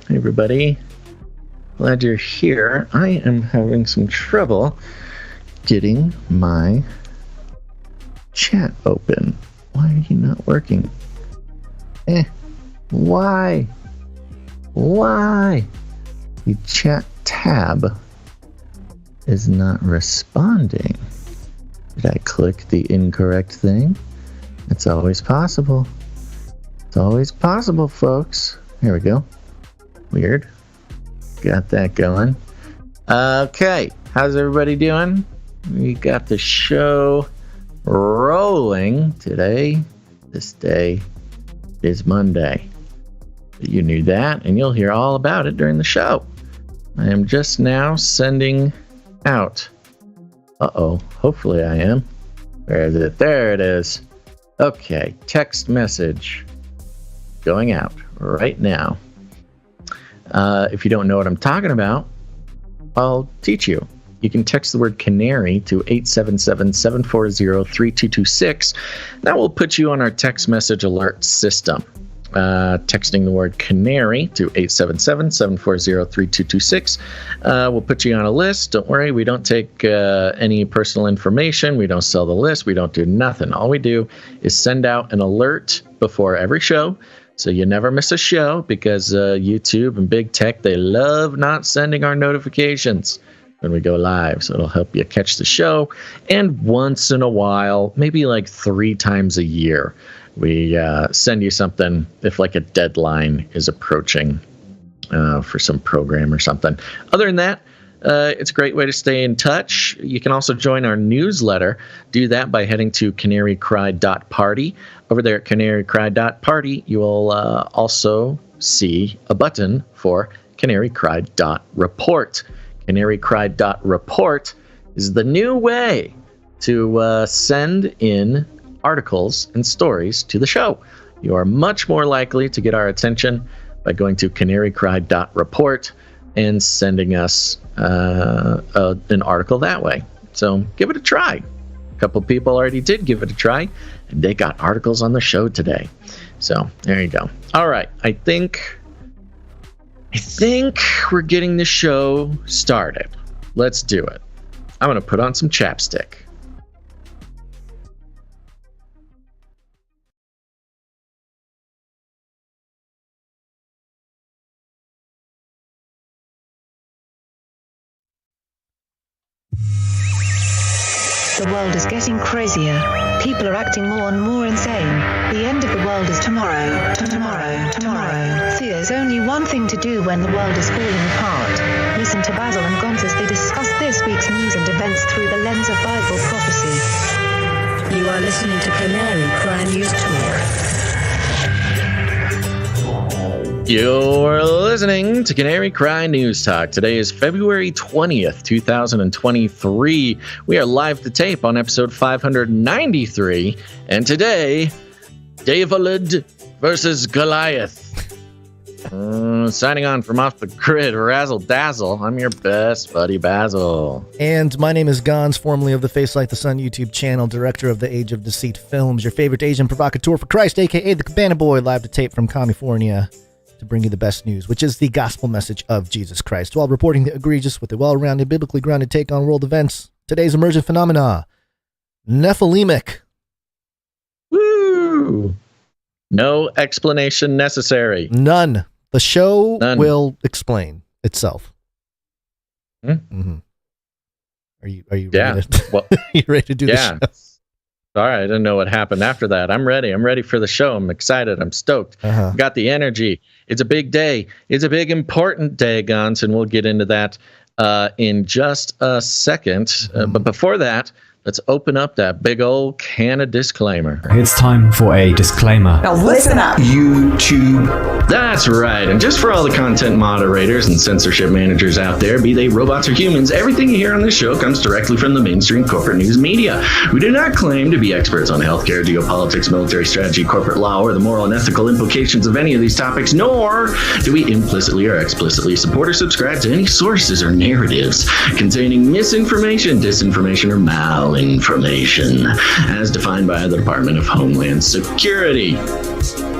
Hey everybody, glad you're here. I am having some trouble getting my chat open. Why are you not working? Why? The chat tab is not responding. Did I click the incorrect thing? It's always possible. It's always possible, folks. Here we go. Weird. Got that going. Okay, how's everybody doing? We got the show rolling today. This day is Monday. You knew that, and you'll hear all about it during the show. I am just now sending out. Hopefully I am. Where is it? There it is. Okay, text message going out right now. If you don't know what I'm talking about, I'll teach you. You can text the word Canary to 877-740-3226. That will put you on our text message alert system. Texting the word Canary to 877-740-3226 will put you on a list. Don't worry, we don't take any personal information. We don't sell the list. We don't do nothing. All we do is send out an alert before every show, so you never miss a show, because YouTube and big tech, they love not sending our notifications when we go live. So it'll help you catch the show. And once in a while, maybe like 3 times a year, we send you something if like a deadline is approaching for some program or something. Other than that, it's a great way to stay in touch. You can also join our newsletter. Do that by heading to canarycry.party. Over there at canarycry.party, you will also see a button for canarycry.report. Canarycry.report is the new way to send in articles and stories to the show. You are much more likely to get our attention by going to canarycry.report and sending us an article that way. So give it a try. A couple people already did give it a try, and they got articles on the show today. So there you go. All right, I think we're getting the show started. Let's do it. I'm going to put on some chapstick. The world is getting crazier. People are acting more and more insane. The end of the world is tomorrow. Tomorrow. There's only one thing to do when the world is falling apart. Listen to Basil and Gonz as they discuss this week's news and events through the lens of Bible prophecy. You are listening to Canary Cry News Talk. You're listening to Canary Cry News Talk. Today is February 20th, 2023. We are live to tape on episode 593. And today, DAVOLOD versus Goliath. Signing on from off the grid, Razzle Dazzle. I'm your best buddy, Basil. And my name is Gonz, formerly of the Face Like the Sun YouTube channel, director of the Age of Deceit films, your favorite Asian provocateur for Christ, a.k.a. the Cabana Boy, live to tape from California, to bring you the best news, which is the gospel message of Jesus Christ, while reporting the egregious with a well-rounded, biblically grounded take on world events. Today's emergent phenomena, Nephilimic. Woo! No explanation necessary. None. The show will explain itself. Mm-hmm. Are you yeah. ready to, you ready to do the show? Sorry, I didn't know what happened after that. I'm ready. I'm ready for the show. I'm excited. I'm stoked. Got the energy. It's a big day. It's a big, important day, Gonz, and we'll get into that in just a second. But before that, let's open up that big old can of disclaimer. It's time for a disclaimer. Now listen up, YouTube. That's right. And just for all the content moderators and censorship managers out there, be they robots or humans, everything you hear on this show comes directly from the mainstream corporate news media. We do not claim to be experts on healthcare, geopolitics, military strategy, corporate law, or the moral and ethical implications of any of these topics, nor do we implicitly or explicitly support or subscribe to any sources or narratives containing misinformation, disinformation, or malinformation, as defined by the Department of Homeland Security.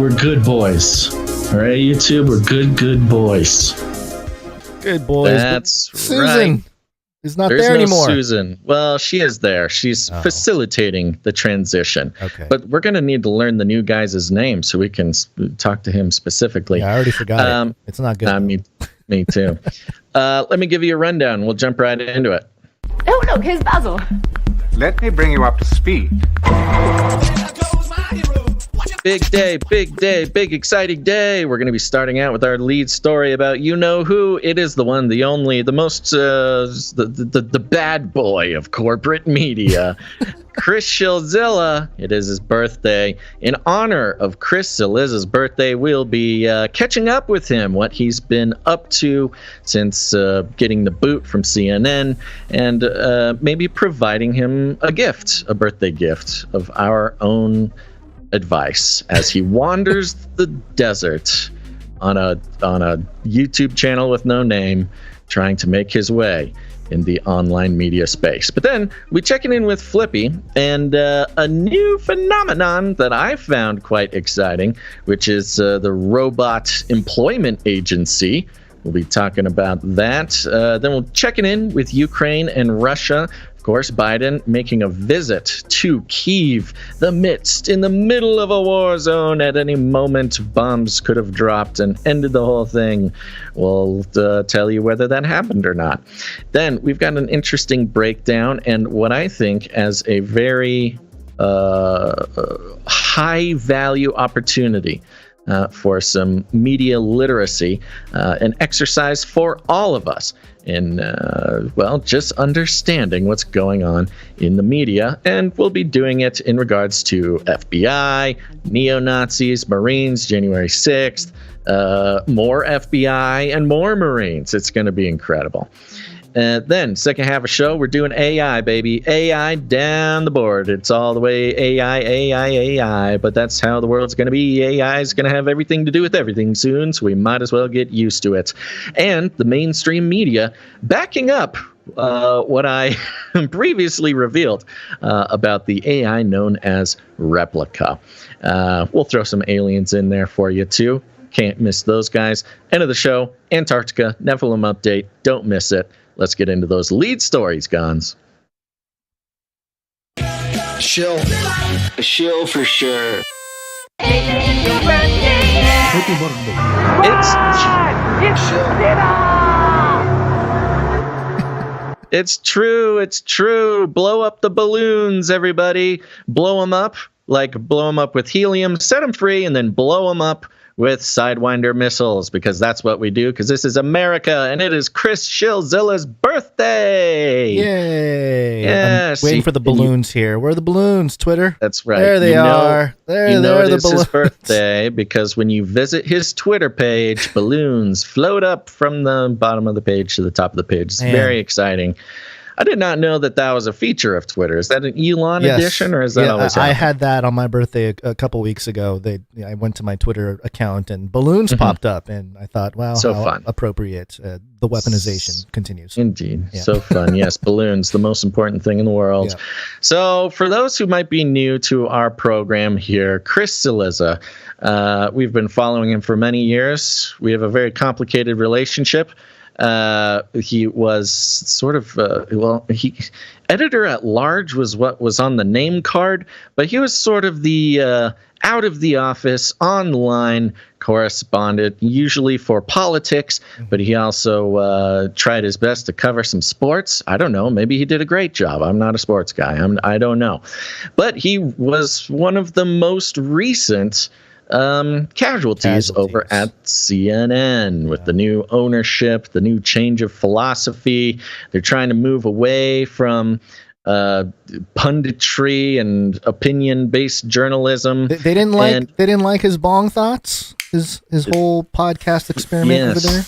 We're good boys. All right, YouTube, we're good boys. Good boys. That's Susan right. is not There's there no anymore. Susan. Well, she is there. She's facilitating the transition. Okay. But we're going to need to learn the new guy's name so we can talk to him specifically. Yeah, I already forgot it. It's not good. Me too. Let me give you a rundown. We'll jump right into it. Oh, look, here's Basil. Let me bring you up to speed. Big day, big exciting day. We're going to be starting out with our lead story about you know who. It is the one, the only, the most, the bad boy of corporate media. Chris Shillzilla. It is his birthday. In honor of Chris Cillizza's birthday, we'll be catching up with him, what he's been up to since getting the boot from CNN, and maybe providing him a gift, a birthday gift of our own advice as he wanders the desert on a YouTube channel with no name, trying to make his way in the online media space. But then we checking in with Flippy and a new phenomenon that I found quite exciting, which is the Robot Employment Agency. We'll be talking about that. Then we'll checking in with Ukraine and Russia. Of course, Biden making a visit to Kyiv, in the middle of a war zone. At any moment, bombs could have dropped and ended the whole thing. We'll tell you whether that happened or not. Then we've got an interesting breakdown and what I think as a very high value opportunity for some media literacy, an exercise for all of us in, just understanding what's going on in the media. And we'll be doing it in regards to FBI, neo-Nazis, Marines, January 6th, more FBI and more Marines. It's going to be incredible. Then, second half of show, we're doing AI, baby. AI down the board. It's all the way AI. But that's how the world's going to be. AI is going to have everything to do with everything soon, so we might as well get used to it. And the mainstream media backing up what I previously revealed about the AI known as Replica. We'll throw some aliens in there for you, too. Can't miss those guys. End of the show, Antarctica, Nephilim update. Don't miss it. Let's get into those lead stories, Gonz. Shill for sure. It's true. Blow up the balloons, everybody. Blow them up with helium, set them free, and then blow them up with Sidewinder missiles, because that's what we do, because this is America, and it is Chris Shillzilla's birthday. Yay. Yes. I'm waiting for the balloons here. Where are the balloons, Twitter? That's right. There they are. There it are the is balloons. His birthday, because when you visit his Twitter page, balloons float up from the bottom of the page to the top of the page. It's very exciting. I did not know that was a feature of Twitter. Is that an Elon edition, or is that always happening? I had that on my birthday a couple weeks ago. I went to my Twitter account and balloons popped up, and I thought, wow, so how fun. Appropriate. The weaponization continues. Indeed. Yeah. So fun. Yes, balloons, the most important thing in the world. Yeah. So for those who might be new to our program here, Chris Cillizza, we've been following him for many years. We have a very complicated relationship. He was sort of editor at large was what was on the name card, but he was sort of the out of the office, online correspondent, usually for politics, but he also tried his best to cover some sports. I don't know. Maybe he did a great job. I'm not a sports guy. I don't know. But he was one of the most recent casualties over at CNN with the new ownership, the new change of philosophy. They're trying to move away from punditry and opinion-based journalism. They didn't like his bong thoughts, his whole podcast experiment over there.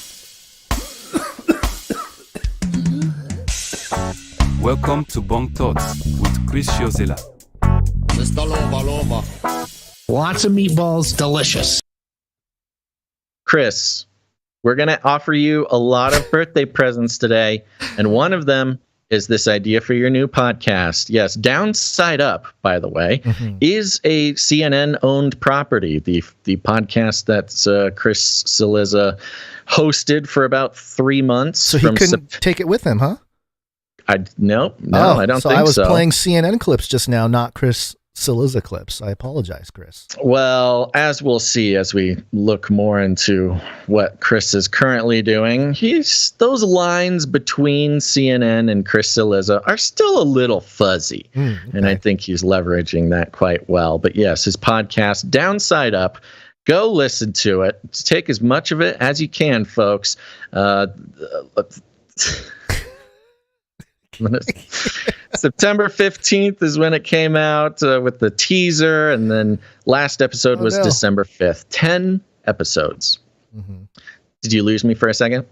Welcome to Bong Thoughts with Chris Shillzilla. Lots of meatballs, delicious. Chris, we're going to offer you a lot of birthday presents today, and one of them is this idea for your new podcast. Yes, Downside Up, by the way, is a CNN-owned property. The podcast that Chris Cillizza hosted for about 3 months. So he couldn't take it with him, huh? No, I don't think so. I was playing CNN clips just now, not Chris Cillizza clips. I apologize, Chris. Well, as we'll see as we look more into what Chris is currently doing, those lines between CNN and Chris Cillizza are still a little fuzzy. Okay. And I think he's leveraging that quite well. But yes, his podcast, Downside Up, go listen to it. Take as much of it as you can, folks. September 15th is when it came out with the teaser, and then last episode was December 5th. 10 episodes. Did you lose me for a second?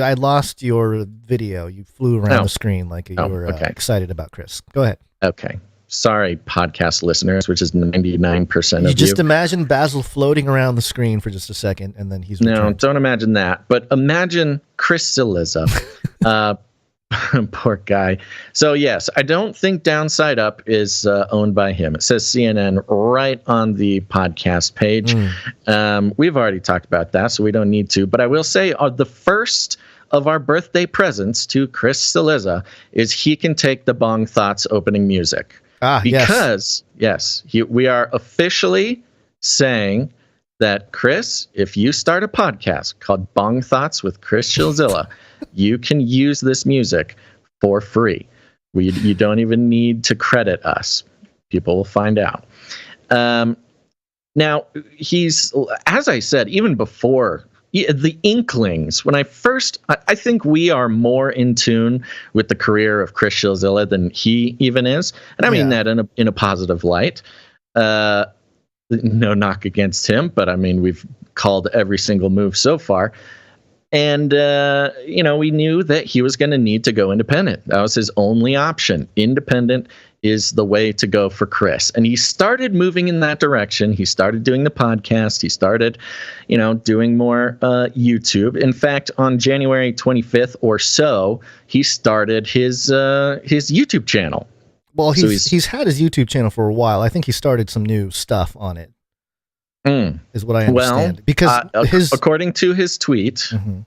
I lost your video. You flew around the screen like you were excited about Chris. Go ahead. Okay. Sorry, podcast listeners, which is 99% of you. You just imagine Basil floating around the screen for just a second, and then he's returned. No, don't imagine that. But imagine Chris Cillizza. Poor guy. So yes, I don't think Downside Up is owned by him. It says CNN right on the podcast page. We've already talked about that, so we don't need to. But I will say the first of our birthday presents to Chris Cillizza is he can take the Bong Thoughts opening music. Because, we are officially saying that, Chris, if you start a podcast called Bong Thoughts with Chris Shillzilla, you can use this music for free. You don't even need to credit us. People will find out. Now, he's, as I said, even before the inklings, when I think we are more in tune with the career of Chris Shillzilla than he even is. And I mean that in a positive light. No knock against him, but I mean, we've called every single move so far. And, we knew that he was going to need to go independent. That was his only option. Independent is the way to go for Chris. And he started moving in that direction. He started doing the podcast. He started, doing more YouTube. In fact, on January 25th or so, he started his YouTube channel. Well, he's had his YouTube channel for a while. I think he started some new stuff on it. Is what I understand. Because according to his tweet, on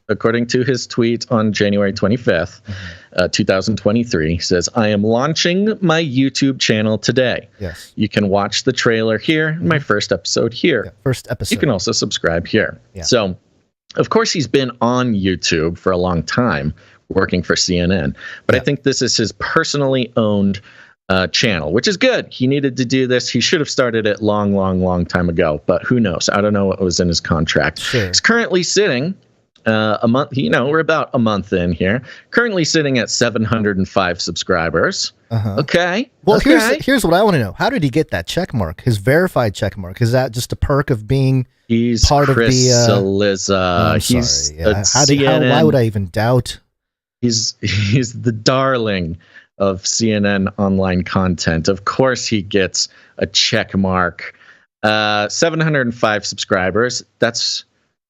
January 25th, 2023, he says, "I am launching my YouTube channel today. Yes. You can watch the trailer here, my first episode here. Yeah, first episode. You can also subscribe here." Yeah. So, of course, he's been on YouTube for a long time, working for CNN. But I think this is his personally owned channel, which is good. He needed to do this. He should have started it long time ago, but who knows? I don't know what was in his contract. Sure. He's currently sitting a month, we're about a month in here, currently sitting at 705 subscribers. Okay. Well, here's what I want to know. How did he get that check mark? His verified check mark? Is that just a perk of being part Chris of the Cillizza. He's CNN. Why would I even doubt? He's the darling of CNN online content. Of course he gets a check mark. 705 subscribers. That's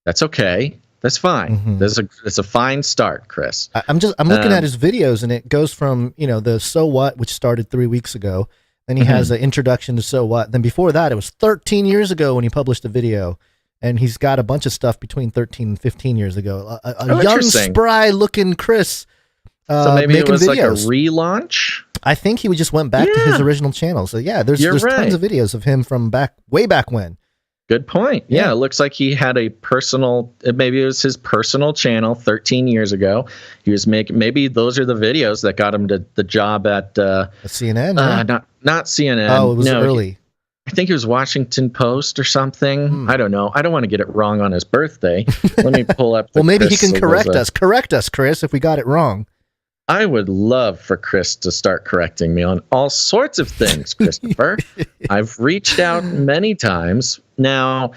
okay. That's fine. It's a fine start, Chris. I'm looking at his videos, and it goes from, the So What, which started 3 weeks ago. Then he has an introduction to So What. Then before that, it was 13 years ago when he published a video. and he's got a bunch of stuff between 13 and 15 years ago. A young, interesting. spry-looking Chris. So maybe it was videos. like a relaunch. I think he just went back to his original channel. So yeah, there's right. tons of videos of him from way back when. Good point. Yeah, it looks like he had a personal, maybe it was his personal channel 13 years ago. He was making, maybe those are the videos that got him to the job at CNN. Not CNN. Oh, it was early. I think it was Washington Post or something. I don't know. I don't want to get it wrong on his birthday. Let me pull up. Well, maybe Chris he can correct Cillizza. us. Correct us, Chris, if we got it wrong. I would love for Chris to start correcting me on all sorts of things, Christopher. I've reached out many times. Now,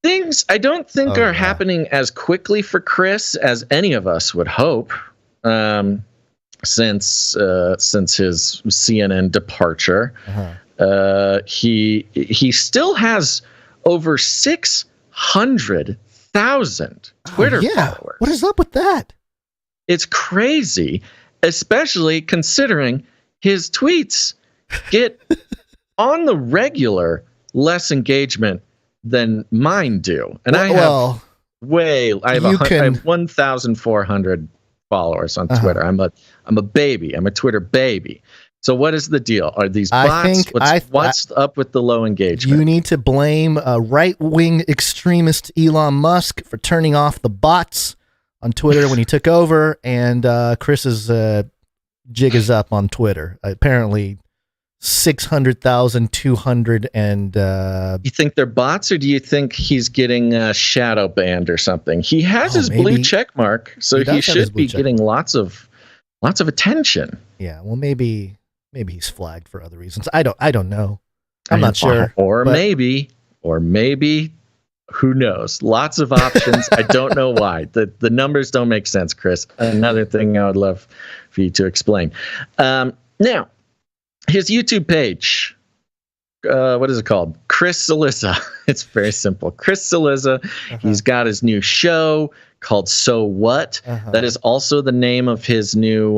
things I don't think are happening as quickly for Chris as any of us would hope, since his CNN departure. He still has over 600,000 Twitter followers. What is up with that? It's crazy, especially considering his tweets get on the regular less engagement than mine do. And I have 1,400 followers on Twitter. I'm a baby. I'm a Twitter baby. So what is the deal? Are these bots? What's up with the low engagement? You need to blame right-wing extremist Elon Musk for turning off the bots on Twitter when he took over, and Chris's jig is up on Twitter. Apparently 600,200 and... You think they're bots, or do you think he's getting shadow banned or something? He has his blue check mark, so he should be getting lots of attention. Yeah, well, maybe he's flagged for other reasons. I don't know. I'm not sure. Or maybe, who knows? Lots of options. I don't know why. The numbers don't make sense, Chris. Another thing I would love for you to explain. Now, his YouTube page, what is it called? Chris Cillizza. It's very simple. Chris Cillizza. He's got his new show called So What? That is also the name of his new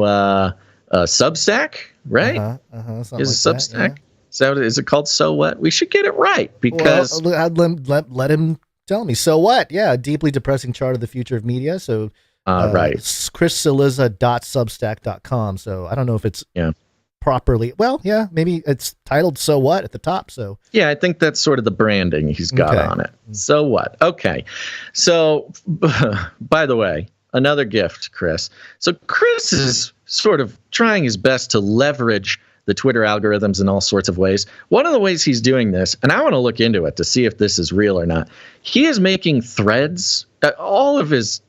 Substack, right? Is it Substack? Yeah. Is it called So What? We should get it right, because... Well, I'd let him tell me. So what? Yeah, a deeply depressing chart of the future of media. So right. chriscillizza.substack.com. So I don't know if it's properly... Well, yeah, maybe it's titled So What at the top. So yeah, I think that's sort of the branding he's got on it. So what? Okay. So, by the way, another gift, Chris. So Chris is sort of trying his best to leverage the Twitter algorithms in all sorts of ways. One of the ways he's doing this, and I want to look into it to see if this is real or not, he is making threads. A lot of his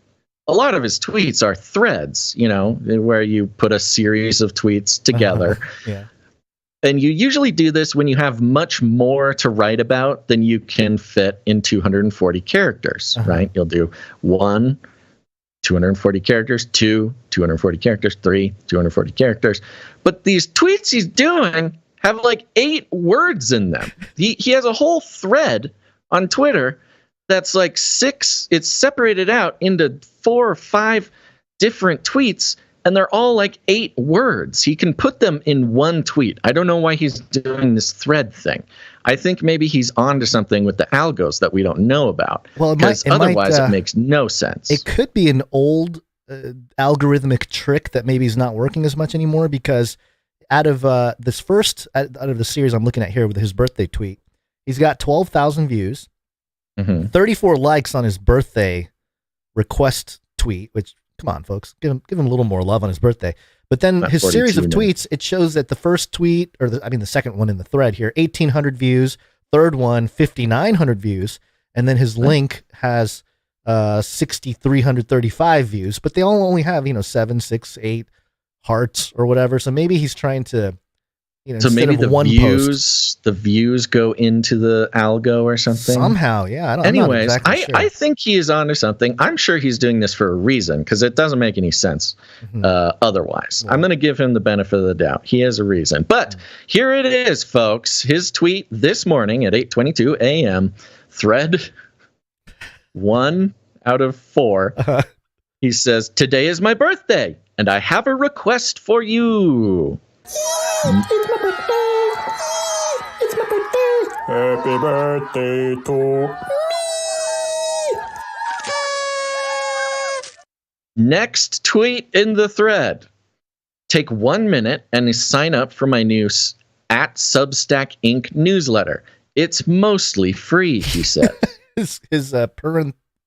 tweets are threads, where you put a series of tweets together. And you usually do this when you have much more to write about than you can fit in 240 characters, right? You'll do 1, 240 characters, 2, 240 characters, 3, 240 characters. But these tweets he's doing have like 8 words in them. He has a whole thread on Twitter that's like 6. It's separated out into 4 or 5 different tweets, and they're all like 8 words. He can put them in one tweet. I don't know why he's doing this thread thing. I think maybe he's onto something with the algos that we don't know about. Well, because otherwise it makes no sense. It could be an old algorithmic trick that maybe is not working as much anymore, because out of this first out of the series I'm looking at here with his birthday tweet, he's got 12,000 views, 34 likes on his birthday request tweet, which, come on, folks, give him a little more love on his birthday. But then his series of tweets, it shows that the first tweet, or the second one in the thread here, 1,800 views, third one, 5,900 views, and then his link has 6,335 views, but they all only have 7, 6, 8 hearts or whatever. So maybe he's trying to, so maybe the views go into the algo or something somehow. Yeah. Anyways, exactly sure. I think he is onto something. I'm sure he's doing this for a reason, because it doesn't make any sense otherwise. I'm going to give him the benefit of the doubt. He has a reason. But here it is, folks. His tweet this morning at 8:22 a.m. Thread 1 out of 4. He says, "Today is my birthday, and I have a request for you." It's my birthday. It's my birthday. Happy birthday to me. Next tweet in the thread. Take 1 minute and sign up for my new at Substack Inc. newsletter. It's mostly free, he said. his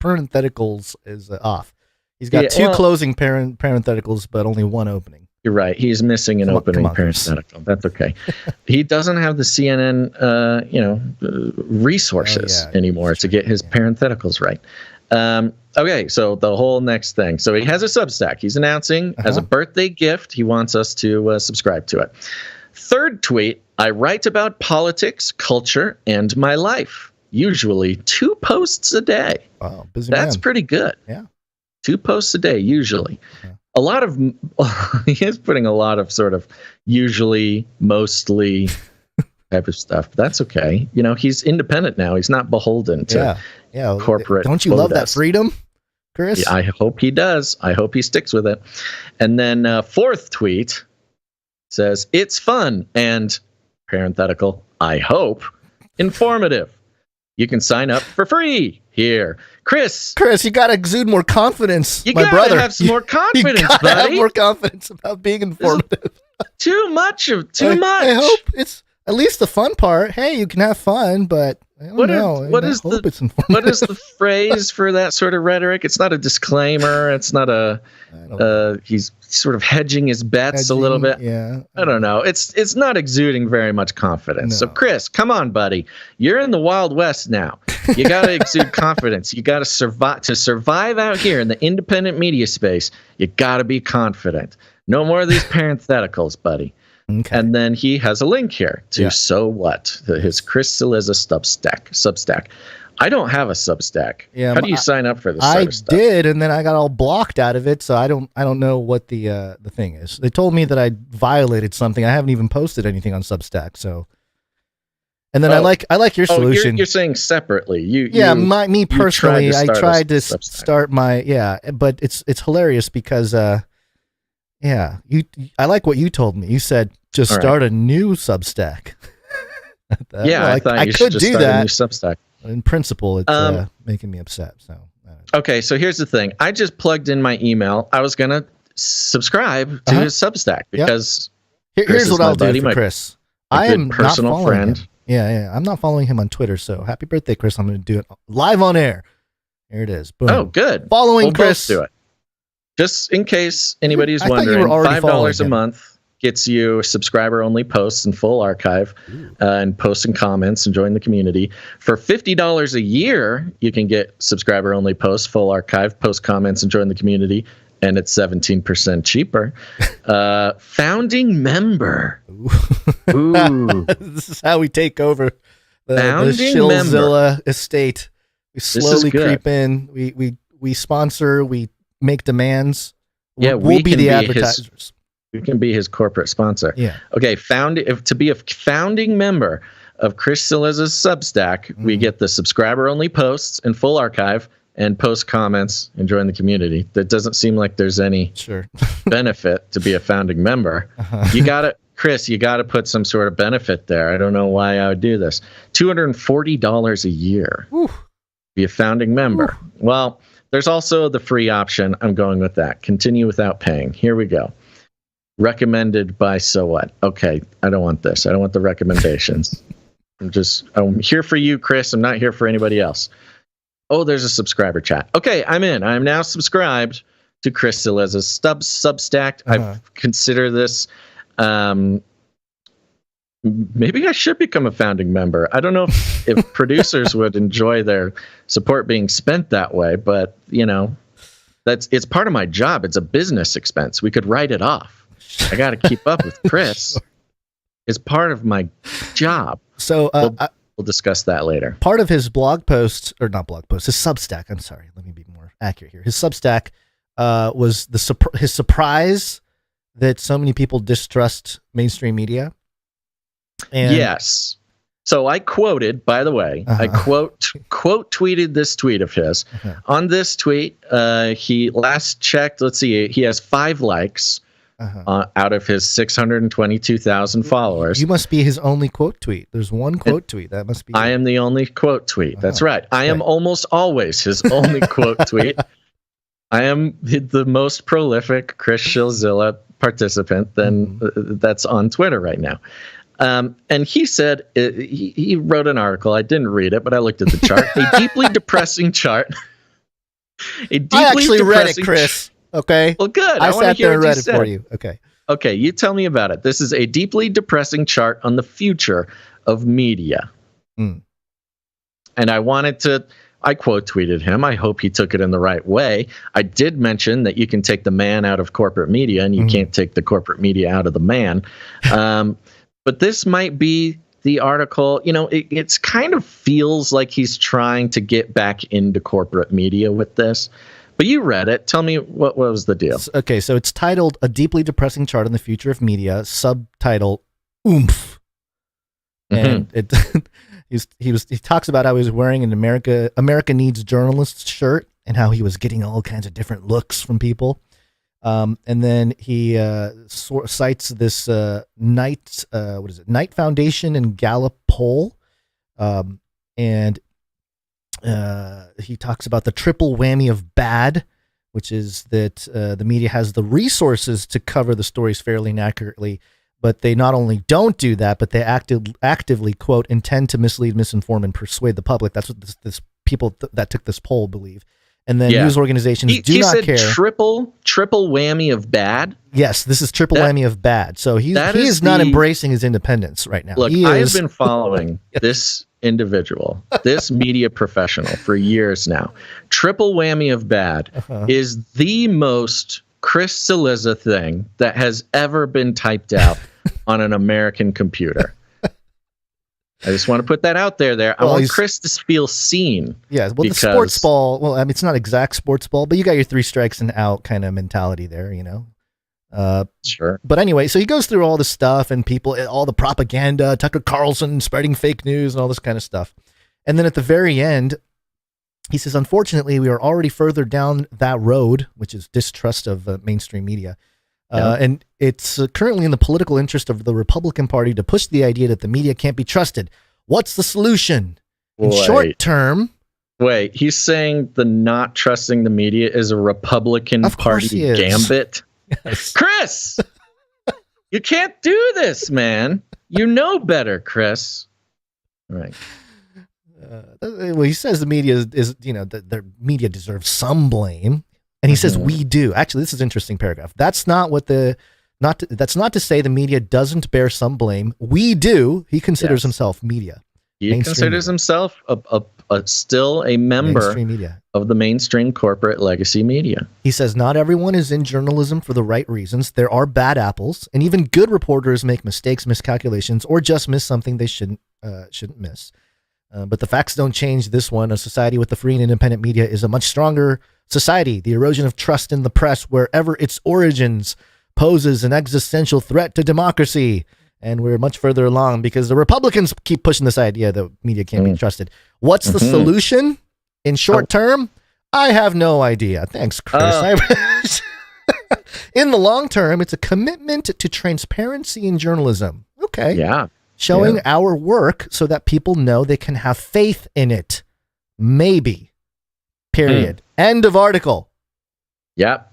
parentheticals is off. He's got two closing parentheticals, but only one opening. You're right. He's missing an opening parenthetical. That's okay. He doesn't have the CNN, resources anymore to get his parentheticals right. Okay, so the whole next thing. So he has a Substack. He's announcing as a birthday gift, he wants us to subscribe to it. Third tweet, I write about politics, culture, and my life. Usually 2 posts a day. Wow, busy That's man. pretty good. Yeah. 2 posts a day, usually. Yeah. A lot of, he is putting a lot of sort of usually, mostly type of stuff. That's okay. You know, he's independent now. He's not beholden to corporate. Don't you love that freedom, Chris? Yeah, I hope he does. I hope he sticks with it. And then fourth tweet says, it's fun and, parenthetical, I hope, informative. You can sign up for free here. Chris, you got to exude more confidence, you my gotta brother. have some more confidence, you gotta buddy. have more confidence about being informative. Too much. I hope it's at least the fun part. Hey, you can have fun, but I don't know. What is the phrase for that sort of rhetoric? It's not a disclaimer. It's not a. He's sort of hedging his bets a little bit. Yeah, I don't know. It's not exuding very much confidence. No. So Chris, come on, buddy. You're in the Wild West now. You got to exude confidence. You got to survive. To survive out here in the independent media space, you got to be confident. No more of these parentheticals, buddy. Okay. And then he has a link here to So What, his Chris Cillizza Substack. I don't have a Substack. Yeah, how do you sign up for this? I sort of stuff? did, and then I got all blocked out of it, so I don't know what the thing is. They told me that I violated something. I haven't even posted anything on Substack, so. And then I like your solution. You're saying separately. Me personally, I tried to Substack. start my but it's hilarious because I like what you told me. You said just start a new Substack. I thought you should just start a new Substack. In principle, it's making me upset. So okay, so here's the thing. I just plugged in my email. I was gonna subscribe to his Substack because here's what I'll do for Chris. I am personal not friend. Him. Yeah, I'm not following him on Twitter. So happy birthday, Chris! I'm going to do it live on air. Here it is. Boom. Oh, good. Following Chris. Both do it. Just in case anybody's wondering, $5 a month gets you subscriber-only posts and full archive, and posts and comments, and join the community. For $50 a year, you can get subscriber-only posts, full archive, post comments, and join the community. And it's 17% cheaper. Founding member. Ooh. This is how we take over the Founding Shillzilla estate. We slowly creep in. We sponsor. We make demands. Yeah, we'll be the advertisers. We can be his corporate sponsor. Yeah. Okay. To be a founding member of Chris Cillizza's Substack, we get the subscriber-only posts and full archive, and post comments and join the community. That doesn't seem like there's any benefit to be a founding member. You gotta put some sort of benefit there. I don't know why I would do this. $240 a year. Be a founding member. Well, there's also the free option. I'm going with that. Continue without paying. Here we go. Recommended by So What? Okay, I don't want this. I don't want the recommendations. I'm here for you, Chris. I'm not here for anybody else. Oh, there's a subscriber chat. Okay, I'm in. I'm now subscribed to Chris Cillizza's Substack. I consider this. Maybe I should become a founding member. I don't know if producers would enjoy their support being spent that way, but it's part of my job. It's a business expense. We could write it off. I got to keep up with Chris. It's part of my job. So we'll discuss that later. Part of his blog post, or not blog post, his Substack. I'm sorry. Let me be more accurate here. His Substack was his surprise that so many people distrust mainstream media. And yes. So I quoted, by the way, I quote tweeted this tweet of his. On this tweet, he last checked, let's see, he has 5 likes out of his 622,000 followers. You must be his only quote tweet. There's one quote tweet. That must be I am the only quote tweet. That's right. I am almost always his only quote tweet. I am the most prolific Chris Shillzilla participant that's on Twitter right now. And he said, he wrote an article. I didn't read it, but I looked at the chart. A deeply depressing chart. I actually read it, Chris. Okay. Well, good. I sat there and read it for you. Okay. Okay, you tell me about it. This is a deeply depressing chart on the future of media. And I quote tweeted him. I hope he took it in the right way. I did mention that you can take the man out of corporate media and you can't take the corporate media out of the man. But this might be the article. It's kind of feels like he's trying to get back into corporate media with this. But you read it. Tell me what was the deal. Okay, so it's titled "A Deeply Depressing Chart on the Future of Media." Subtitle: Oomph. And it he talks about how he was wearing an America Needs Journalists shirt and how he was getting all kinds of different looks from people. And then he cites this Knight Foundation and Gallup poll, and he talks about the triple whammy of bad, which is that the media has the resources to cover the stories fairly and accurately, but they not only don't do that, but they actively, quote, intend to mislead, misinform, and persuade the public. That's what this people that took this poll believe. And then news organizations do not care. Triple whammy of bad? Yes, this is triple whammy of bad. So he is not embracing his independence right now. Look, I have been following this individual, this media professional for years now. Triple whammy of bad is the most Chris Cillizza thing that has ever been typed out on an American computer. I just want to put that out there. I want Chris to feel seen. Yeah, well, the sports ball, well, I mean, it's not exact sports ball, but you got your 3 strikes and out kind of mentality there, Sure. But anyway, so he goes through all this stuff and all the propaganda, Tucker Carlson spreading fake news and all this kind of stuff. And then at the very end, he says, unfortunately, we are already further down that road, which is distrust of mainstream media. And it's currently in the political interest of the Republican Party to push the idea that the media can't be trusted. What's the solution? In short term... Wait, he's saying the not trusting the media is a Republican Party gambit? Yes. Chris! You can't do this, man. You know better, Chris. Right. Well, he says the media is the media deserves some blame. And he says we do. Actually, this is an interesting paragraph. That's not that's not to say the media doesn't bear some blame. We do. He considers himself media. He considers himself still a member of the mainstream corporate legacy media. He says not everyone is in journalism for the right reasons. There are bad apples, and even good reporters make mistakes, miscalculations, or just miss something they shouldn't miss. But the facts don't change this one. A society with the free and independent media is a much stronger society. The erosion of trust in the press, wherever its origins, poses an existential threat to democracy. And we're much further along because the Republicans keep pushing this idea that media can't be trusted. What's the solution in short term? I have no idea. Thanks, Chris. In the long term, it's a commitment to transparency in journalism. Okay. Yeah. Showing our work so that people know they can have faith in it. Maybe. Period. End of article. Yep.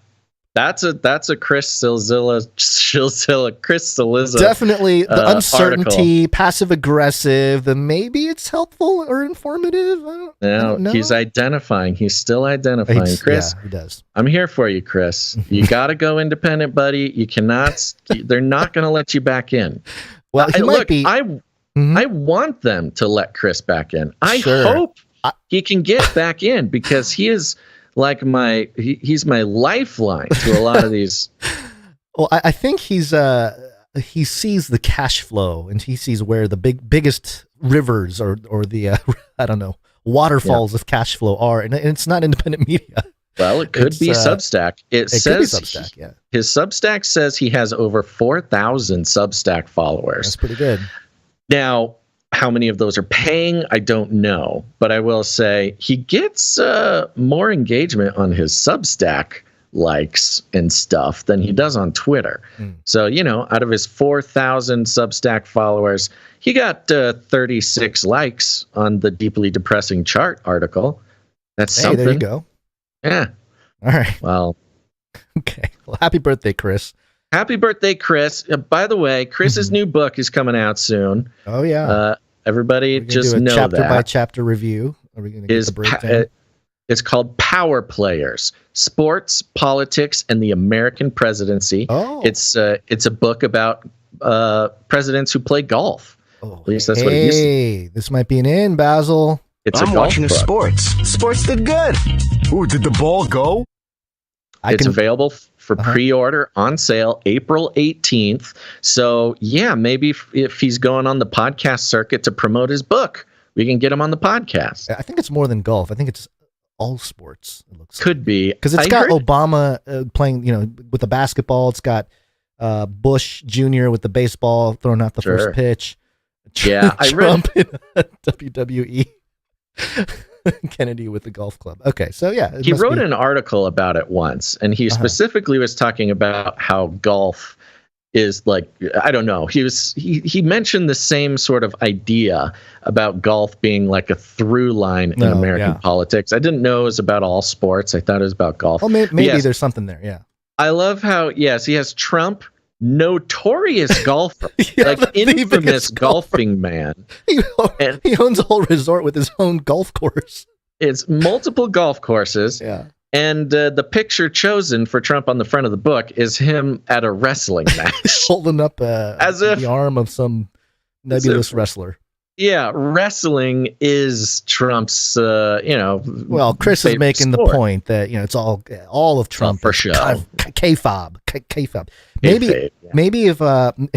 That's a Chris Cillizza, Chris Cillizza. Definitely the uncertainty, article. Passive aggressive, the maybe it's helpful or informative. I don't know. He's identifying. He's still identifying. Chris, he does. I'm here for you, Chris. You got to go independent, buddy. You cannot, they're not going to let you back in. Well, he might be. I want them to let Chris back in. I hope he can get back in because he is like he's my lifeline to a lot of these. Well, I think he sees the cash flow and he sees where the biggest rivers or the waterfalls of cash flow are, and it's not independent media. Well, it could be Substack. It says could be Substack, his Substack says he has over 4,000 Substack followers. That's pretty good. Now, how many of those are paying? I don't know, but I will say he gets more engagement on his Substack likes and stuff than he does on Twitter. So, out of his 4,000 Substack followers, he got 36 likes on the deeply depressing chart article. That's something. There you go. Yeah. All right. Well, Okay. Well, happy birthday, Chris. happy birthday, Chris. By the way, Chris's new book is coming out soon. Oh, yeah. Everybody just do a know chapter that. by chapter review. Are we going to get the breakdown? It's called Power Players: Sports, Politics, and the American Presidency. Oh. It's a book about presidents who play golf. Oh, At least that's what it used to be. Hey, this might be an in, Basil. It's I'm a golf watching the book. sports. Sports did good. Ooh, did the ball go? It's available for pre-order on sale April 18th. So yeah, maybe if he's going on the podcast circuit to promote his book, we can get him on the podcast. I think it's more than golf. I think it's all sports. It looks Could be, because it's got Obama playing, with the basketball. It's got Bush Jr. with the baseball throwing out the first pitch. Yeah, I read Trump in WWE. Kennedy with the golf club. Okay, so yeah, he wrote an article about it once, and he specifically was talking about how golf is like, I don't know. He mentioned the same sort of idea about golf being like a through line in American politics. I didn't know it was about all sports. I thought it was about golf. Well, maybe there's something there. Yeah. I love how, he has Trump, notorious golfer, like infamous golfing man. He owns a whole resort with his own golf course. It's multiple golf courses. Yeah. And the picture chosen for Trump on the front of the book is him at a wrestling match. Holding up the arm of some nebulous wrestler. Yeah, wrestling is Trump's, Well, Chris is making the point that, it's all of Trump. For show. K-fob. Maybe if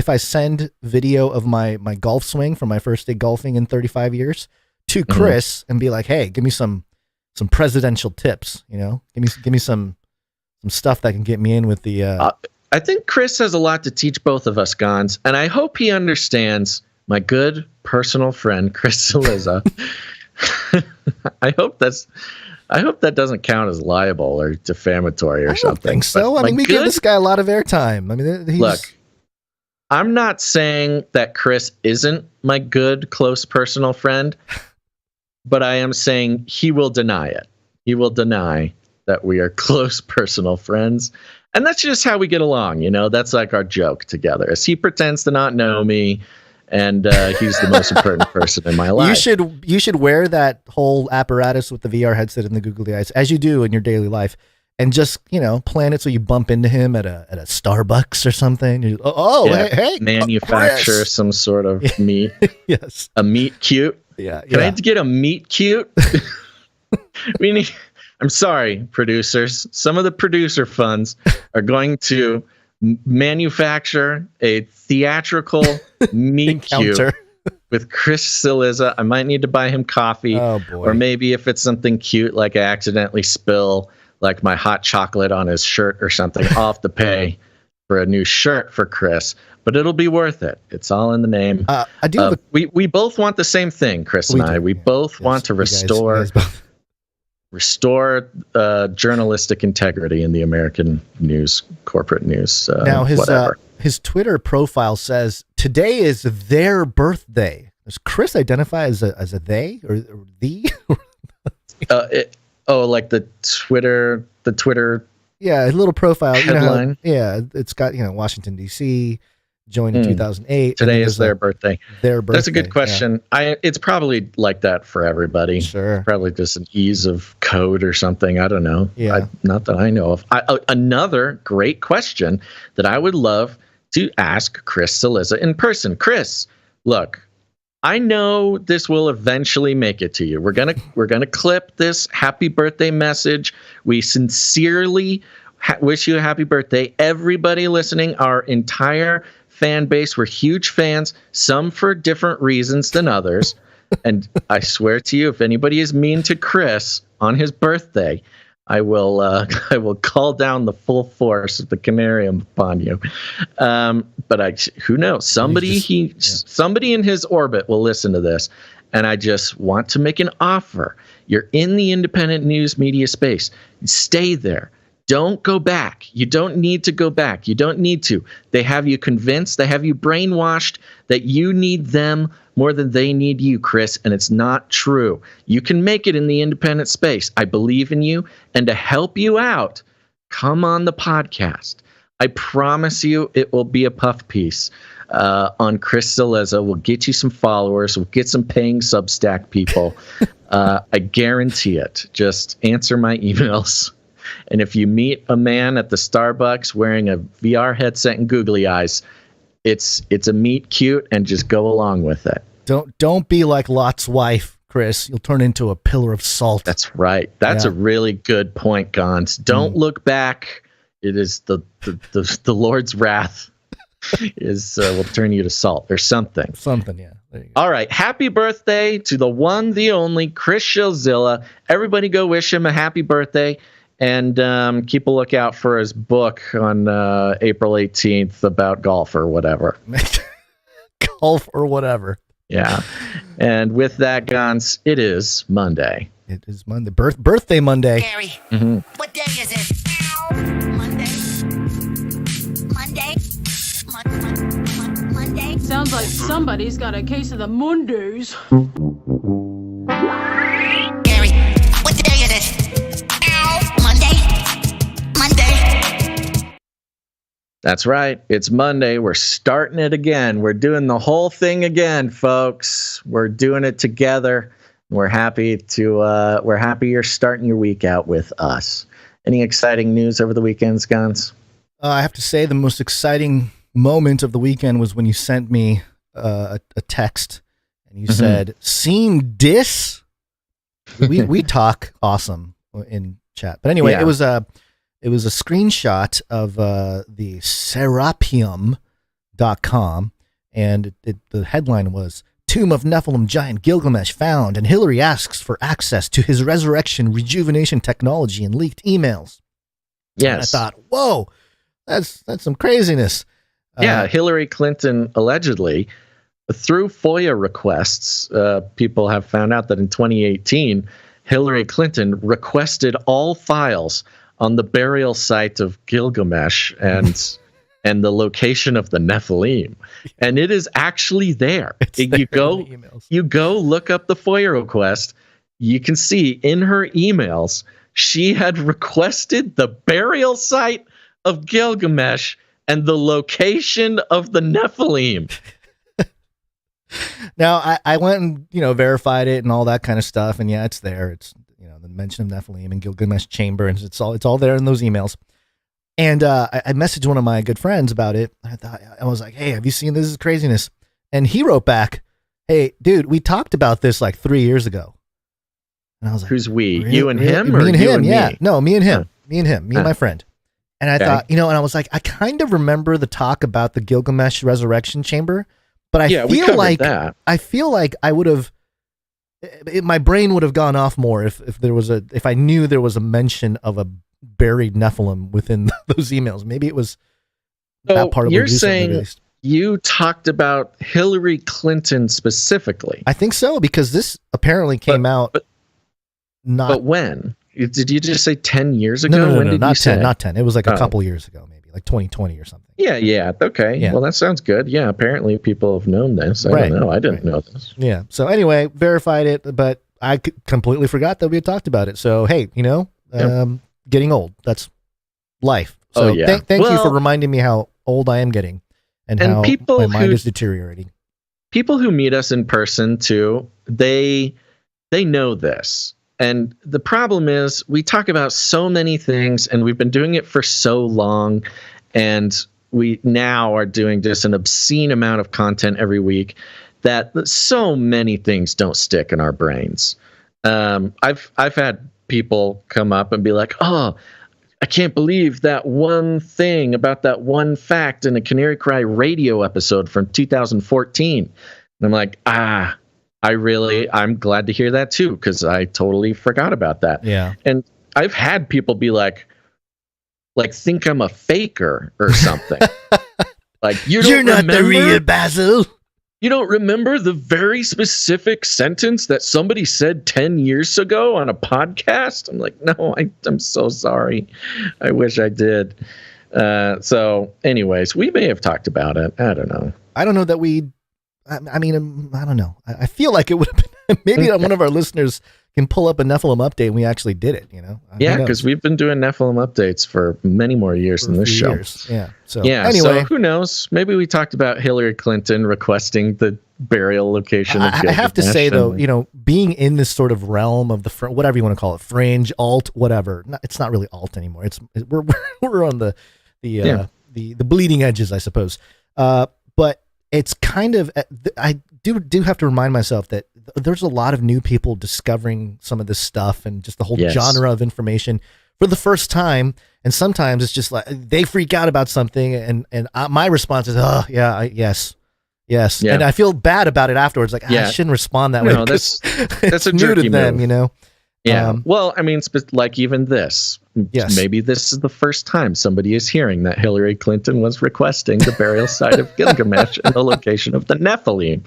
I send video of my golf swing from my first day golfing in 35 years to Chris and be like, hey, give me some presidential tips, give me some stuff that can get me in with the. I think Chris has a lot to teach both of us, Gonz, and I hope he understands my good personal friend Chris Cillizza. I hope that doesn't count as liable or defamatory or something. I don't think so. I mean, we give this guy a lot of airtime. I mean, look, I'm not saying that Chris isn't my good, close personal friend, but I am saying he will deny it. He will deny that we are close personal friends. And that's just how we get along. That's like our joke together. As he pretends to not know me, and he's the most important person in my life. You should wear that whole apparatus with the VR headset and the googly eyes, as you do in your daily life, and just plan it so you bump into him at a Starbucks or something. Hey, manufacture some sort of meat. Yes, a meat cute. Yeah, Can I get a meat cute? I'm sorry, producers. Some of the producer funds are going to manufacture a theatrical meet cute with Chris Cillizza. I might need to buy him coffee, or maybe if it's something cute, like I accidentally spill like my hot chocolate on his shirt or something, I'll have to pay for a new shirt for Chris. But it'll be worth it. It's all in the name. I do. We both want the same thing, Chris and I. We both want to restore. Restore journalistic integrity in the American news, corporate news. Now whatever. His Twitter profile says today is their birthday. Does Chris identify as a they or the? Like the Twitter. Yeah, a little profile headline. It's got Washington D.C. joined in 2008. Today is their birthday. Their birthday. That's a good question. Yeah. It's probably like that for everybody. Sure. Probably just an ease of code or something. I don't know. Yeah. Not that I know of. Another great question that I would love to ask Chris Cillizza in person. Chris, look, I know this will eventually make it to you. We're gonna clip this happy birthday message. We sincerely wish you a happy birthday. Everybody listening, our entire fan base, we're huge fans, some for different reasons than others. And I swear to you, if anybody is mean to Chris on his birthday, I will call down the full force of the Canary upon you. But who knows? Somebody in his orbit will listen to this, and I just want to make an offer. You're in the independent news media space. Stay there. Don't go back. You don't need to go back. You don't need to. They have you convinced. They have you brainwashed that you need them more than they need you, Chris, and it's not true. You can make it in the independent space. I believe in you, and to help you out, come on the podcast. I promise you it will be a puff piece on Chris Cillizza. We'll get you some followers. We'll get some paying Substack people. I guarantee it. Just answer my emails. And if you meet a man at the Starbucks wearing a VR headset and googly eyes, it's a meet cute, and just go along with it. Don't be like Lot's wife, Chris. You'll turn into a pillar of salt. That's right. That's a really good point, Gonz. Don't look back. It is the Lord's wrath will turn you to salt or something. Something, yeah. There you go. All right. Happy birthday to the one, the only Chris Shillzilla. Everybody go wish him a happy birthday. And keep a lookout for his book on April 18th about golf or whatever. Golf or whatever. Yeah. And with that, Gonz, it is Monday. It is Monday. Birthday Monday. Gary, what day is it? Monday? Sounds like somebody's got a case of the Mondays. Gary, what day is it? Monday. That's right. It's Monday. We're starting it again. We're doing the whole thing again, folks. We're doing it together. We're happy you're starting your week out with us. Any exciting news over the weekends, Gonz? I have to say the most exciting moment of the weekend was when you sent me a text and you said, "Seen dis?" We talk awesome in chat. But anyway, it was a screenshot of the Serapium.com, and the headline was, "Tomb of Nephilim Giant Gilgamesh found, and Hillary asks for access to his resurrection rejuvenation technology and leaked emails." Yes. And I thought, whoa, that's some craziness. Hillary Clinton allegedly, through FOIA requests, people have found out that in 2018, Hillary Clinton requested all files on the burial site of Gilgamesh and the location of the Nephilim, and it is actually there. You go look up the FOIA request. You can see in her emails she had requested the burial site of Gilgamesh and the location of the Nephilim. Now I went and verified it and all that kind of stuff, and it's there. It's the mention of Nephilim and Gilgamesh chamber, and it's all there in those emails. And I messaged one of my good friends about it. I was like, "Hey, have you seen this? This is craziness." And he wrote back, "Hey, dude, we talked about this like 3 years ago." And I was like, "Who's we? Really? You and him, me or and you him? and yeah, me? No, me and him, me and my friend." And I thought, and I was like, I kind of remember the talk about the Gilgamesh resurrection chamber, but I feel like I would have. My brain would have gone off more if I knew there was a mention of a buried Nephilim within those emails. Maybe it was that part of you're saying you talked about Hillary Clinton specifically. I think so, because this apparently came out. But when? Did you just say 10 years ago? No, when did not you 10, say? not 10. It was like a couple years ago, maybe like 2020 or something. Yeah. Okay. Yeah. Well, that sounds good. Yeah. Apparently people have known this. I don't know. I didn't know this. Yeah. So anyway, verified it, but I completely forgot that we had talked about it. So, hey, getting old, that's life. So thank you for reminding me how old I am getting and how my mind is deteriorating. People who meet us in person too, they know this. And the problem is we talk about so many things, and we've been doing it for so long, and we now are doing just an obscene amount of content every week that so many things don't stick in our brains. I've had people come up and be like, "Oh, I can't believe that one thing about that one fact in a Canary Cry radio episode from 2014. And I'm like, I'm glad to hear that too, because I totally forgot about that. Yeah. And I've had people be like think I'm a faker or something. Like, you're not the real Basil. You don't remember the very specific sentence that somebody said 10 years ago on a podcast? I'm like, no, I'm so sorry. I wish I did. So anyways, we may have talked about it. I don't know. I don't know that we I mean, I don't know. I feel like it would have been, maybe one of our listeners can pull up a Nephilim update and we actually did it, you know? Yeah, because we've been doing Nephilim updates for many more years than this show. Yeah. So anyway, so who knows? Maybe we talked about Hillary Clinton requesting the burial location of I have to say, though, you know, being in this sort of realm of the whatever you want to call it, fringe, alt, whatever. It's not really alt anymore. We're on the bleeding edges, I suppose. But it's kind of, I do have to remind myself that there's a lot of new people discovering some of this stuff and just the whole genre of information for the first time. And sometimes it's just like they freak out about something, and my response is, oh yeah, yes. Yeah. And I feel bad about it afterwards. Like, I shouldn't respond that way. No, that's a new jerky to them, move. you know? Yeah. Well, I mean, like even this. Yes. Maybe this is the first time somebody is hearing that Hillary Clinton was requesting the burial site of Gilgamesh and the location of the Nephilim,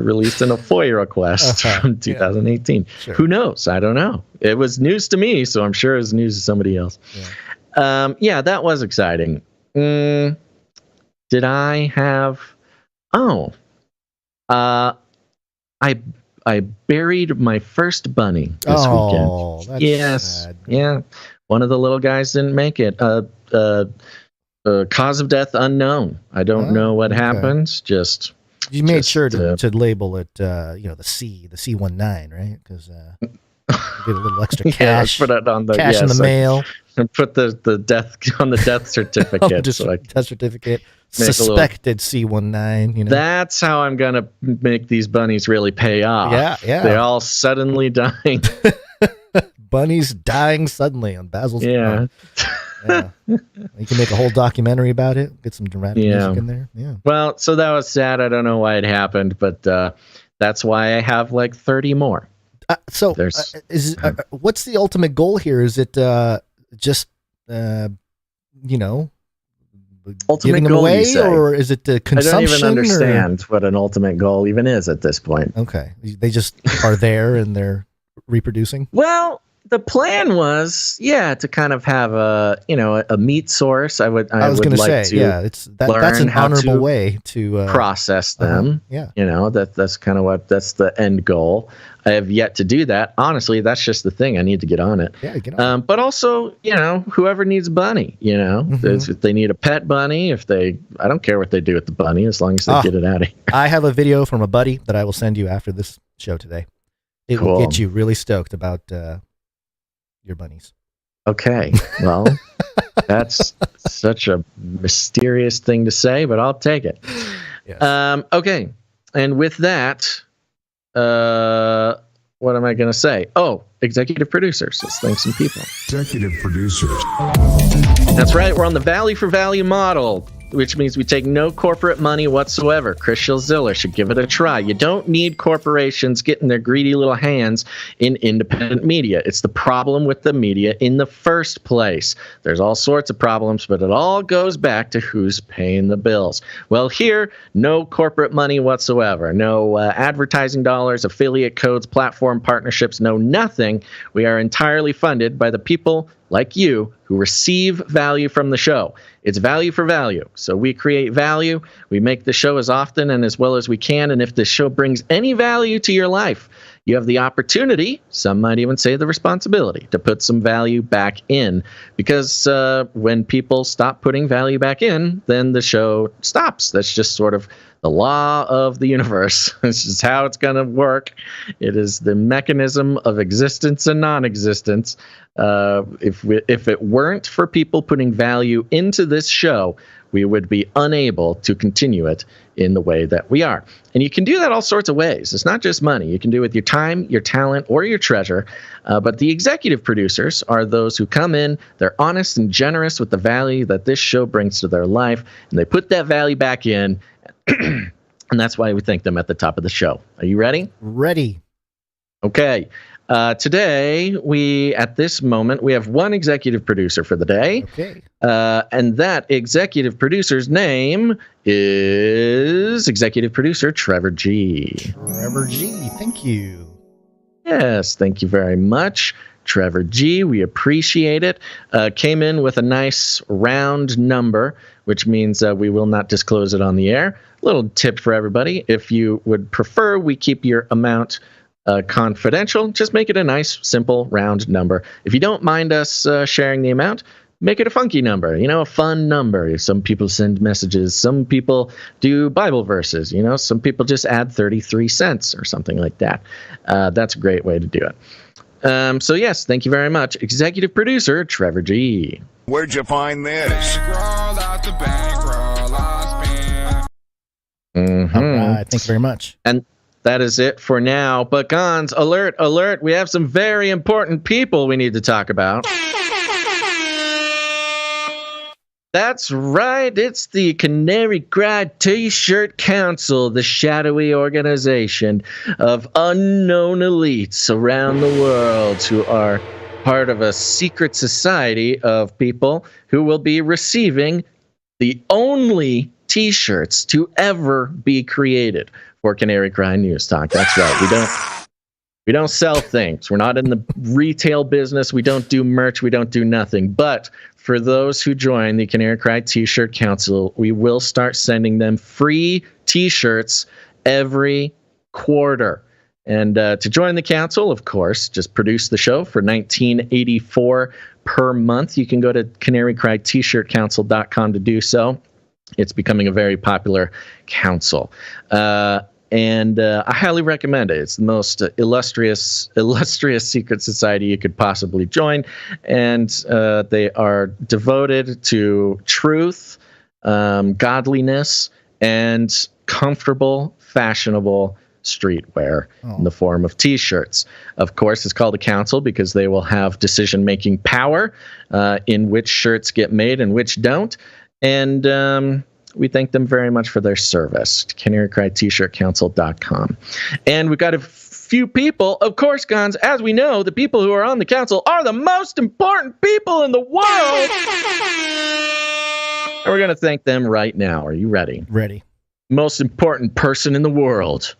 released in a FOIA request from 2018. Sure. Who knows? I don't know. It was news to me, so I'm sure it was news to somebody else. Yeah, that was exciting. Did I have... I buried my first bunny this weekend. That's sad. Yeah. One of the little guys didn't make it. Cause of death unknown. I don't know what happened. You made sure to label it, the C19, right? Because you get a little extra cash. Put it on the cash in the mail. And put the death on the death certificate. Death certificate. Suspected C19. You know, that's how I'm gonna make these bunnies really pay off. Yeah. They're all suddenly dying. Bunnies dying suddenly on Basil's. Yeah. You can make a whole documentary about it. Get some dramatic music in there. Yeah. Well, so that was sad. I don't know why it happened, but that's why I have like 30 more. What's the ultimate goal here? Is it just ultimate giving them goal, away, or is it consumption? I don't even understand what an ultimate goal even is at this point. Okay, they just are there and they're reproducing. Well, the plan was, to kind of have a meat source. I was going to say, that's an honorable way to process them. That's kind of that's the end goal. I have yet to do that. Honestly, that's just the thing. I need to get on it. Yeah, get on it. But also, whoever needs a bunny, if they need a pet bunny, I don't care what they do with the bunny as long as they get it out of here. I have a video from a buddy that I will send you after this show today. It will get you really stoked about your bunnies. Okay. Well, that's such a mysterious thing to say, but I'll take it. Yes. Okay. And with that, what am I going to say? Oh, executive producers. Let's thank some people. Executive producers. That's right. We're on the value for value model, which means we take no corporate money whatsoever. Chris Shillzilla should give it a try. You don't need corporations getting their greedy little hands in independent media. It's the problem with the media in the first place. There's all sorts of problems, but it all goes back to who's paying the bills. Well, here, no corporate money whatsoever. No advertising dollars, affiliate codes, platform partnerships, no nothing. We are entirely funded by the people like you who receive value from the show. It's value for value. So we create value. We make the show as often and as well as we can. And if the show brings any value to your life, you have the opportunity, some might even say the responsibility, to put some value back in. Because when people stop putting value back in, then the show stops. That's just sort of the law of the universe. This is how it's going to work. It is the mechanism of existence and non-existence. If it weren't for people putting value into this show, we would be unable to continue it in the way that we are. And you can do that all sorts of ways. It's not just money. You can do it with your time, your talent, or your treasure. But the executive producers are those who come in, they're honest and generous with the value that this show brings to their life, and they put that value back in. And that's why we thank them at the top of the show. Are you ready? Ready. Okay. Today, at this moment, we have one executive producer for the day. Okay. And that executive producer's name is executive producer Trevor G. Trevor G. Thank you. Yes, thank you very much. Trevor G. We appreciate it. Came in with a nice round number, which means we will not disclose it on the air. Little tip for everybody. If you would prefer we keep your amount confidential, just make it a nice, simple, round number. If you don't mind us sharing the amount, make it a funky number, a fun number. Some people send messages. Some people do Bible verses. Some people just add 33 cents or something like that. That's a great way to do it. So yes, thank you very much. Executive producer, Trevor G. Where'd you find this? All right, thank you very much. And that is it for now. But Gonz, alert, we have some very important people we need to talk about. That's right, it's the Canary Cry T-Shirt Council, the shadowy organization of unknown elites around the world who are part of a secret society of people who will be receiving the only T-shirts to ever be created for Canary Cry News Talk. That's right, we don't sell things. We're not in the retail business. We don't do merch. We don't do nothing. But for those who join the Canary Cry T-Shirt Council, we will start sending them free T-shirts every quarter. And to join the council, of course, just produce the show for $19.84 per month. You can go to canarycrytshirtcouncil.com to do so. It's becoming a very popular council. And I highly recommend it. It's the most illustrious secret society you could possibly join. And they are devoted to truth, godliness, and comfortable, fashionable streetwear in the form of T-shirts. Of course, it's called a council because they will have decision-making power in which shirts get made and which don't. And we thank them very much for their service. canarycrytshirtcouncil.com. And we've got a few people, of course, Gonz, as we know, the people who are on the council are the most important people in the world. And we're going to thank them right now. Are you ready? Ready. Most important person in the world,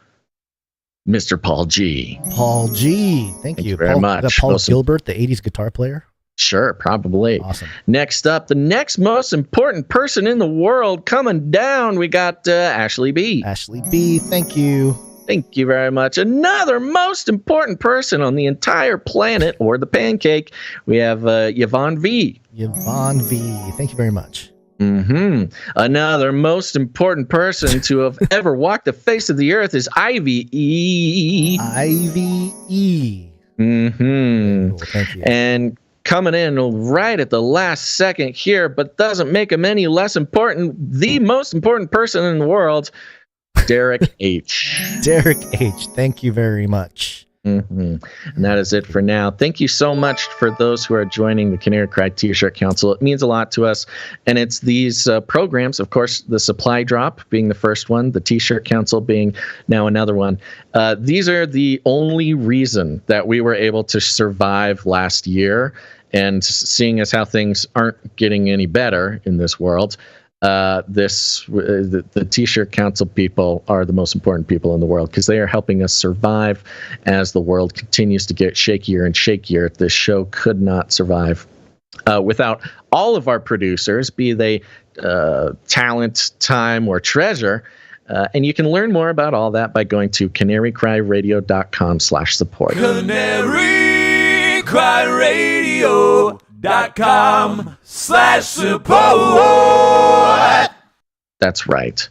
Mr. Paul G. Paul G. Thank you very much. Paul Gilbert, the 80s guitar player? Sure, probably. Awesome. Next up, the next most important person in the world coming down, we got Ashley B. Ashley B, thank you. Thank you very much. Another most important person on the entire planet, or the pancake, we have Yvonne V. Yvonne V, thank you very much. Another most important person to have ever walked the face of the earth is Ivy E. Ivy E. Cool, thank you. And coming in right at the last second here, but doesn't make him any less important, the most important person in the world, Derek H. Derek H, thank you very much. And that is it for now. Thank you so much for those who are joining the Canary Cry T-Shirt Council. It means a lot to us. And it's these programs, of course, the Supply Drop being the first one, the T-Shirt Council being now another one. These are the only reason that we were able to survive last year. And seeing as how things aren't getting any better in this world, the T-Shirt Council people are the most important people in the world because they are helping us survive as the world continues to get shakier and shakier. This show could not survive without all of our producers, be they talent, time, or treasure. And you can learn more about all that by going to canarycryradio.com/support. canarycryradio.com/support. That's right.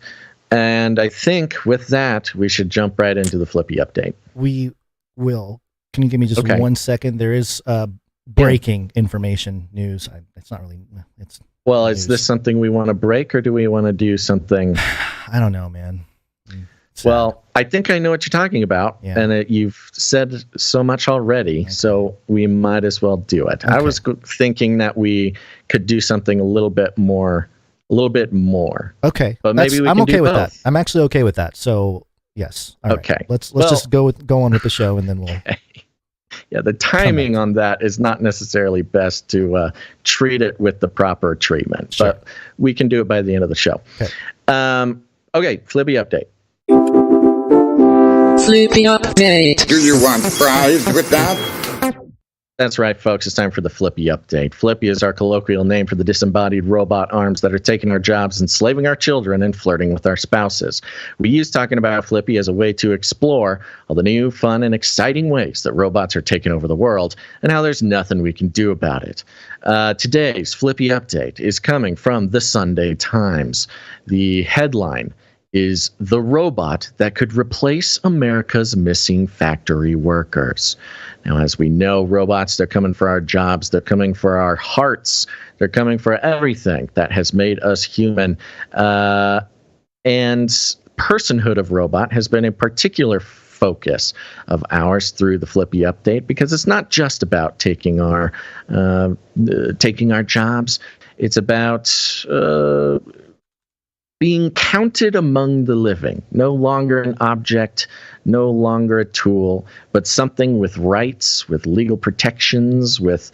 And I think with that, we should jump right into the Flippy update. We will. Can you give me just 1 second? There is breaking information news. It's not really. It's well. News. Is this something we want to break, or do we want to do something? I don't know, man. Well, I think I know what you're talking about, and you've said so much already, so we might as well do it. I was thinking that we could do something a little bit more. Okay, but maybe we can I'm okay do with both. that. I'm actually okay with that. So yes. All okay. Right. Let's just go on with the show, and then we'll. Yeah, the timing on that is not necessarily best to treat it with the proper treatment, but we can do it by the end of the show. Okay, Flippy update. Flippy update. Do you want fries with that? That's right, folks. It's time for the Flippy update. Flippy is our colloquial name for the disembodied robot arms that are taking our jobs, enslaving our children, and flirting with our spouses. We use talking about Flippy as a way to explore all the new, fun, and exciting ways that robots are taking over the world and how there's nothing we can do about it. Today's Flippy update is coming from the Sunday Times. The headline is "The Robot That Could Replace America's Missing Factory Workers." Now, as we know, robots, they're coming for our jobs, they're coming for our hearts, they're coming for everything that has made us human. And personhood of robot has been a particular focus of ours through the Flippy update, because it's not just about taking our jobs. It's about being counted among the living, no longer an object, no longer a tool, but something with rights, with legal protections, with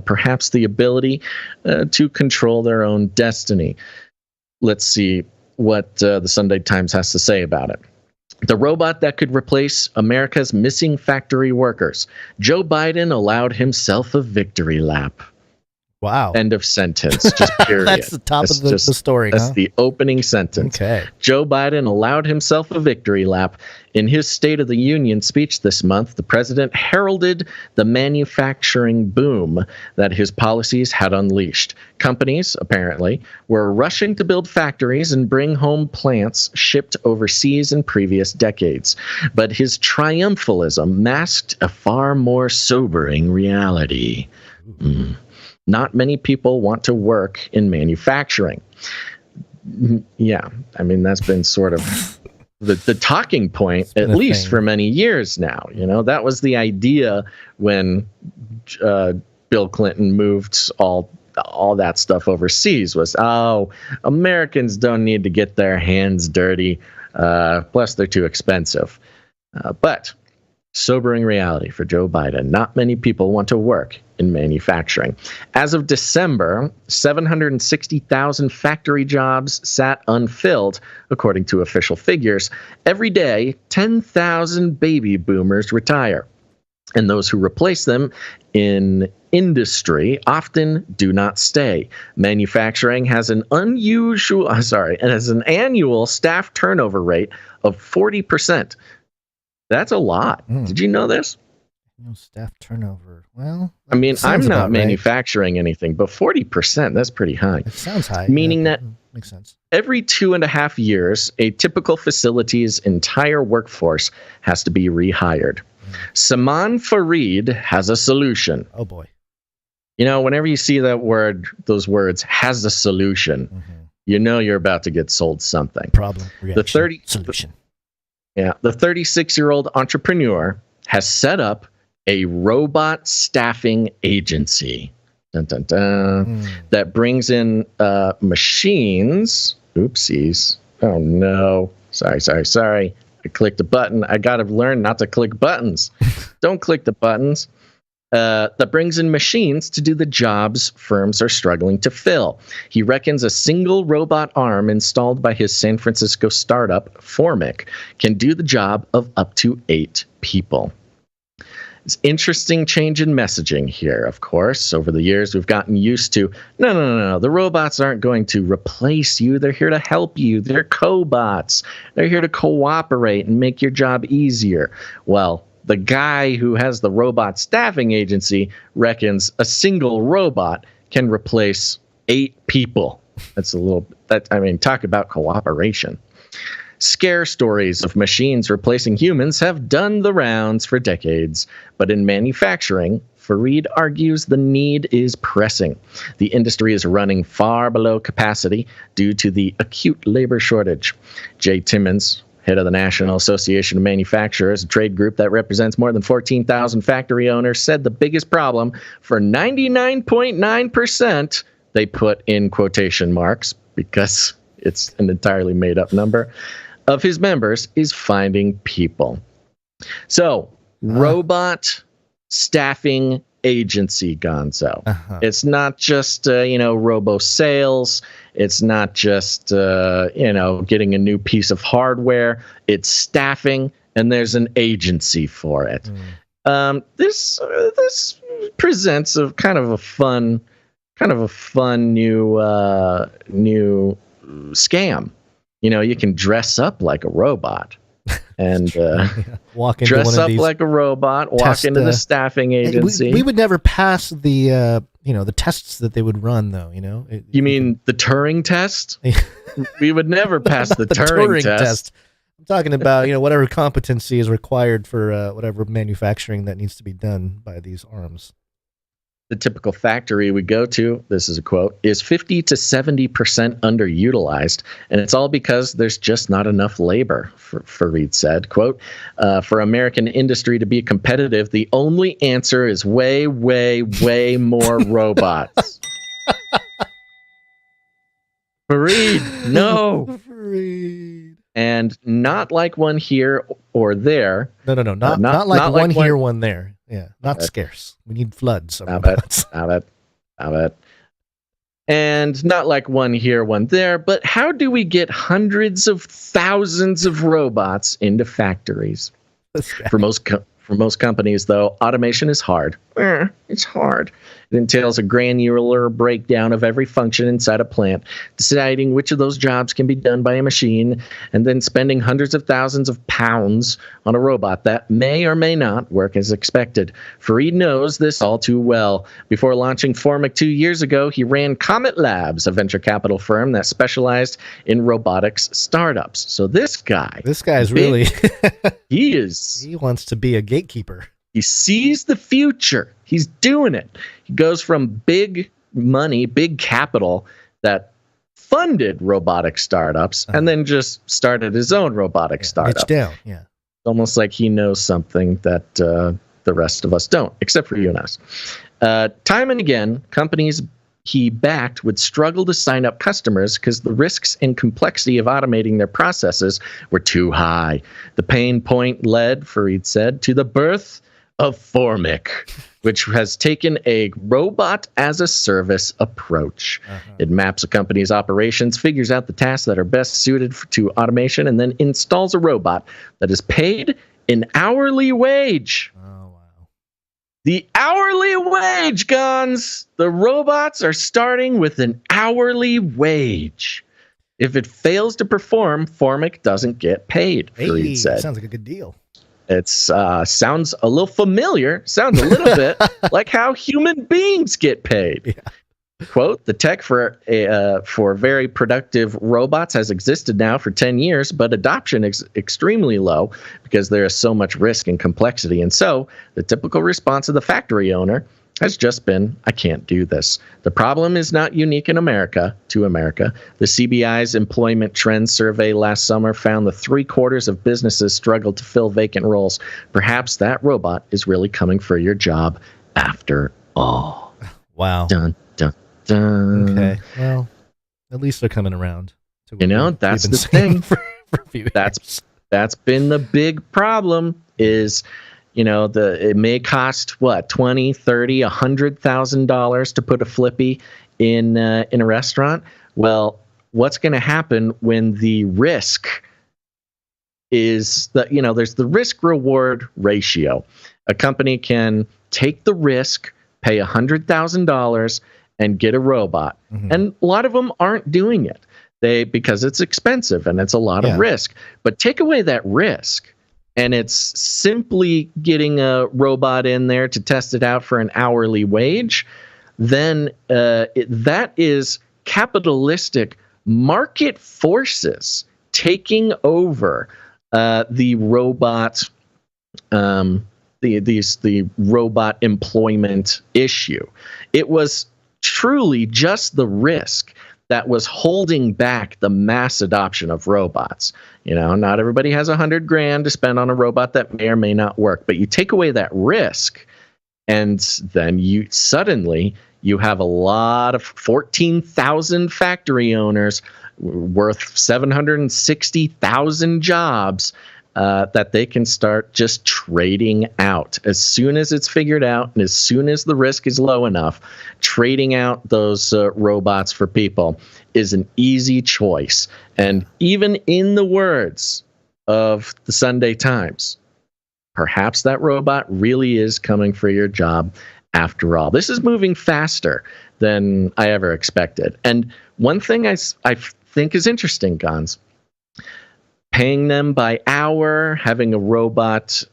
perhaps the ability to control their own destiny. Let's see what the Sunday Times has to say about it. The robot that could replace America's missing factory workers. Joe Biden allowed himself a victory lap. Wow. End of sentence. Just period. That's the top of the story. That's the opening sentence. Okay. Joe Biden allowed himself a victory lap. In his State of the Union speech this month, the president heralded the manufacturing boom that his policies had unleashed. Companies, apparently, were rushing to build factories and bring home plants shipped overseas in previous decades. But his triumphalism masked a far more sobering reality. Not many people want to work in manufacturing. Yeah, I mean, that's been sort of the talking point, at least for many years now. You know, that was the idea when Bill Clinton moved all that stuff overseas was, oh, Americans don't need to get their hands dirty. Plus, they're too expensive. But sobering reality for Joe Biden. Not many people want to work in manufacturing. As of December, 760,000 factory jobs sat unfilled, according to official figures. Every day, 10,000 baby boomers retire. And those who replace them in industry often do not stay. Manufacturing has an annual staff turnover rate of 40%. That's a lot. Did you know this? No staff turnover. Well, I mean, I'm not manufacturing anything, but 40%, that's pretty high. It sounds high. Meaning that makes sense. Every 2.5 years, a typical facility's entire workforce has to be rehired. Saman Fareed has a solution. Oh, boy. You know, whenever you see those words, has a solution, you know you're about to get sold something. Problem, reaction, solution. The 36-year-old entrepreneur has set up a robot staffing agency that brings in machines. Oopsies. Oh, no. Sorry. I clicked a button. I got to learn not to click buttons. Don't click the buttons. That brings in machines to do the jobs firms are struggling to fill. He reckons a single robot arm installed by his San Francisco startup, Formic, can do the job of up to 8 people. It's interesting change in messaging here, of course. Over the years, we've gotten used to, no. The robots aren't going to replace you. They're here to help you. They're cobots. They're here to cooperate and make your job easier. Well, the guy who has the robot staffing agency reckons a single robot can replace 8 people. Talk about cooperation. Scare stories of machines replacing humans have done the rounds for decades, but in manufacturing, Fareed argues the need is pressing. The industry is running far below capacity due to the acute labor shortage. Jay Timmons, head of the National Association of Manufacturers, a trade group that represents more than 14,000 factory owners, said the biggest problem for 99.9%, they put in quotation marks because it's an entirely made-up number, of his members is finding people. So, robot staffing agency, Gonzo. It's not just, robo sales. It's not just, getting a new piece of hardware. It's staffing, and there's an agency for it. This presents a kind of a fun new scam. You know, you can dress up like a robot and walk into dress one of up these like a robot, walk into the staffing agency. We would never pass the the tests that they would run, though. You know, you mean the Turing test? We would never pass the Turing test. I'm talking about whatever competency is required for whatever manufacturing that needs to be done by these arms. The typical factory we go to, this is a quote, is 50 to 70% underutilized, and it's all because there's just not enough labor, Fareed said. Quote, for American industry to be competitive, the only answer is way, way, way more robots. Fareed, no. Fareed. And not like one here or there. No. Not like one here, one there. Yeah, not scarce. We need floods. Stop it. And not like one here, one there. But how do we get hundreds of thousands of robots into factories? For most companies, though, automation is hard. It's hard. It entails a granular breakdown of every function inside a plant, deciding which of those jobs can be done by a machine, and then spending hundreds of thousands of pounds on a robot that may or may not work as expected. Fareed knows this all too well. Before launching Formic 2 years ago, he ran Comet Labs, a venture capital firm that specialized in robotics startups. So this guy's really he wants to be a gatekeeper. He sees the future. He's doing it. He goes from big money, big capital that funded robotic startups, and then just started his own robotic startup. It's down, yeah. It's almost like he knows something that the rest of us don't, except for you and us. Time and again, companies he backed would struggle to sign up customers because the risks and complexity of automating their processes were too high. The pain point led, Fareed said, to the birth of Formic, which has taken a robot-as-a-service approach. It maps a company's operations, figures out the tasks that are best suited to automation, and then installs a robot that is paid an hourly wage. The hourly wage, Gonz! The robots are starting with an hourly wage. If it fails to perform, Formic doesn't get paid, Fareed said. Sounds like a good deal. It sounds a little familiar, sounds a little bit like how human beings get paid. Yeah. Quote, the tech for very productive robots has existed now for 10 years, but adoption is extremely low because there is so much risk and complexity. And so the typical response of the factory owner has just been, I can't do this. The problem is not unique in America. The CBI's Employment Trends Survey last summer found that 3/4 of businesses struggled to fill vacant roles. Perhaps that robot is really coming for your job after all. Wow. Dun, dun, dun. Okay. Well, at least they're coming around. That's the thing. For a few years. That's been the big problem is, it may cost what, $20,000, $30,000, $100,000 to put a Flippy in a restaurant. Well, what's going to happen when the risk is that, there's the risk reward ratio. A company can take the risk, pay $100,000 and get a robot. And a lot of them aren't doing it. Because it's expensive and it's a lot of risk. But take away that risk, and it's simply getting a robot in there to test it out for an hourly wage, then that is capitalistic market forces taking over the robot, the robot employment issue. It was truly just the risk that was holding back the mass adoption of robots. Not everybody has $100,000 to spend on a robot that may or may not work, but you take away that risk, and then you have a lot of 14,000 factory owners worth 760,000 jobs that they can start just trading out. As soon as it's figured out and as soon as the risk is low enough, trading out those robots for people is an easy choice. And even in the words of the Sunday Times, perhaps that robot really is coming for your job after all. This is moving faster than I ever expected. And one thing I think is interesting, Gonz, paying them by hour, having a robot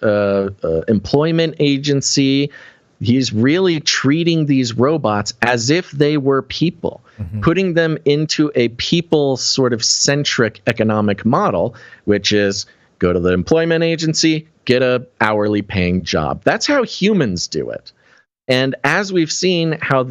employment agency. He's really treating these robots as if they were people, putting them into a people sort of centric economic model, which is go to the employment agency, get a hourly paying job. That's how humans do it. And as we've seen how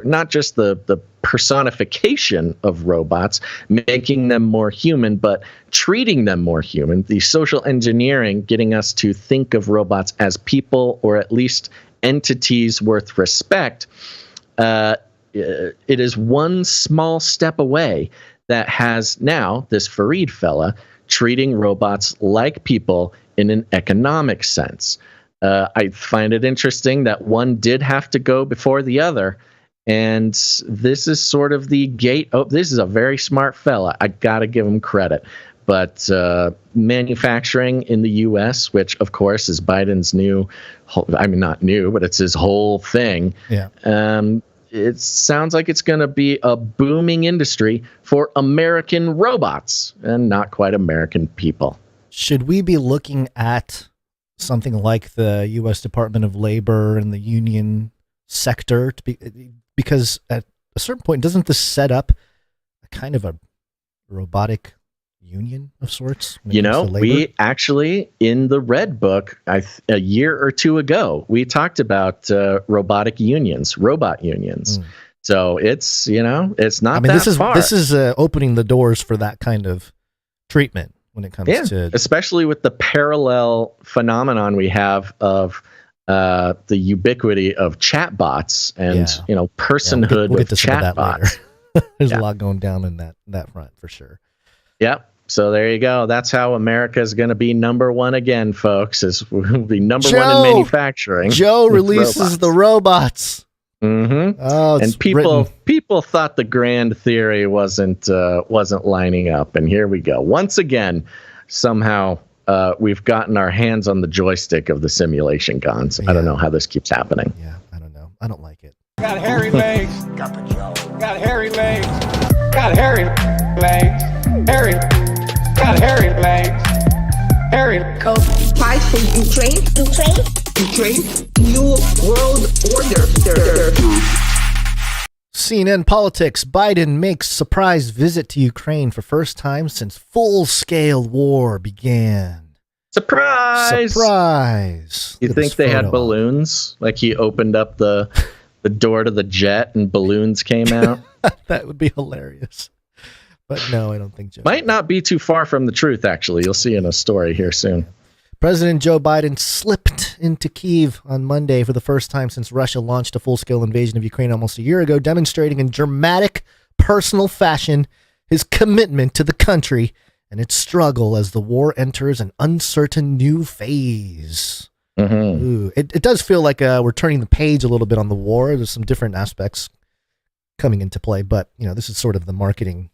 not just the personification of robots, making them more human, but treating them more human, the social engineering getting us to think of robots as people or at least entities worth respect, it is one small step away that has now this Fareed fella treating robots like people in an economic sense. I find it interesting that one did have to go before the other. And this is sort of the gate. Oh, this is a very smart fella. I got to give him credit. But manufacturing in the U.S., which, of course, is Biden's not new, but it's his whole thing. Yeah. It sounds like it's going to be a booming industry for American robots and not quite American people. Should we be looking at something like the U.S. Department of Labor and the union sector because at a certain point, doesn't this set up a kind of a robotic union of sorts? We actually, in the Red Book, a year or two ago, we talked about robot unions. So it's, it's not that far. This is opening the doors for that kind of treatment when it comes to... especially with the parallel phenomenon we have of the ubiquity of chatbots and personhood we'll with get to chatbots. There's a lot going down in that front for sure. Yep. So there you go. That's how America is going to be number one again, folks. We'll be number one in manufacturing. Joe releases the robots. Mm-hmm. Oh, and people thought the grand theory wasn't lining up, and here we go. Once again, somehow we've gotten our hands on the joystick of the simulation, Gonz. I don't know how this keeps happening. Yeah, I don't know. I don't like it. Got hairy legs. Got hairy legs. Got hairy legs. Hairy. Got hairy legs. Hairy. Go fight for Ukraine. New world order. CNN politics. Biden makes surprise visit to Ukraine for first time since full-scale war began. Surprise! You think they had balloons? Like he opened up the door to the jet and balloons came out? That would be hilarious. But no, I don't think Joe. Might not be too far from the truth, actually. You'll see in a story here soon. President Joe Biden slipped into Kyiv on Monday for the first time since Russia launched a full-scale invasion of Ukraine almost a year ago, demonstrating in dramatic, personal fashion his commitment to the country and its struggle as the war enters an uncertain new phase. Mm-hmm. Ooh, it does feel like we're turning the page a little bit on the war. There's some different aspects coming into play, but this is sort of the marketing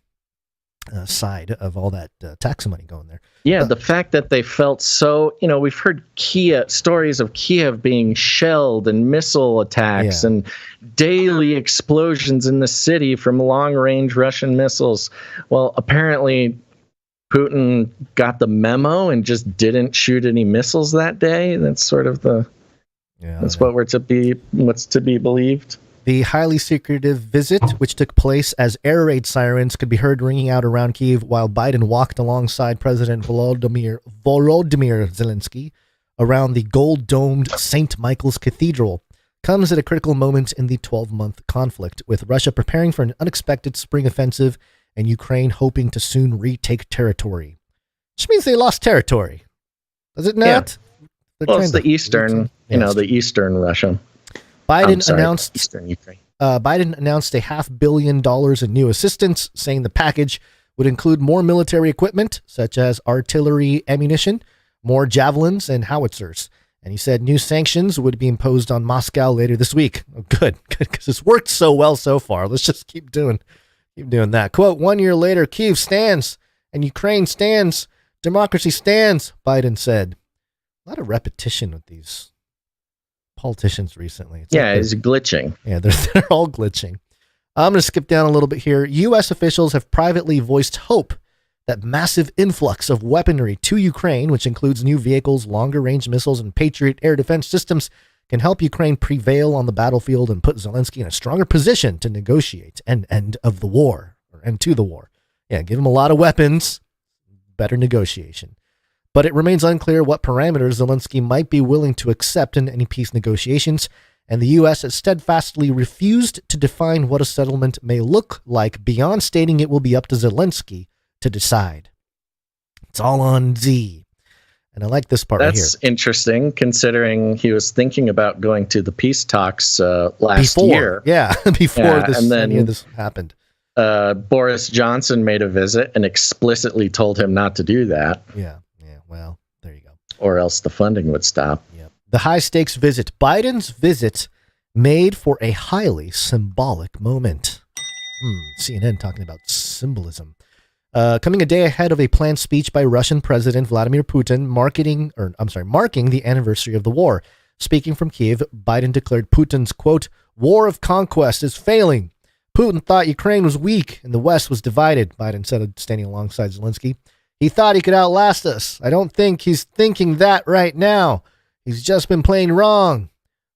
side of all that tax money going there. Yeah, the fact that they felt so, we've heard stories of Kiev being shelled and missile attacks and daily explosions in the city from long-range Russian missiles. Well, apparently Putin got the memo and just didn't shoot any missiles that day. That's sort of what's to be believed. The highly secretive visit, which took place as air raid sirens could be heard ringing out around Kyiv while Biden walked alongside President Volodymyr Zelensky around the gold-domed St. Michael's Cathedral, comes at a critical moment in the 12-month conflict, with Russia preparing for an unexpected spring offensive and Ukraine hoping to soon retake territory. Which means they lost territory. Does it not? Yeah. Well, it's the eastern, the eastern Russia. Biden announced a $500 million in new assistance, saying the package would include more military equipment, such as artillery ammunition, more javelins, and howitzers. And he said new sanctions would be imposed on Moscow later this week. Oh, good, because it's worked so well so far. Let's just keep doing that. Quote, 1 year later, Kyiv stands and Ukraine stands. Democracy stands, Biden said. A lot of repetition with these politicians recently. It's glitching. Yeah, they're all glitching. I'm going to skip down a little bit here. U.S. officials have privately voiced hope that massive influx of weaponry to Ukraine, which includes new vehicles, longer-range missiles, and Patriot air defense systems, can help Ukraine prevail on the battlefield and put Zelensky in a stronger position to negotiate an end of the war, or end to the war. Yeah, give him a lot of weapons, better negotiation. But it remains unclear what parameters Zelensky might be willing to accept in any peace negotiations, and the U.S. has steadfastly refused to define what a settlement may look like beyond stating it will be up to Zelensky to decide. It's all on Z. And I like this part right here. That's interesting, considering he was thinking about going to the peace talks last year. Yeah, before any of this happened. Boris Johnson made a visit and explicitly told him not to do that. Yeah, well, there you go. Or else the funding would stop. Yeah. The high-stakes visit. Biden's visit made for a highly symbolic moment. CNN talking about symbolism. Coming a day ahead of a planned speech by Russian President Vladimir Putin marking the anniversary of the war. Speaking from Kiev, Biden declared Putin's, quote, war of conquest is failing. Putin thought Ukraine was weak and the West was divided, Biden said, standing alongside Zelensky. He thought he could outlast us. I don't think he's thinking that right now. He's just been playing wrong.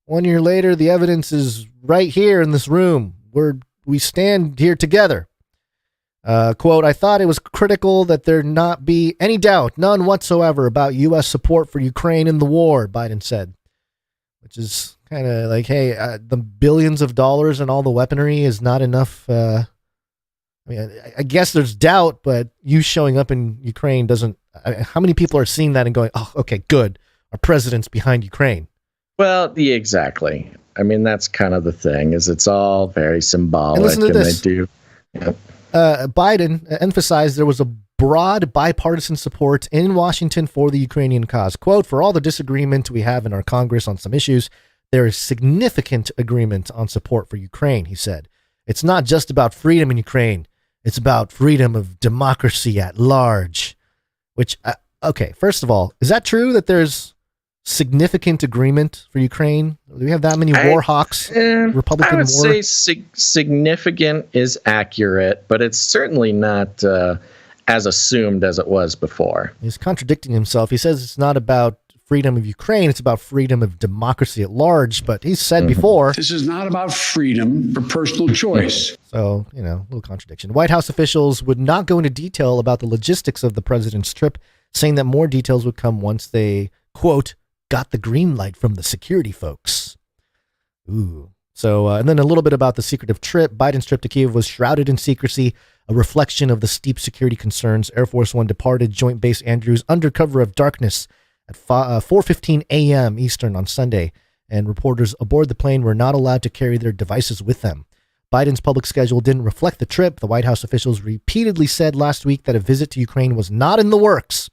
1 year later, the evidence is right here in this room where we stand here together. Quote, I thought it was critical that there not be any doubt, none whatsoever, about U.S. support for Ukraine in the war, Biden said. Which is kind of like, hey, the billions of dollars and all the weaponry is not enough. I guess there's doubt, but you showing up in Ukraine doesn't. How many people are seeing that and going, oh, okay, good. Our president's behind Ukraine. Well, yeah, exactly. I mean, that's kind of the thing, is it's all very symbolic. And listen to this. They do. Yep. Biden emphasized there was a broad bipartisan support in Washington for the Ukrainian cause. Quote, for all the disagreement we have in our Congress on some issues, there is significant agreement on support for Ukraine, he said. It's not just about freedom in Ukraine. It's about freedom of democracy at large. Which, okay, first of all, is that true that there's significant agreement for Ukraine? Do we have that many war hawks? Republican I would war? say significant is accurate, but it's certainly not as assumed as it was before. He's contradicting himself. He says it's not about freedom of Ukraine, it's about freedom of democracy at large, but he's said before, this is not about freedom for personal choice. So, a little contradiction. White House officials would not go into detail about the logistics of the president's trip, saying that more details would come once they, quote, got the green light from the security folks. Ooh. So, and then a little bit about the secretive trip. Biden's trip to Kiev was shrouded in secrecy, a reflection of the steep security concerns. Air Force One departed Joint Base Andrews under cover of darkness at 4:15 a.m. Eastern on Sunday, and reporters aboard the plane were not allowed to carry their devices with them. Biden's public schedule didn't reflect the trip. The White House officials repeatedly said last week that a visit to Ukraine was not in the works.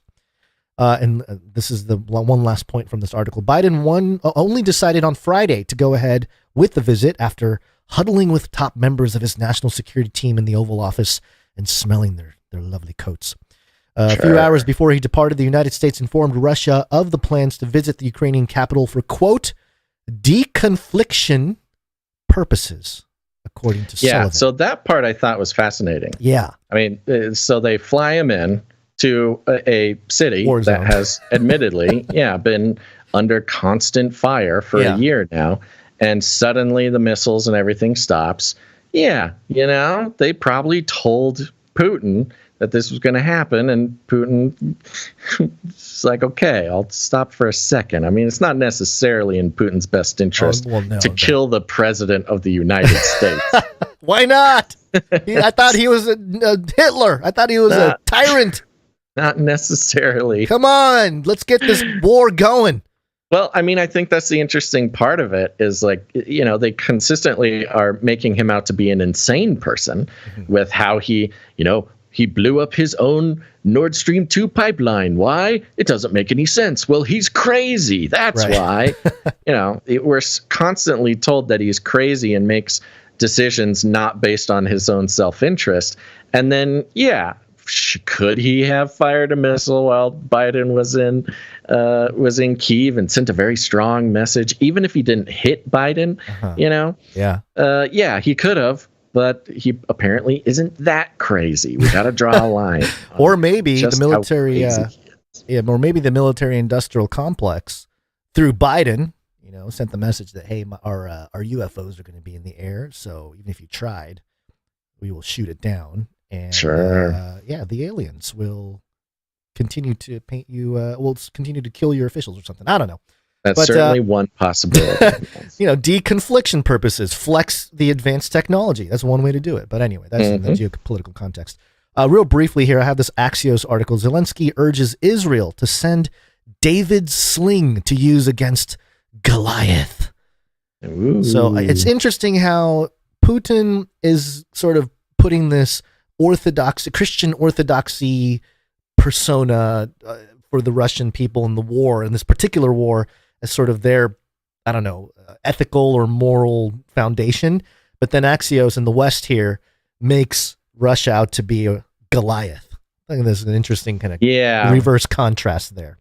And this is the one last point from this article. Biden only decided on Friday to go ahead with the visit after huddling with top members of his national security team in the Oval Office and smelling their lovely coats. A few hours before he departed, the United States informed Russia of the plans to visit the Ukrainian capital for, quote, deconfliction purposes, according to Sullivan. Yeah, so that part I thought was fascinating. Yeah. I mean, so they fly him in to a city that has admittedly, been under constant fire for a year now, and suddenly the missiles and everything stops. Yeah, they probably told Putin that this was going to happen, and Putin is like, okay, I'll stop for a second. I mean, it's not necessarily in Putin's best interest to kill the president of the United States. Why not? I thought he was a Hitler. I thought he was a tyrant. Not necessarily. Come on, let's get this war going. Well, I mean, I think that's the interesting part of it is like, they consistently are making him out to be an insane person with how he blew up his own Nord Stream 2 pipeline. Why? It doesn't make any sense. Well, he's crazy. That's why. We're constantly told that he's crazy and makes decisions not based on his own self-interest. And then, could he have fired a missile while Biden was in Kyiv and sent a very strong message, even if he didn't hit Biden? Yeah, he could have. But he apparently isn't that crazy. We got to draw a line. Or maybe the military, or maybe the military-industrial complex, through Biden, sent the message that, hey, our UFOs are going to be in the air. So even if you tried, we will shoot it down. And the aliens will continue to paint you. Will continue to kill your officials or something. I don't know. That's certainly one possibility. Deconfliction purposes, flex the advanced technology. That's one way to do it. But anyway, that's in the geopolitical context. Real briefly here, I have this Axios article. Zelensky urges Israel to send David's sling to use against Goliath. Ooh. So it's interesting how Putin is sort of putting this Christian orthodoxy persona for the Russian people in the war, in this particular war, as sort of their, ethical or moral foundation. But then Axios in the West here makes Russia out to be a Goliath. I think there's an interesting kind of reverse contrast there.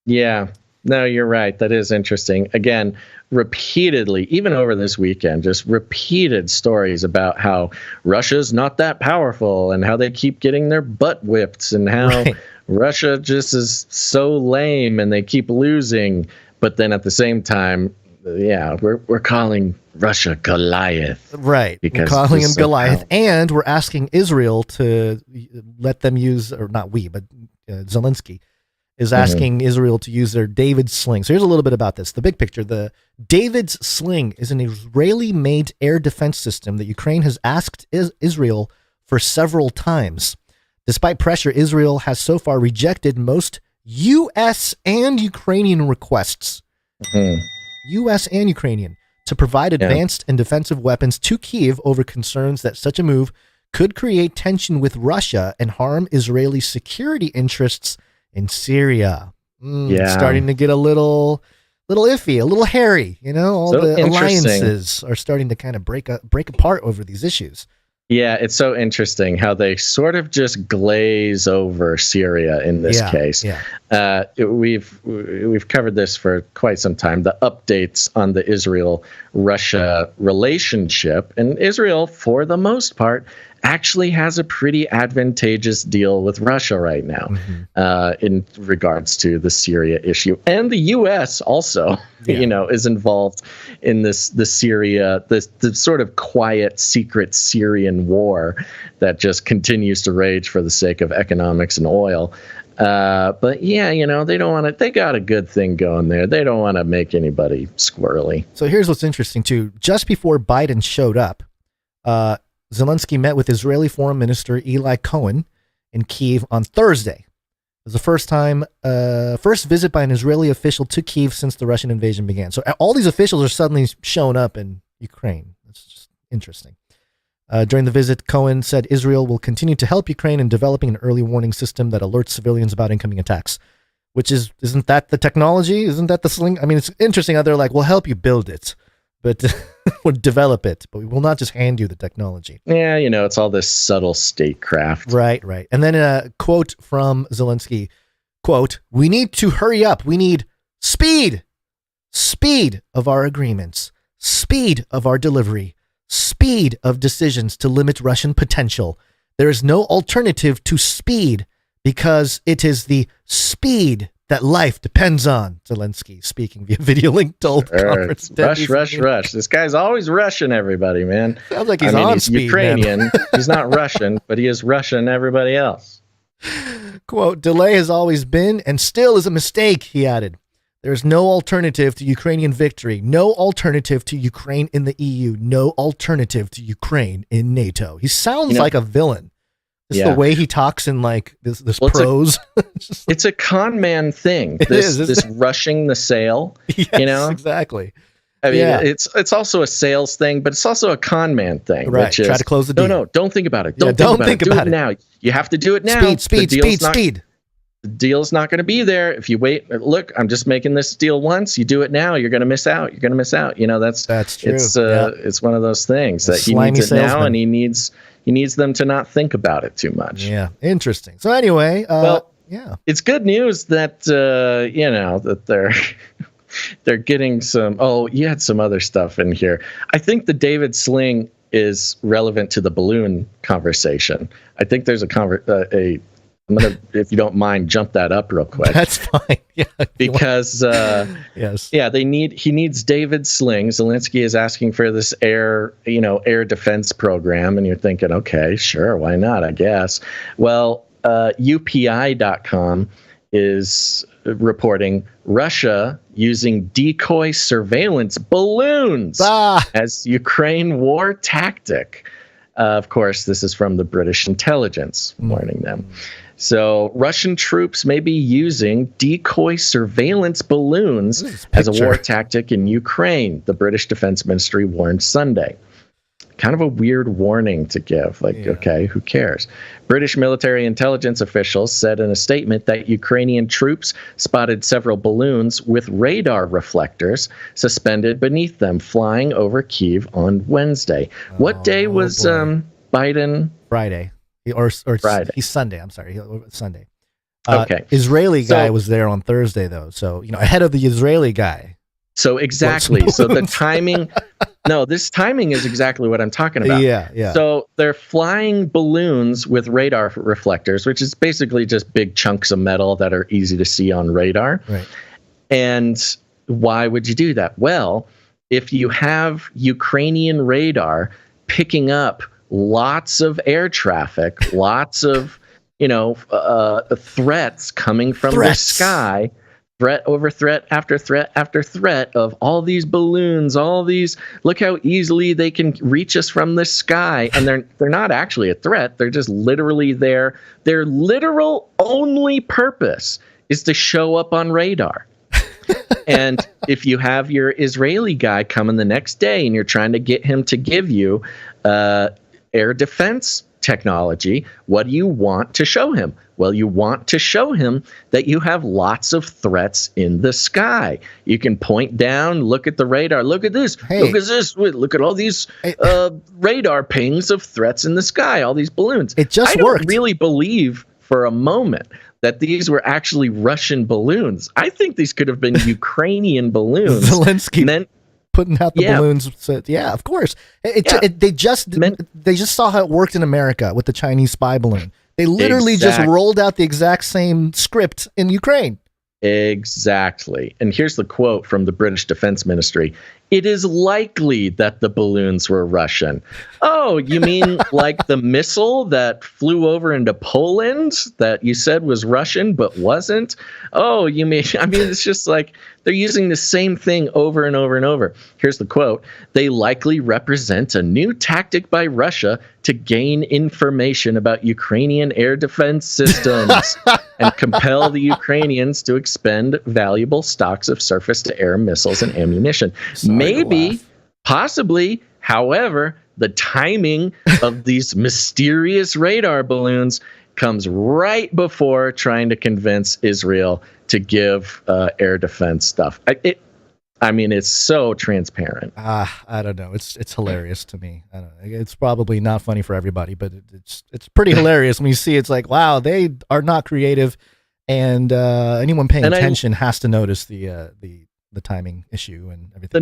Yeah. No, you're right. That is interesting. Again, repeatedly, even over this weekend, just repeated stories about how Russia's not that powerful and how they keep getting their butt whipped and how Russia just is so lame and they keep losing. But then at the same time, we're calling Russia Goliath. Right. We're calling him Goliath. And we're asking Israel to let them use, or not we, but Zelensky is asking Israel to use their David's sling. So here's a little bit about this. The big picture. The David's sling is an Israeli-made air defense system that Ukraine has asked Israel for several times. Despite pressure, Israel has so far rejected most U.S. and Ukrainian requests. U.S. and Ukrainian to provide advanced and defensive weapons to Kyiv over concerns that such a move could create tension with Russia and harm Israeli security interests in Syria. Starting to get a little iffy, a little hairy. All the alliances are starting to kind of break apart over these issues. Yeah, it's so interesting how they sort of just glaze over Syria in this case. Yeah. We've covered this for quite some time. The updates on the Israel-Russia relationship, and Israel, for the most part, actually has a pretty advantageous deal with Russia right now in regards to the Syria issue. And the U.S. also, is involved in the Syria, the sort of quiet, secret Syrian war that just continues to rage for the sake of economics and oil. But they don't want to, they got a good thing going there. They don't want to make anybody squirrely. So here's what's interesting too. Just before Biden showed up, Zelensky met with Israeli Foreign Minister Eli Cohen in Kyiv on Thursday. It was the first visit by an Israeli official to Kyiv since the Russian invasion began. So all these officials are suddenly showing up in Ukraine. That's just interesting. During the visit, Cohen said Israel will continue to help Ukraine in developing an early warning system that alerts civilians about incoming attacks. Which isn't that the technology? Isn't that the sling? I mean, it's interesting how they're like, we'll help you build it, but we'll develop it, but we will not just hand you the technology. Yeah, it's all this subtle statecraft. Right. And then a quote from Zelensky, quote, "We need to hurry up. We need speed of our agreements, speed of our delivery, speed of decisions to limit Russian potential. There is no alternative to speed because it is the speed that life depends on," Zelensky speaking via video link told conference. Rush. This guy's always rushing everybody, man. Sounds like he's Ukrainian. He's not Russian, but he is Russian everybody else. Quote, "Delay has always been and still is a mistake," he added. "There is no alternative to Ukrainian victory, no alternative to Ukraine in the EU, no alternative to Ukraine in NATO." He sounds like a villain. Just the way he talks in like this prose. It's a con man thing. This rushing the sale. Yes, exactly. I mean, it's also a sales thing, but it's also a con man thing. Right. Which is, try to close the deal. No, don't think about it. Don't think about it. Now. You have to do it now. Speed. The deal's not going to be there if you wait. Look, I'm just making this deal once. You do it now, you're going to miss out. That's true. It's one of those things that he needs it now, and he needs He needs them to not think about it too much. Yeah, interesting. So anyway, yeah, it's good news that that they're getting some. Oh, you had some other stuff in here. I think the David Sling is relevant to the balloon conversation. I think there's I'm gonna, if you don't mind, jump that up real quick. That's fine. Yeah, because yes, yeah, he needs David Sling. Zelensky is asking for this air defense program, and you're thinking, okay, sure, why not? I guess. Well, UPI.com is reporting Russia using decoy surveillance balloons as Ukraine war tactic. Of course, this is from the British intelligence warning them. So Russian troops may be using decoy surveillance balloons as a war tactic in Ukraine, the British Defense Ministry warned Sunday. Kind of a weird warning to give. Okay, who cares? British military intelligence officials said in a statement that Ukrainian troops spotted several balloons with radar reflectors suspended beneath them, flying over Kyiv on Wednesday. What day was Biden? Friday. Or Friday. He's Sunday. I'm sorry. Sunday. Okay. Israeli guy was there on Thursday, though. So, ahead of the Israeli guy. So exactly. So the timing, this timing is exactly what I'm talking about. Yeah. So they're flying balloons with radar reflectors, which is basically just big chunks of metal that are easy to see on radar. Right. And why would you do that? Well, if you have Ukrainian radar picking up lots of air traffic, lots of, threats coming from the sky, threat over threat after threat after threat of all these balloons, look how easily they can reach us from the sky. And they're not actually a threat. They're just literally there. Their literal only purpose is to show up on radar. And if you have your Israeli guy coming the next day and you're trying to get him to give you air defense technology, what do you want to show him? Well, you want to show him that you have lots of threats in the sky. You can point down, look at the radar, look at this, look at all these radar pings of threats in the sky, all these balloons. It just I don't worked. really believe for a moment that these were actually Russian balloons. I think these could have been Ukrainian balloons. Zelensky putting out the balloons. So, of course. They just saw how it worked in America with the Chinese spy balloon. They literally just rolled out the exact same script in Ukraine. Exactly. And here's the quote from the British Defense Ministry. It is likely that the balloons were Russian. Oh, you mean like the missile that flew over into Poland that you said was Russian but wasn't? Oh, it's just like they're using the same thing over and over and over. Here's the quote. They likely represent a new tactic by Russia to gain information about Ukrainian air defense systems and compel the Ukrainians to expend valuable stocks of surface-to-air missiles and ammunition. Maybe, possibly, however, the timing of these mysterious radar balloons comes right before trying to convince Israel to give air defense stuff. It's so transparent. I don't know. It's hilarious to me. I don't know. It's probably not funny for everybody, but it's pretty hilarious when you see it's like, wow, they are not creative, and anyone paying attention has to notice the timing issue and everything. The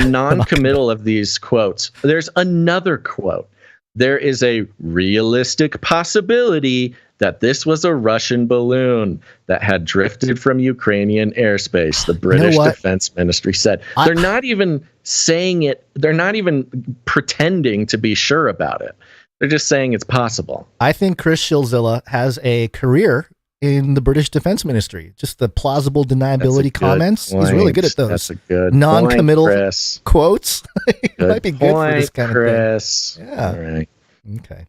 non-committal of these quotes. There's another quote. There is a realistic possibility that this was a Russian balloon that had drifted from Ukrainian airspace, the British Defense Ministry said. They're not even saying it. They're not even pretending to be sure about it. They're just saying it's possible. I think Chris Shillzilla has a career in the British Defense Ministry. Just the plausible deniability comments. He's really good at those. That's a good non-committal point, quotes. It might be good for this kind Chris. of thing. Yeah. All right. Okay.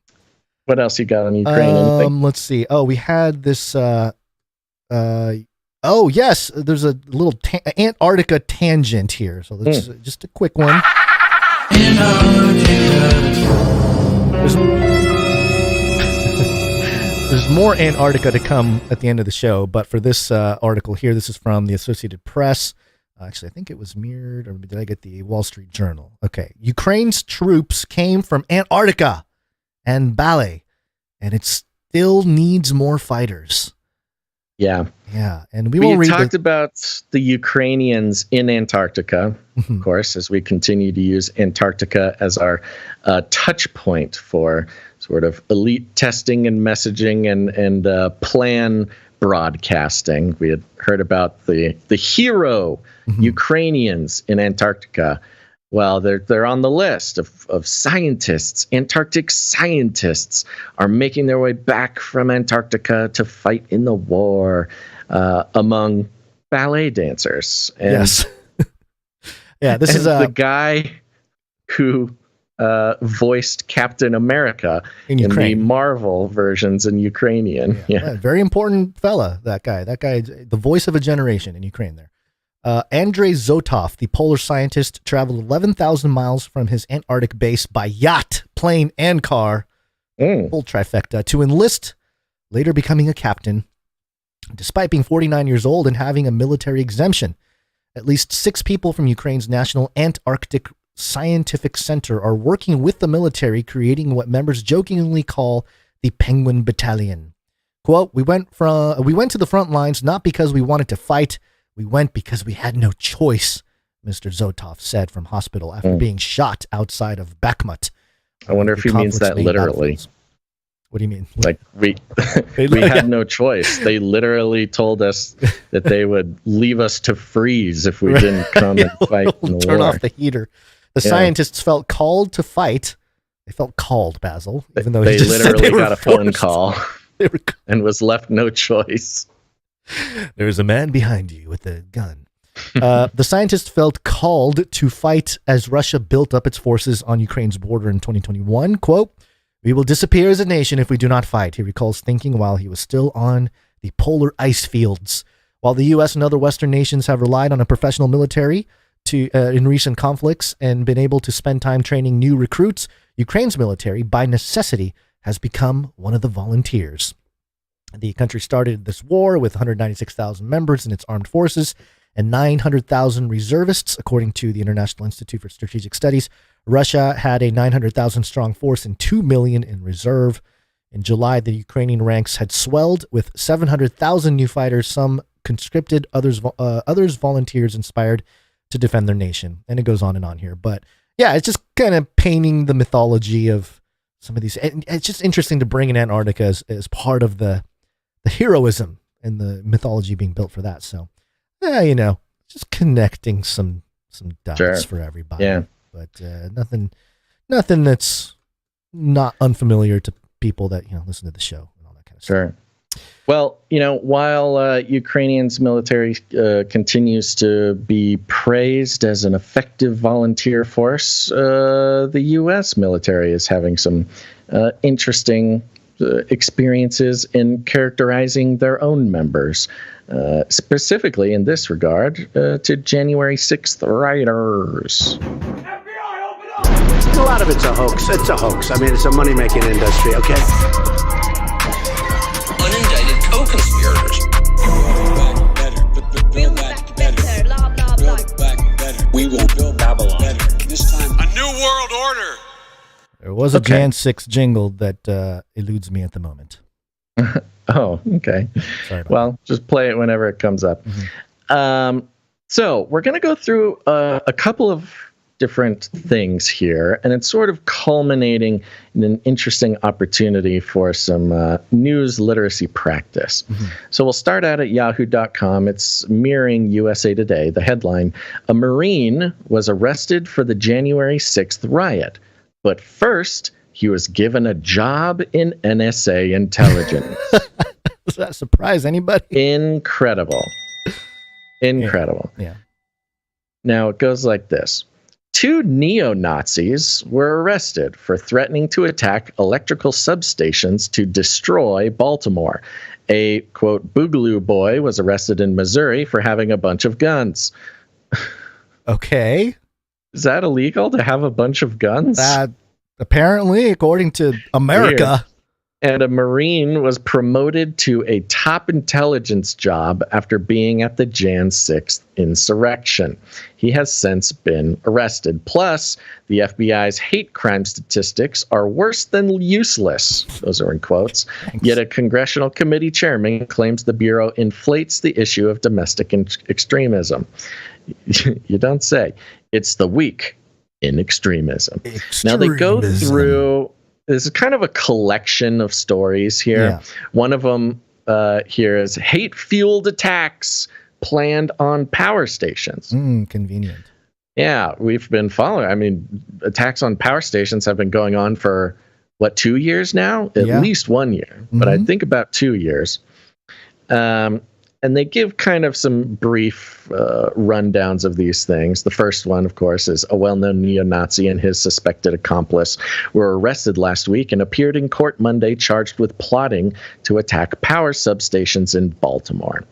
What else you got on Ukraine? Let's see. Oh, we had this. Oh yes, there's a little Antarctica tangent here. So let's just a quick one. There's more Antarctica to come at the end of the show, but for this article here, this is from the Associated Press. Actually, I think it was mirrored, or did I get the Wall Street Journal? Okay. Ukraine's troops came from Antarctica and Ballet, and it still needs more fighters. Yeah. Yeah. And we talked about the Ukrainians in Antarctica, of course, as we continue to use Antarctica as our touch point for sort of elite testing and messaging and plan broadcasting. We had heard about the hero Ukrainians in Antarctica. Well, they're on the list of scientists. Antarctic scientists are making their way back from Antarctica to fight in the war among ballet dancers. And, yes. Yeah, this is the guy who voiced Captain America in the Marvel versions in Ukrainian. Yeah. Very important fella, that guy. That guy, the voice of a generation in Ukraine there. Andrei Zotov, the polar scientist, traveled 11,000 miles from his Antarctic base by yacht, plane, and car, full trifecta, to enlist, later becoming a captain, despite being 49 years old and having a military exemption. At least 6 people from Ukraine's National Antarctic Scientific Center are working with the military, creating what members jokingly call the Penguin Battalion. Quote, we went to the front lines not because we wanted to fight. We went because we had no choice, Mr. Zotov said from hospital after being shot outside of Bakhmut. I wonder if he means that literally. What do you mean? Like we had no choice. They literally told us that they would leave us to freeze if we didn't come and fight in the turn war. Off the heater. The scientists felt called to fight. They felt called, Basil, even though they literally got a phone call and was left no choice. There's a man behind you with a gun. The scientists felt called to fight as Russia built up its forces on Ukraine's border in 2021. Quote, we will disappear as a nation if we do not fight, he recalls thinking while he was still on the polar ice fields. While the U.S. and other Western nations have relied on a professional military in recent conflicts and been able to spend time training new recruits, Ukraine's military, by necessity, has become one of the volunteers. The country started this war with 196,000 members in its armed forces and 900,000 reservists, according to the International Institute for Strategic Studies. Russia had a 900,000 strong force and 2 million in reserve. In July, the Ukrainian ranks had swelled with 700,000 new fighters, some conscripted, others volunteers inspired to defend their nation. And it goes on and on here. But yeah, it's just kind of painting the mythology of some of these. And it's just interesting to bring in Antarctica as part of the heroism and the mythology being built for that. So, yeah, just connecting some dots for everybody. Yeah. But nothing that's not unfamiliar to people that listen to the show and all that kind of stuff. Well, while Ukrainians military continues to be praised as an effective volunteer force, the U.S. military is having some interesting experiences in characterizing their own members, specifically in this regard to January 6th rioters. A lot of it's a hoax. It's a hoax. I mean, it's a money-making industry, okay? Unindicted co-conspirators. Build back better, blah, blah, blah. Build back better. We will build Babylon better. This time, A new world order. There was a Jan 6 jingle that eludes me at the moment. Oh, okay. Well, just play it whenever it comes up. So we're going to go through a couple of different things here, and it's sort of culminating in an interesting opportunity for some news literacy practice. So we'll start out at yahoo.com. It's mirroring USA Today. The headline, a Marine was arrested for the January 6th riot, but first he was given a job in NSA intelligence. Does that surprise anybody? Incredible. Yeah. Now it goes like this. 2 neo-Nazis were arrested for threatening to attack electrical substations to destroy Baltimore. A, quote, boogaloo boy was arrested in Missouri for having a bunch of guns. Okay. Is that illegal to have a bunch of guns? Apparently, according to America. And a Marine was promoted to a top intelligence job after being at the Jan 6th insurrection. He has since been arrested. Plus, the FBI's hate crime statistics are worse than useless. Those are in quotes. Thanks. Yet a congressional committee chairman claims the Bureau inflates the issue of domestic extremism. You don't say. It's the weak in extremism. Now, they go through... This is kind of a collection of stories here. Yeah. One of them here is hate-fueled attacks planned on power stations. Convenient. Yeah, we've been following. I mean, attacks on power stations have been going on for, 2 years now? At least 1 year, but I think about 2 years. And they give kind of some brief rundowns of these things. The first one, of course, is a well-known neo-Nazi and his suspected accomplice were arrested last week and appeared in court Monday charged with plotting to attack power substations in Baltimore.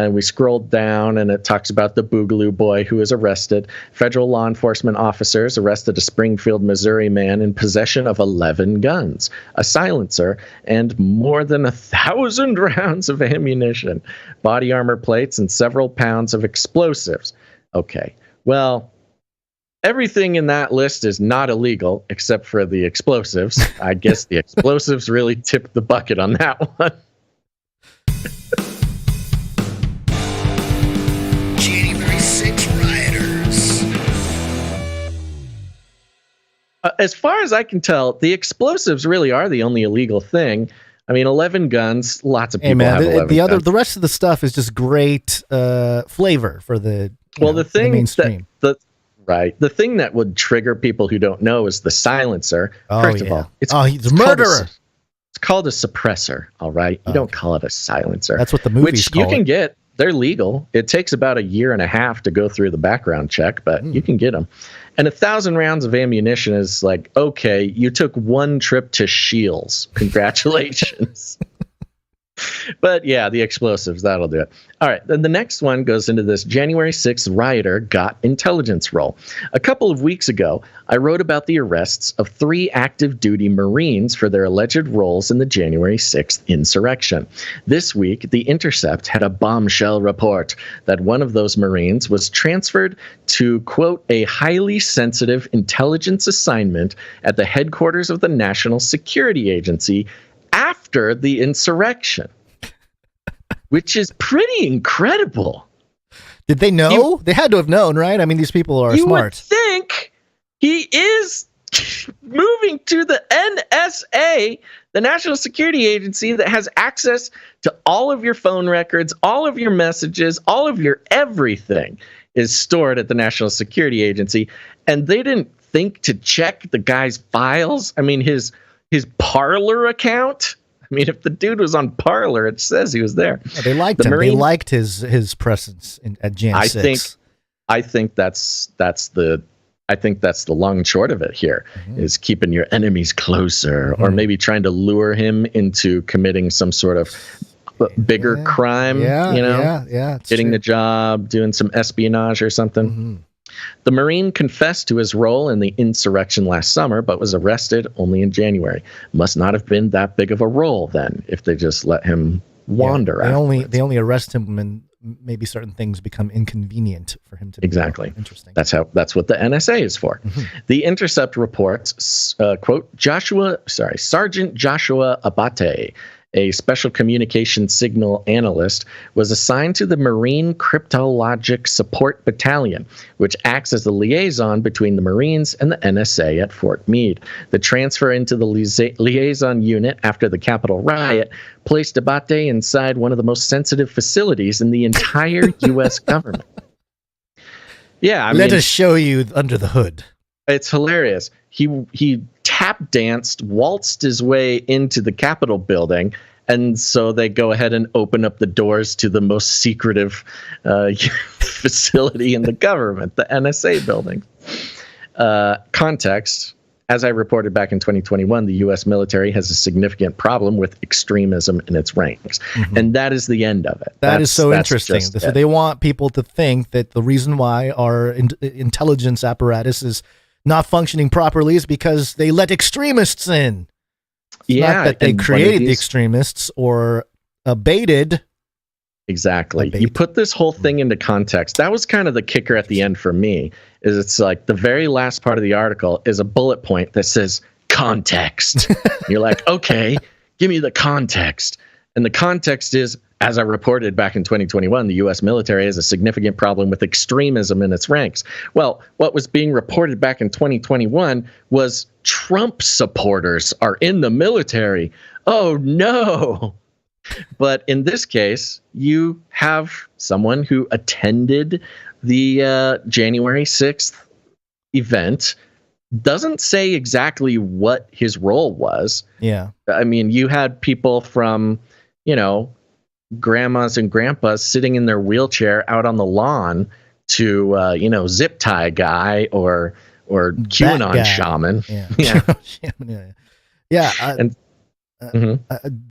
We scrolled down, and it talks about the Boogaloo boy who was arrested. Federal law enforcement officers arrested a Springfield, Missouri man in possession of 11 guns, a silencer, and more than 1,000 rounds of ammunition, body armor plates, and several pounds of explosives. Okay, well, everything in that list is not illegal except for the explosives. I guess the explosives really tipped the bucket on that one. As far as I can tell, the explosives really are the only illegal thing. I mean, 11 guns, lots of people have 11 guns. The rest of the stuff is just great flavor for the mainstream. The thing that would trigger people who don't know is the silencer. First of all, he's a murderer. It's called a suppressor, all right? You don't call it a silencer. That's what the movies call it. Which you can get. They're legal. It takes about 1.5 years to go through the background check, but you can get them. And 1,000 rounds of ammunition is like, okay, you took one trip to Shields. Congratulations. But yeah, the explosives, that'll do it. All right, then the next one goes into this January 6th rioter got intelligence role. A couple of weeks ago, I wrote about the arrests of 3 active duty Marines for their alleged roles in the January 6th insurrection. This week, The Intercept had a bombshell report that one of those Marines was transferred to, quote, a highly sensitive intelligence assignment at the headquarters of the National Security Agency after the insurrection, which is pretty incredible. Did they know? They had to have known, right? I mean, these people are smart. You would think he is moving to the NSA, the National Security Agency that has access to all of your phone records, all of your messages, all of your everything is stored at the National Security Agency. And they didn't think to check the guy's files. I mean, his Parler account. I mean, if the dude was on Parler, it says he was there. Yeah, they liked him. They liked his presence at Jan 6. I think that's the long and short of it here, is keeping your enemies closer, or maybe trying to lure him into committing some sort of bigger crime. Getting the job, doing some espionage or something. The Marine confessed to his role in the insurrection last summer, but was arrested only in January. Must not have been that big of a role then, if they just let him wander. They only arrest him when maybe certain things become inconvenient for him to do. Exactly. Interesting. That's what the NSA is for. The Intercept reports, quote, Sergeant Joshua Abate, a special communication signal analyst, was assigned to the Marine Cryptologic Support Battalion, which acts as the liaison between the Marines and the NSA at Fort Meade. The transfer into the liaison unit after the Capitol riot placed Abate inside one of the most sensitive facilities in the entire U.S. government. Yeah, let us show you under the hood. It's hilarious. He tap danced, waltzed his way into the Capitol building, and so they go ahead and open up the doors to the most secretive facility in the government, the NSA building. Context. As I reported back in 2021, the U.S. military has a significant problem with extremism in its ranks. And that is the end of it. That's so interesting. So they want people to think that the reason why our intelligence apparatus is not functioning properly is because they let extremists in. not that they created the extremists or abated. Exactly. You put this whole thing into context. That was kind of the kicker at the end for me, is it's like the very last part of the article is a bullet point that says context. You're like, okay, give me the context. And the context is, as I reported back in 2021, the U.S. military has a significant problem with extremism in its ranks. Well, what was being reported back in 2021 was Trump supporters are in the military. Oh, no. But in this case, you have someone who attended the January 6th event, doesn't say exactly what his role was. Yeah. I mean, you had people from, grandmas and grandpas sitting in their wheelchair out on the lawn to, zip tie guy or QAnon shaman. Yeah.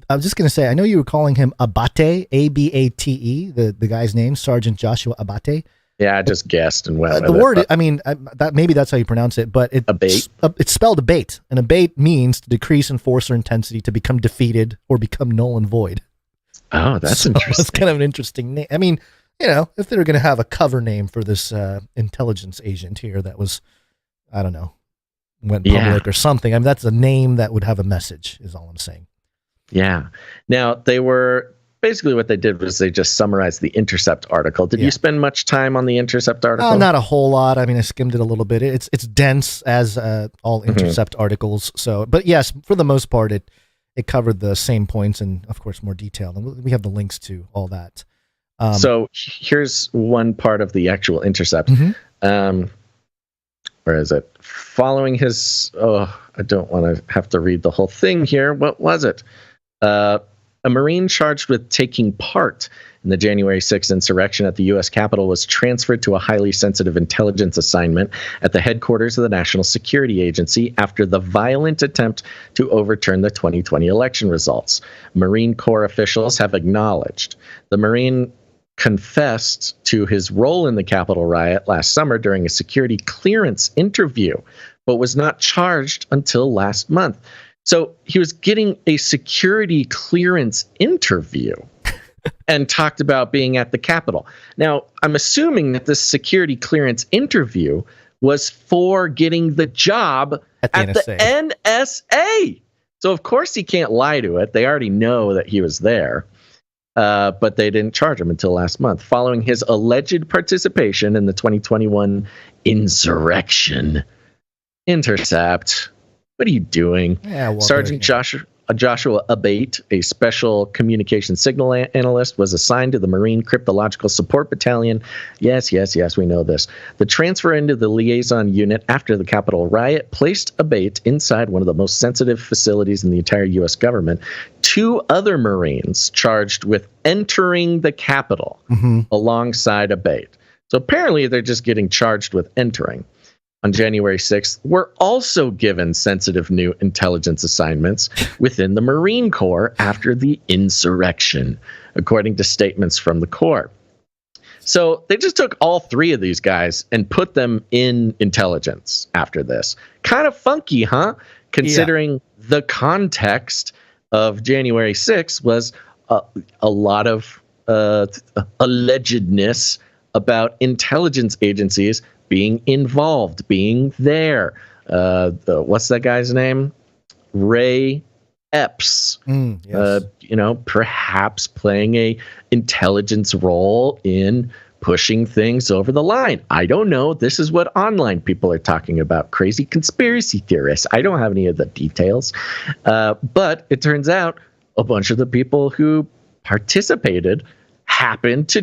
I was just going to say, I know you were calling him Abate, Abate, the guy's name, Sergeant Joshua Abate. Yeah, I just guessed and went the word. That maybe that's how you pronounce it, but it's spelled abate, and abate means to decrease in force or intensity, to become defeated or become null and void. Oh, that's interesting. It's kind of an interesting name. I mean, if they were going to have a cover name for this intelligence agent here, that was, I don't know, went public or something. I mean, that's a name that would have a message, is all I'm saying. Yeah. Now, basically what they did was they just summarized the Intercept article. Did you spend much time on the Intercept article? Not a whole lot. I mean, I skimmed it a little bit. It's dense as all Intercept articles. So, but yes, for the most part, it covered the same points and, of course, more detail. And we have the links to all that. So here's one part of the actual Intercept. Where is it? Following his, I don't want to have to read the whole thing here. What was it? A Marine charged with taking part in the January 6th insurrection at the U.S. Capitol was transferred to a highly sensitive intelligence assignment at the headquarters of the National Security Agency after the violent attempt to overturn the 2020 election results. Marine Corps officials have acknowledged the Marine confessed to his role in the Capitol riot last summer during a security clearance interview, but was not charged until last month. So he was getting a security clearance interview and talked about being at the Capitol. Now, I'm assuming that this security clearance interview was for getting the job at the NSA. So, of course, he can't lie to it. They already know that he was there. But they didn't charge him until last month, following his alleged participation in the 2021 insurrection. Intercept. What are you doing? Sergeant Joshua Abate, a special communication signal analyst, was assigned to the Marine Cryptological Support Battalion. Yes, we know this. The transfer into the liaison unit after the Capitol riot placed Abate inside one of the most sensitive facilities in the entire U.S. government. 2 other Marines charged with entering the Capitol alongside Abate. So apparently they're just getting charged with entering. On January 6th, were also given sensitive new intelligence assignments within the Marine Corps after the insurrection, according to statements from the Corps. So they just took all 3 of these guys and put them in intelligence after this. Kind of funky, huh? Considering the context of January 6th was a lot of allegedness about intelligence agencies being involved, being there. What's that guy's name? Ray Epps. Perhaps playing a intelligence role in pushing things over the line. I don't know. This is what online people are talking about. Crazy conspiracy theorists. I don't have any of the details. But it turns out a bunch of the people who participated happened to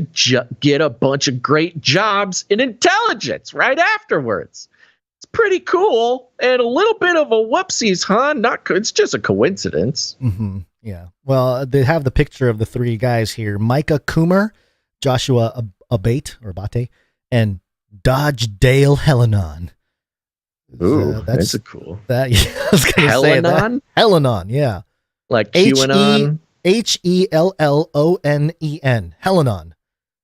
get a bunch of great jobs in intelligence right afterwards. It's pretty cool and a little bit of a whoopsies, huh? It's just a coincidence. Yeah. Well, they have the picture of the 3 guys here: Micah Coomer, Joshua Abate, and Dodge Dale Helenon. Ooh, that's a cool. I was going to say that. Helenon, yeah. Like QAnon. Hellonen. Helenon.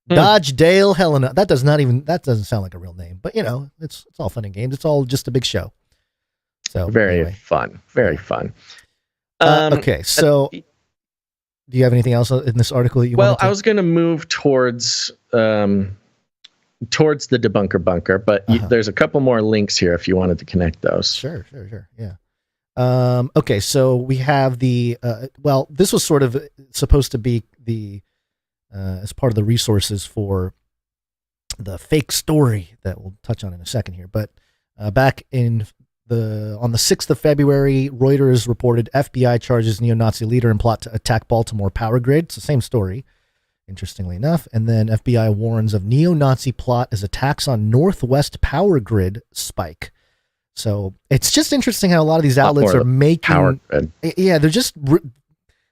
Dodge Dale Helenon. That doesn't sound like a real name, but it's all fun and games. It's all just a big show. So very fun. Very fun. Okay, so do you have anything else in this article that you want to? I was going to move towards the debunker bunker, but there's a couple more links here if you wanted to connect those. Sure. Yeah. Okay, so we have the this was sort of supposed to be the as part of the resources for the fake story that we'll touch on in a second here. But back on the 6th of February, Reuters reported FBI charges neo-Nazi leader in plot to attack Baltimore power grid. It's the same story, interestingly enough. And then FBI warns of neo-Nazi plot as attacks on Northwest power grid spike. So it's just interesting how a lot of these outlets are making power grid. Yeah, they're just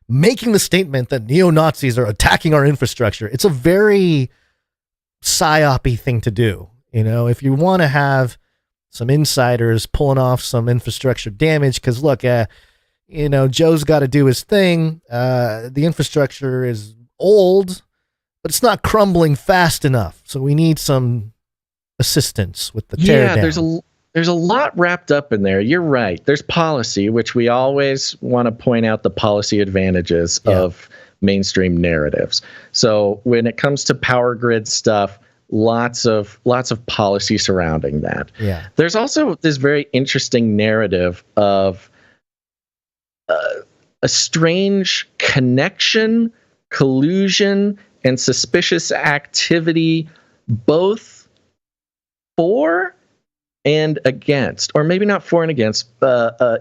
making the statement that neo-Nazis are attacking our infrastructure. It's a very psyop-y thing to do. You know, if you want to have some insiders pulling off some infrastructure damage, because look, Joe's got to do his thing. The infrastructure is old, but it's not crumbling fast enough. So we need some assistance with the tear down. There's a lot wrapped up in there. You're right. There's policy, which we always want to point out the policy advantages of mainstream narratives. So when it comes to power grid stuff, lots of policy surrounding that. Yeah. There's also this very interesting narrative of a strange connection, collusion, and suspicious activity, both for and against, or maybe not for and against,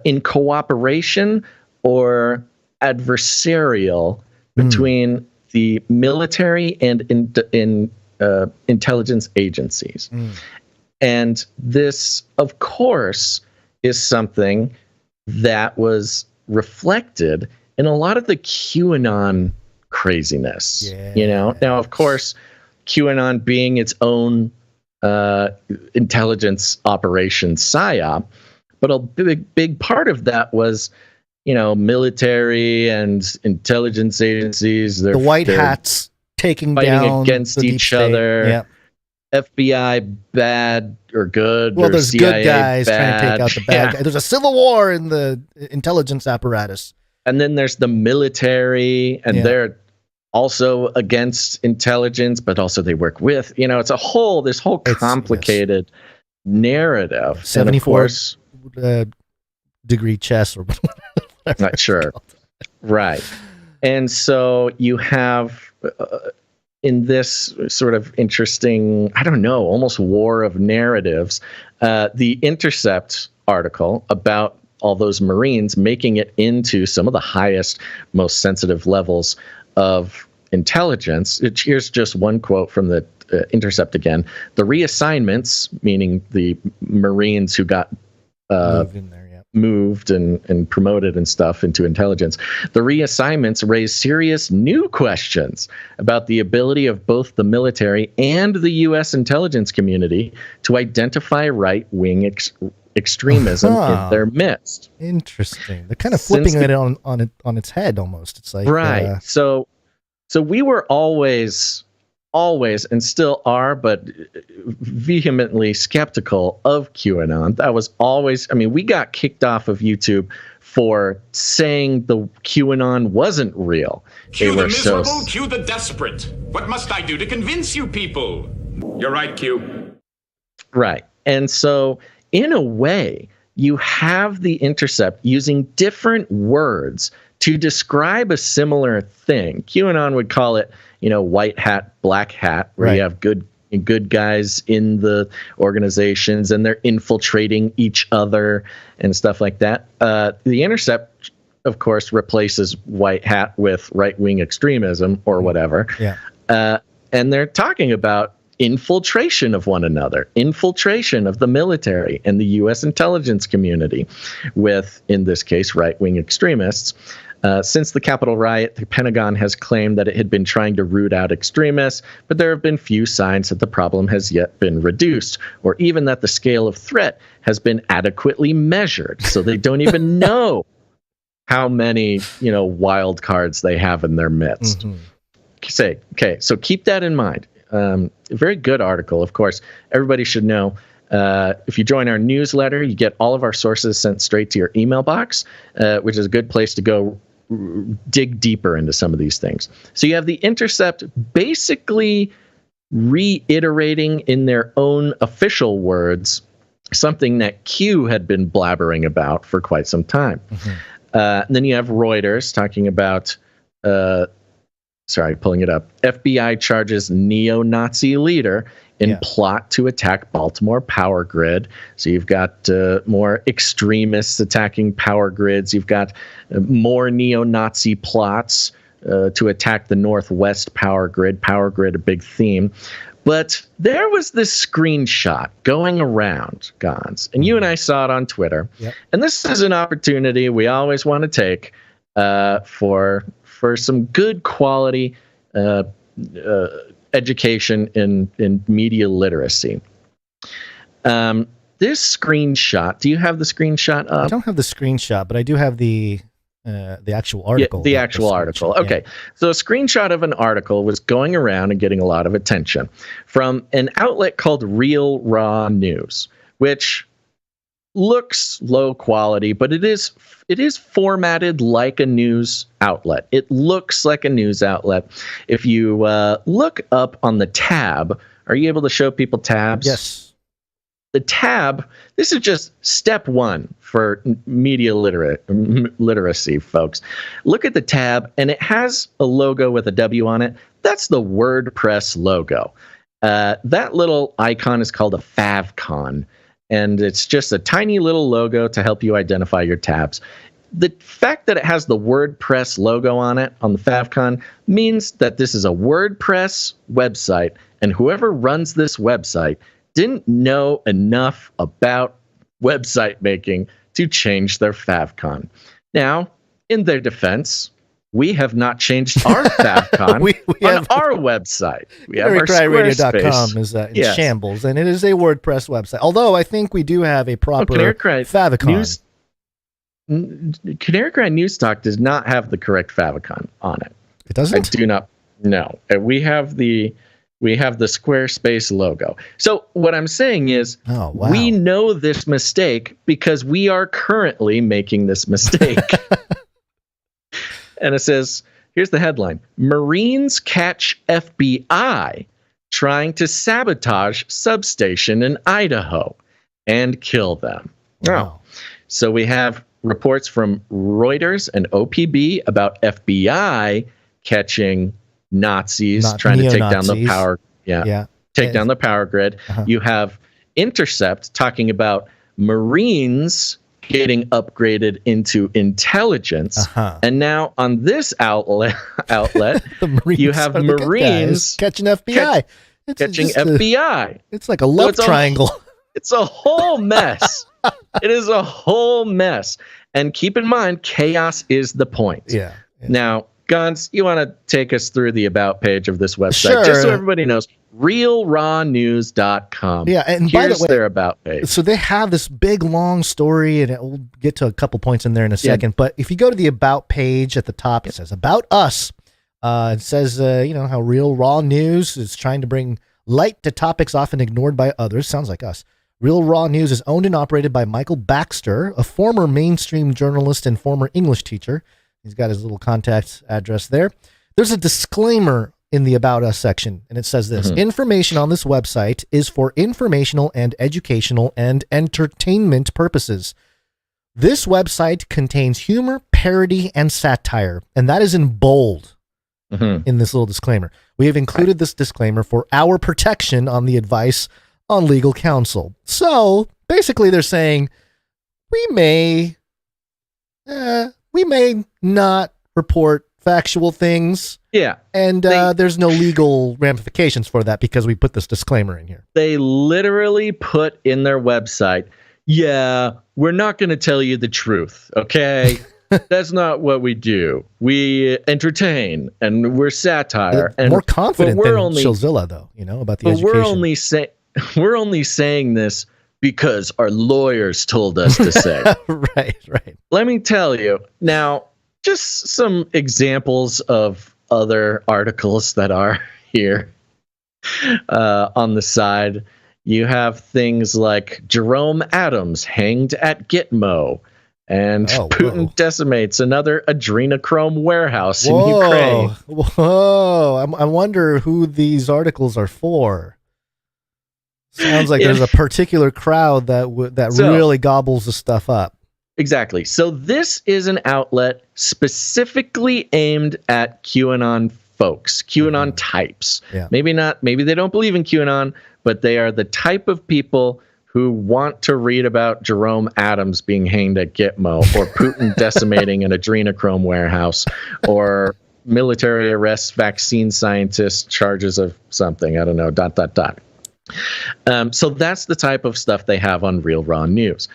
in cooperation or adversarial between the military and intelligence agencies. And this, of course, is something that was reflected in a lot of the QAnon craziness. Yeah. Now, of course, QAnon being its own intelligence operation psyop, but a big part of that was, military and intelligence agencies. The white hats fighting down against each other. Yeah. FBI bad or good. Well, or there's CIA good guys bad. trying to take out the bad guys. There's a civil war in the intelligence apparatus. And then there's the military, and they're also against intelligence, but also they work with, it's this whole complicated narrative. 74 degree chess or whatever. Not sure. Right. And so you have in this sort of interesting, almost war of narratives, the Intercept article about all those Marines making it into some of the highest, most sensitive levels of intelligence. Here's just one quote from the Intercept again. The reassignments, meaning the Marines who got moved and promoted and stuff into intelligence, the reassignments raise serious new questions about the ability of both the military and the U.S. intelligence community to identify right-wing extremism in their midst. Interesting. They're kind of flipping it on its head almost. It's like right. So we were always and still are, but vehemently skeptical of QAnon. That was always, we got kicked off of YouTube for saying the QAnon wasn't real. Cue the miserable, cue the desperate. What must I do to convince you people? You're right, Q. Right. And so in a way, you have the Intercept using different words to describe a similar thing. QAnon would call it, white hat, black hat, where you have good guys in the organizations and they're infiltrating each other and stuff like that. The Intercept, of course, replaces white hat with right-wing extremism or whatever. Yeah. And they're talking about infiltration of one another, infiltration of the military and the U.S. intelligence community with, in this case, right-wing extremists. Since the Capitol riot, the Pentagon has claimed that it had been trying to root out extremists, but there have been few signs that the problem has yet been reduced, or even that the scale of threat has been adequately measured. So they don't even know how many, wild cards they have in their midst. Okay, so keep that in mind. A very good article, of course. Everybody should know If you join our newsletter, you get all of our sources sent straight to your email box, which is a good place to go dig deeper into some of these things. So you have The Intercept basically reiterating in their own official words something that Q had been blabbering about for quite some time. And then you have Reuters talking about, pulling it up, FBI charges neo-Nazi leader in plot to attack Baltimore power grid. So you've got more extremists attacking power grids. You've got more neo-Nazi plots to attack the Northwest power grid. Power grid, a big theme. But there was this screenshot going around, Gonz, and you and I saw it on Twitter. And this is an opportunity we always want to take for some good quality education in media literacy. This screenshot, do you have the screenshot up? I don't have the screenshot, but I do have the actual article. Yeah, the actual article. Okay. So a screenshot of an article was going around and getting a lot of attention from an outlet called Real Raw News, which looks low quality, but it is formatted like a news outlet. It looks like a news outlet. If you look up on the tab, are you able to show people tabs? Yes. The tab, this is just step one for media literacy, folks. Look at the tab, and it has a logo with a W on it. That's the WordPress logo. That little icon is called a favicon, and it's just a tiny little logo to help you identify your tabs. The fact that it has the WordPress logo on it, on the favicon, means that this is a WordPress website, and whoever runs this website didn't know enough about website making to change their favicon. Now, in their defense, we have not changed our favicon on our website. We have our CanaryCryRadio.com is in shambles, and it is a WordPress website. Although I think we do have a proper favicon. Canary Cry News Talk does not have the correct favicon on it. It doesn't? I do not. No, we have the Squarespace logo. So what I'm saying is, we know this mistake because we are currently making this mistake. And it says, here's the headline: Marines catch FBI trying to sabotage substation in Idaho and kill them. Wow. So we have reports from Reuters and OPB about FBI catching Nazis trying to take down the power. Take down the power grid. You have Intercept talking about Marines getting upgraded into intelligence. And now on this outlet you have Marines catching FBI. Catching FBI. It's like a love triangle. It's a whole mess. It is a whole mess. And keep in mind, chaos is the point. Now, Gonz, you want to take us through the about page of this website, Sure. just so everybody knows. RealRawNews.com. Yeah, and here's by the way, their about page. So they have this big long story, and we'll get to a couple points in there in a second. But if you go to the about page at the top, it says About Us. It says how Real Raw News is trying to bring light to topics often ignored by others. Sounds like us. Real Raw News is owned and operated by Michael Baxter, a former mainstream journalist and former English teacher. He's got his little contact address there. There's a disclaimer in the About Us section, and it says this: information on this website is for informational and educational and entertainment purposes. This website contains humor, parody, and satire, and that is in bold in this little disclaimer. We have included this disclaimer for our protection on the advice on legal counsel. So basically they're saying we may not report factual things. Yeah. And there's no legal ramifications for that because we put this disclaimer in here. They literally put in their website, we're not going to tell you the truth, okay? That's not what we do. We entertain and we're satire. And more confident than Shillzilla, though, about the education. We're only saying this because our lawyers told us to say. Right. Let me tell you. Now, just some examples of other articles that are here on the side. You have things like Jerome Adams hanged at Gitmo, and Putin decimates another adrenochrome warehouse in Ukraine. Whoa! I wonder who these articles are for. Sounds like there's a particular crowd that really gobbles the stuff up. Exactly. So this is an outlet specifically aimed at QAnon folks, QAnon types. Yeah. Maybe they don't believe in QAnon, but they are the type of people who want to read about Jerome Adams being hanged at Gitmo, or Putin decimating an adrenochrome warehouse, or military arrests vaccine scientists, charges of something, I don't know, ... So that's the type of stuff they have on Real Raw News.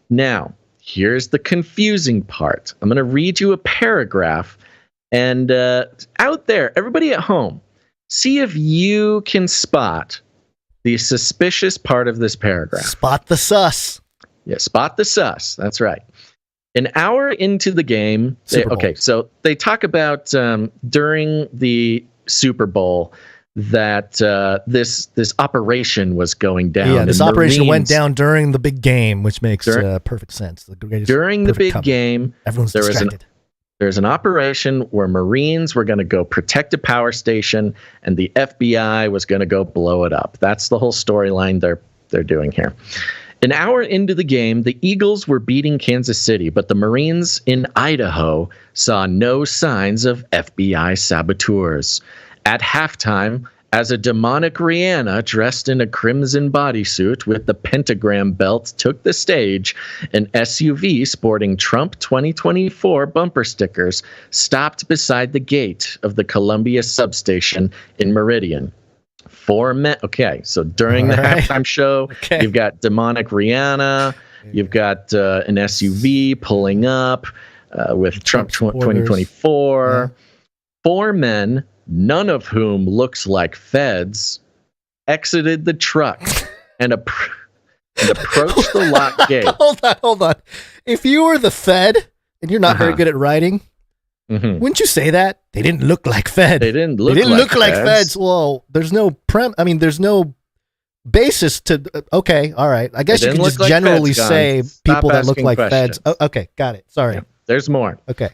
Now, here's the confusing part. I'm going to read you a paragraph, and out there, everybody at home, see if you can spot the suspicious part of this paragraph. Spot the sus. Yeah, spot the sus. That's right. An hour into the game, so they talk about during the Super Bowl that this operation was going down. Yeah, this operation went down during the big game, which makes perfect sense. During the big game, everyone's distracted. There's an operation where Marines were going to go protect a power station, and the FBI was going to go blow it up. That's the whole storyline they're doing here. An hour into the game, the Eagles were beating Kansas City, but the Marines in Idaho saw no signs of FBI saboteurs. At halftime, as a demonic Rihanna dressed in a crimson bodysuit with the pentagram belt took the stage, an SUV sporting Trump 2024 bumper stickers stopped beside the gate of the Columbia substation in Meridian. 4 men. Okay, so during the halftime show, you've got demonic Rihanna, you've got an SUV pulling up with Trump 2024. 4 men, none of whom looks like feds, exited the truck and approached the lock gate. Hold on. If you were the Fed and you're not very good at writing, wouldn't you say that? They didn't look like Fed. They didn't look like feds. Well, there's no there's no basis to. Okay, all right. I guess you can just generally say people that look like feds. Oh, okay, got it. Sorry. Yeah, there's more. Okay.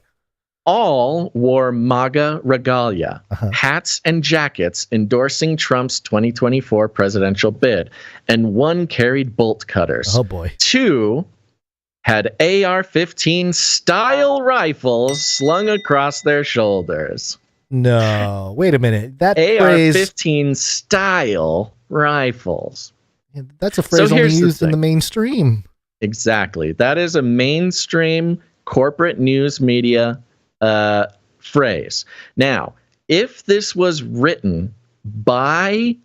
All wore MAGA regalia, hats and jackets endorsing Trump's 2024 presidential bid, and 1 carried bolt cutters. Oh boy. 2 had AR-15 style rifles slung across their shoulders. No, wait a minute. That AR-15 style rifles. Yeah, that's a phrase only used in the mainstream. Exactly. That is a mainstream corporate news media phrase. Now, if this was written by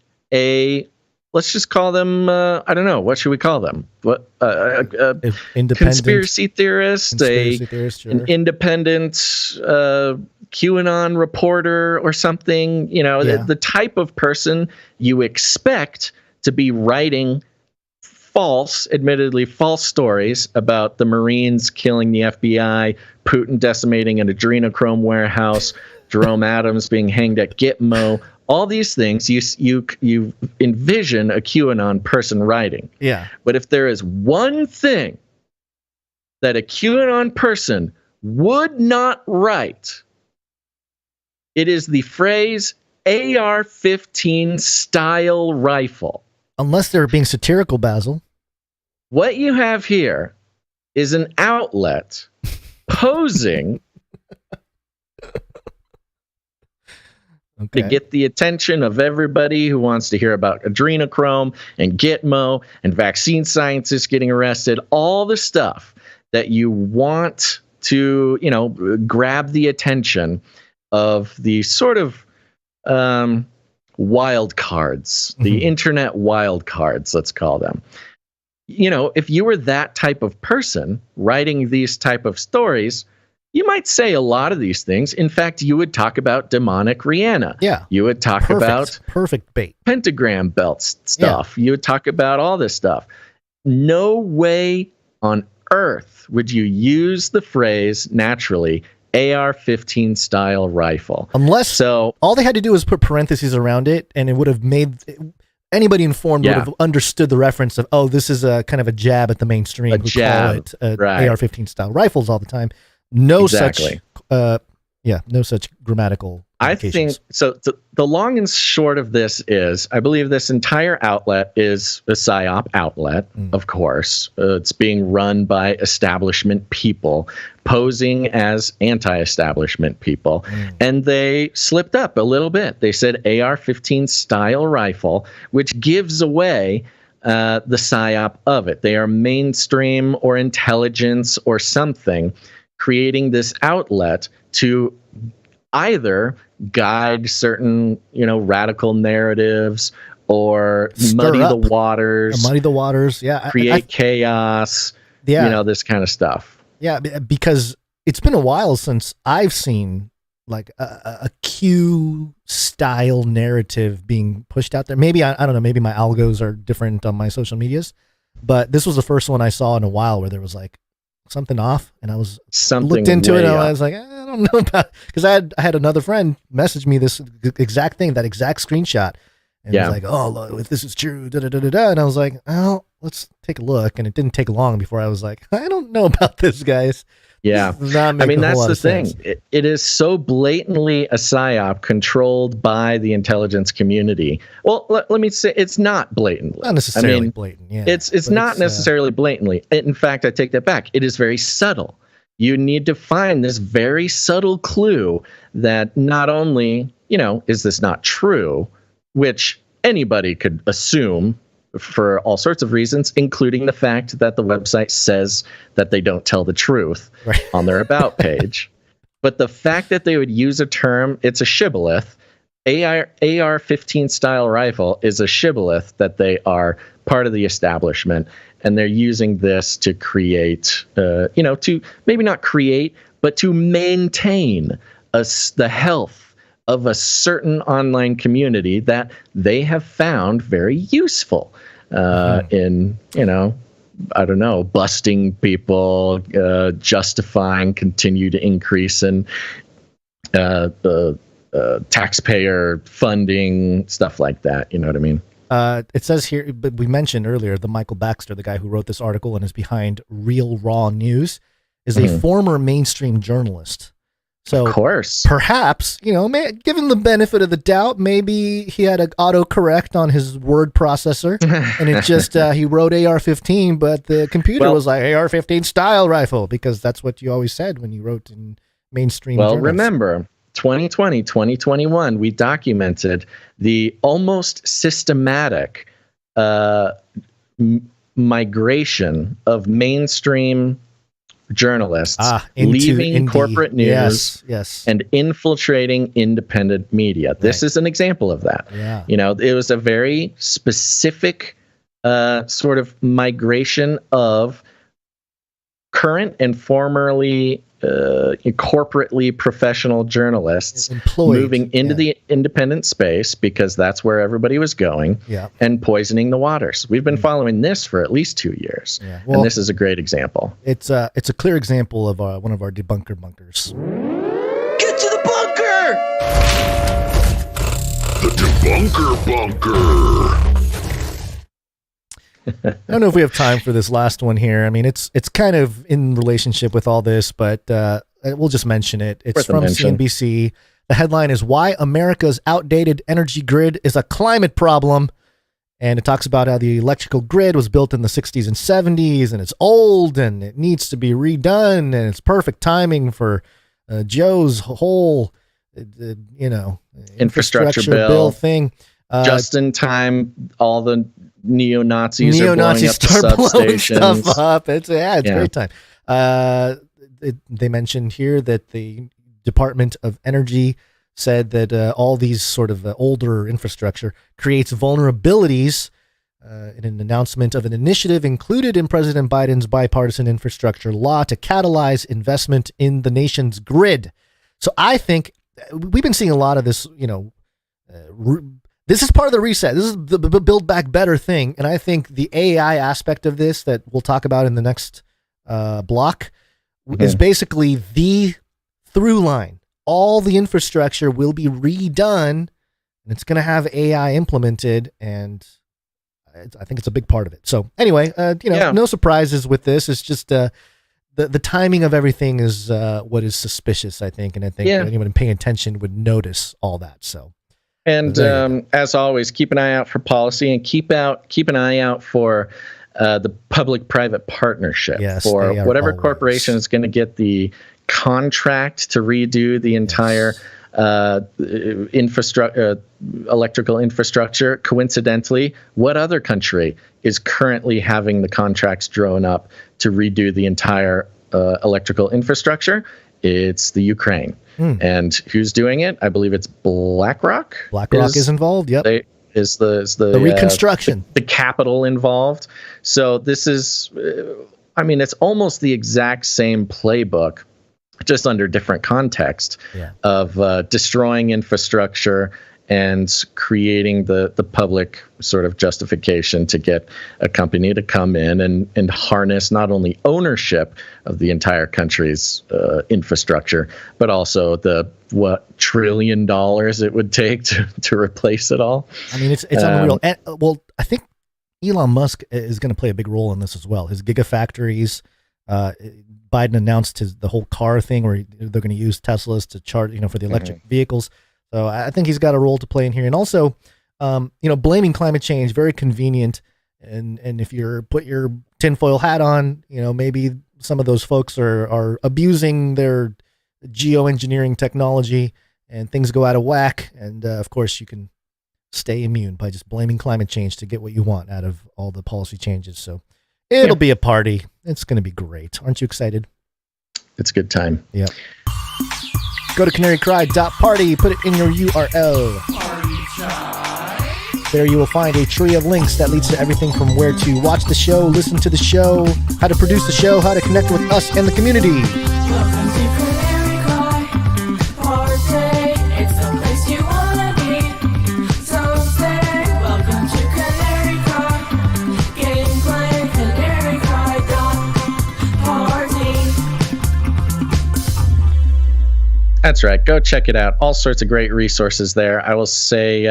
let's just call them, I don't know, what should we call them? What conspiracy theorist, an independent QAnon reporter or something, the type of person you expect to be writing admittedly false stories about the Marines killing the FBI, Putin decimating an adrenochrome warehouse, Jerome Adams being hanged at Gitmo. All these things you envision a QAnon person writing. Yeah. But if there is one thing that a QAnon person would not write, it is the phrase AR-15 style rifle. Unless they're being satirical, Basil. What you have here is an outlet posing to get the attention of everybody who wants to hear about adrenochrome and Gitmo and vaccine scientists getting arrested, all the stuff that you want to, grab the attention of the sort of wild cards, the internet wild cards, let's call them. If you were that type of person writing these type of stories, you might say a lot of these things. In fact, you would talk about demonic Rihanna. Yeah. You would talk about perfect bait, pentagram belts stuff. Yeah. You would talk about all this stuff. No way on earth would you use the phrase naturally AR-15 style rifle. Unless all they had to do was put parentheses around it, and it would have made anybody informed would have understood the reference of, oh, this is a kind of a jab at the mainstream who call it AR-15 style rifles all the time. No such grammatical I think so. The long and short of this is, I believe this entire outlet is a PSYOP outlet, of course. It's being run by establishment people posing as anti-establishment people. And they slipped up a little bit. They said AR-15 style rifle, which gives away the PSYOP of it. They are mainstream or intelligence or something, creating this outlet to either guide certain, radical narratives or muddy the waters, create chaos, this kind of stuff. Yeah, because it's been a while since I've seen like a Q style narrative being pushed out there. Maybe, I don't know, maybe my algos are different on my social medias, but this was the first one I saw in a while where there was like something off, and I looked into it, and I was like, I don't know about, because I had another friend message me this exact thing, that exact screenshot, and was like, oh, if this is true, and I was like, oh, let's take a look, and it didn't take long before I was like, I don't know about this, guys. Yeah, I mean, that's the thing. It is so blatantly a PSYOP controlled by the intelligence community. Well, let me say, it's not blatantly. Not necessarily blatant. Yeah, it's not necessarily blatantly. In fact, I take that back. It is very subtle. You need to find this very subtle clue that not only, is this not true, which anybody could assume for all sorts of reasons, including the fact that the website says that they don't tell the truth on their about page. But the fact that they would use a term, it's a shibboleth. AR-15 style rifle is a shibboleth that they are part of the establishment, and they're using this to create, to maybe not create, but to maintain the health of a certain online community that they have found very useful in, I don't know, busting people, justifying continued increase in taxpayer funding, stuff like that. You know what I mean? It says here, but we mentioned earlier, the Michael Baxter, the guy who wrote this article and is behind Real Raw News, is a former mainstream journalist. So of course, perhaps, given the benefit of the doubt, maybe he had an autocorrect on his word processor, and it just he wrote AR-15, but the computer was like AR-15 style rifle, because that's what you always said when you wrote in mainstream. Well, journals. Remember, 2020, 2021, we documented the almost systematic migration of mainstream journalists leaving corporate news and infiltrating independent media. This is an example of that. Yeah. It was a very specific sort of migration of current and formerly corporately professional journalists moving into the independent space, because that's where everybody was going, and poisoning the waters. We've been following this for at least 2 years, and this is a great example. It's a clear example of one of our debunker bunkers. Get to the bunker! The debunker bunker. I don't know if we have time for this last one here. I mean, it's kind of in relationship with all this, but we'll just mention it. It's from CNBC. The headline is "Why America's Outdated Energy Grid is a Climate Problem." And it talks about how the electrical grid was built in the 60s and 70s, and it's old, and it needs to be redone, and it's perfect timing for Joe's whole, infrastructure bill thing. Just in time, all the neo-Nazis are blowing up start blowing substations. Stuff up. It's a great time. They mentioned here that the Department of Energy said that all these sort of older infrastructure creates vulnerabilities in an announcement of an initiative included in President Biden's bipartisan infrastructure law to catalyze investment in the nation's grid. So I think we've been seeing a lot of this, this is part of the reset. This is the Build Back Better thing. And I think the AI aspect of this that we'll talk about in the next block is basically the through line. All the infrastructure will be redone and it's going to have AI implemented, and I think it's a big part of it. So anyway, no surprises with this. It's just the timing of everything is what is suspicious, I think, and I think anyone paying attention would notice all that. So, and as always, keep an eye out for policy, and keep an eye out for the public-private partnership for whatever corporation is going to get the contract to redo the entire electrical infrastructure. Coincidentally, what other country is currently having the contracts drawn up to redo the entire electrical infrastructure? It's the Ukraine. And who's doing it? I believe it's BlackRock. BlackRock is involved. Yep. Is the reconstruction, the capital involved. So this is, it's almost the exact same playbook, just under different context of destroying infrastructure and creating the public sort of justification to get a company to come in and harness not only ownership of the entire country's infrastructure, but also the $1 trillion it would take to replace it all. I mean, it's unreal. And, well, I think Elon Musk is going to play a big role in this as well. His gigafactories, Biden announced the whole car thing where they're going to use Teslas to charge, for the electric vehicles. So I think he's got a role to play in here. And also, blaming climate change, very convenient. And if you're put your tinfoil hat on, maybe some of those folks are abusing their geoengineering technology and things go out of whack. And of course, you can stay immune by just blaming climate change to get what you want out of all the policy changes. So it'll be a party. It's going to be great. Aren't you excited? It's a good time. Yeah. Go to canarycry.party, put it in your URL. There you will find a tree of links that leads to everything from where to watch the show, listen to the show, how to produce the show, how to connect with us and the community. Welcome to Canary Cry Party. It's the place you wanna be. So stay. Welcome to Canary Cry. Gameplay, canarycry.party. That's right. Go check it out. All sorts of great resources there. I will say,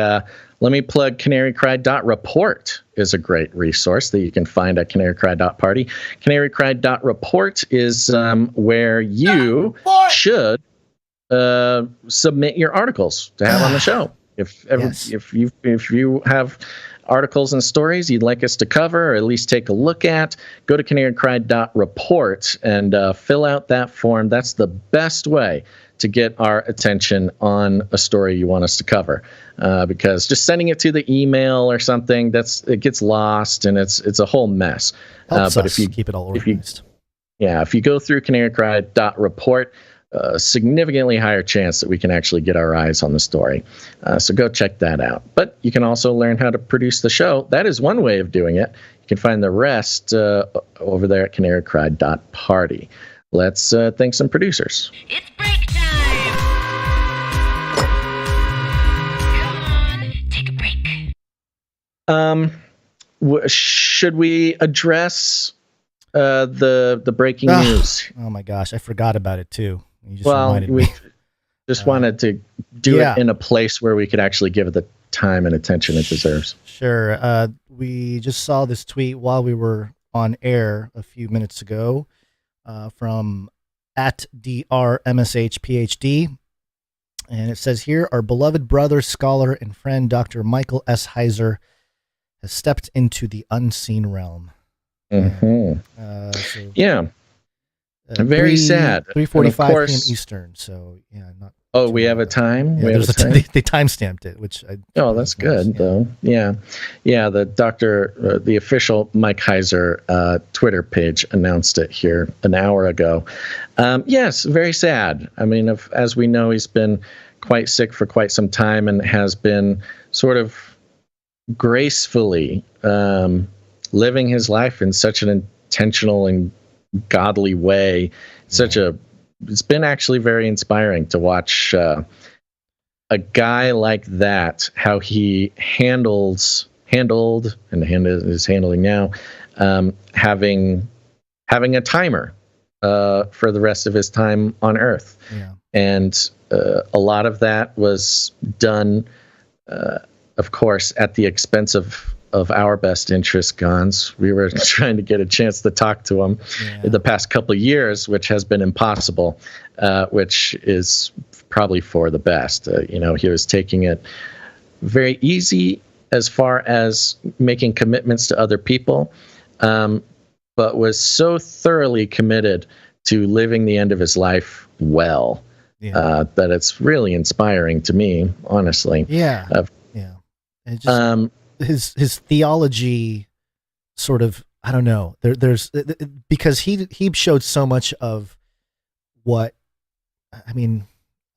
let me plug canarycry.report is a great resource that you can find at canarycry.party. Canarycry.report is where you should submit your articles to have on the show. If you have articles and stories you'd like us to cover or at least take a look at, go to canarycry.report and fill out that form. That's the best way to get our attention on a story you want us to cover, because just sending it to the email or something, it gets lost and it's a whole mess. But if you keep it all organized, if you go through canarycry.report, significantly higher chance that we can actually get our eyes on the story. So go check that out. But you can also learn how to produce the show. That is one way of doing it. You can find the rest over there at canarycry.party. Let's thank some producers. It's break time. Come on, take a break. Should we address the breaking news? Oh my gosh, I forgot about it too. You just reminded me. Just wanted to do it in a place where we could actually give it the time and attention it deserves. Sure. We just saw this tweet while we were on air a few minutes ago from @DRMSHPhD. And it says here, our beloved brother, scholar, and friend, Dr. Michael S. Heiser, has stepped into the unseen realm. Very sad. 3:45 p.m. Eastern. So not. Oh, we have a time. Yeah, they time stamped it, which that's good though. Yeah. The official Mike Heiser Twitter page announced it here an hour ago. Yes, very sad. I mean, as we know, he's been quite sick for quite some time and has been sort of gracefully living his life in such an intentional and godly way. It's been actually very inspiring to watch a guy like that, how he handled and is handling now, having a timer for the rest of his time on Earth. And a lot of that was done of course, at the expense of our best interest, Gonz. We were trying to get a chance to talk to him in the past couple of years, which has been impossible, which is probably for the best. He was taking it very easy as far as making commitments to other people, but was so thoroughly committed to living the end of his life well that it's really inspiring to me, honestly. Yeah. It just, his theology sort of, I don't know, there's because he showed so much of what, I mean,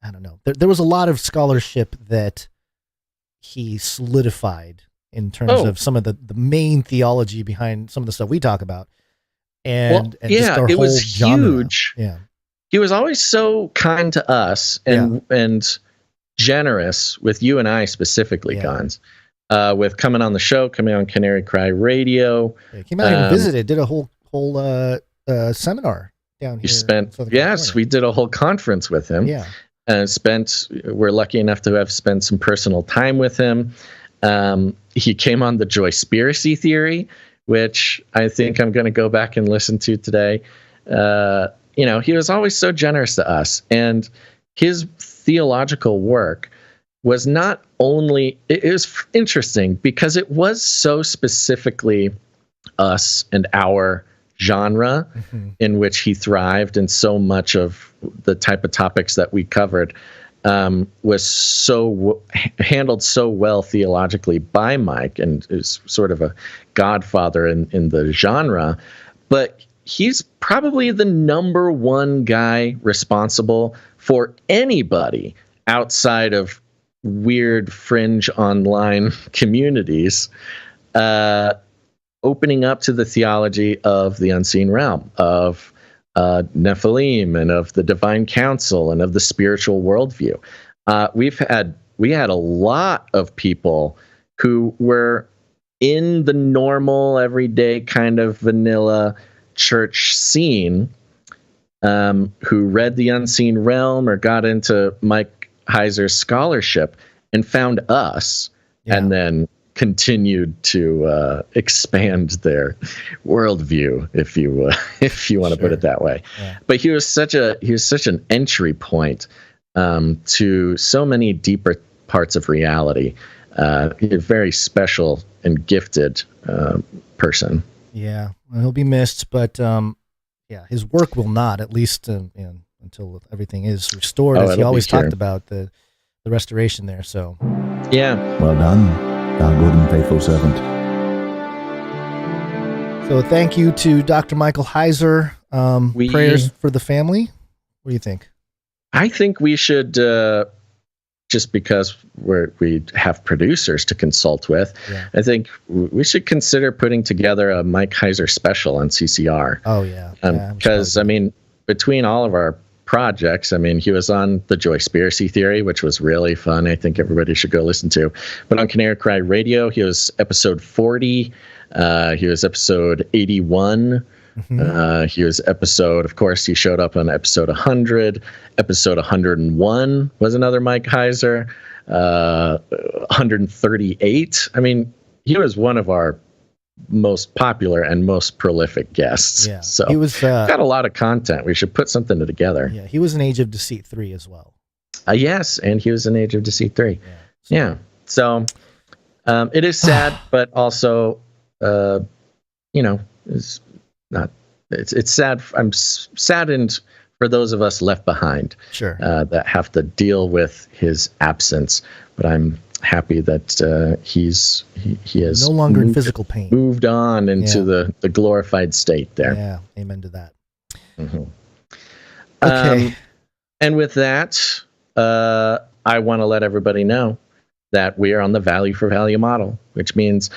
I don't know. There was a lot of scholarship that he solidified in terms of some of the main theology behind some of the stuff we talk about. And just our whole was genre. Huge. Yeah. He was always so kind to us and generous with you and I specifically, Gonz, with coming on the show, coming on Canary Cry Radio. Yeah, came out and visited, did a whole seminar down here. We did a whole conference with him. Yeah. We're lucky enough to have spent some personal time with him. He came on the Joyspiracy theory, which I think I'm going to go back and listen to today. He was always so generous to us, and his theological work was not only, it was interesting because it was so specifically us and our genre in which he thrived, and so much of the type of topics that we covered was handled so well theologically by Mike, and is sort of a godfather in the genre. But he's probably the number one guy responsible for anybody outside of weird fringe online communities opening up to the theology of the unseen realm, of Nephilim, and of the divine council, and of the spiritual worldview. We had a lot of people who were in the normal, everyday kind of vanilla church scene, who read the unseen realm or got into Mike Heiser's scholarship and found us, and then continued to expand their worldview, if you want to put it that way. Yeah. But he was such an entry point to so many deeper parts of reality. A very special and gifted person. Yeah, well, he'll be missed, but his work will not, at least until everything is restored, as he always talked about the restoration there. So, well done, thou good and faithful servant. So, thank you to Dr. Michael Heiser. Prayers for the family. What do you think? I think we should, just because we have producers to consult with, I think we should consider putting together a Mike Heiser special on CCR. Oh, yeah. Because, between all of our projects, he was on the Joyspiracy theory, which was really fun. I think everybody should go listen to. But on Canary Cry Radio, he was episode 40. He was episode 81. He was of course, he showed up on episode 100. Episode 101 was another Mike Heiser. 138. He was one of our most popular and most prolific guests. Yeah. So he was got a lot of content. We should put something together. Yeah, he was in Age of Deceit 3 as well. Yes, and he was in Age of Deceit 3. So it is sad, but also, it's not. It's sad. I'm saddened for those of us left behind. Sure. That have to deal with his absence. But I'm happy that he has no longer in physical pain. Moved on into the glorified state there. Yeah. Amen to that. Okay. And with that, I want to let everybody know that we are on the value for value model, which means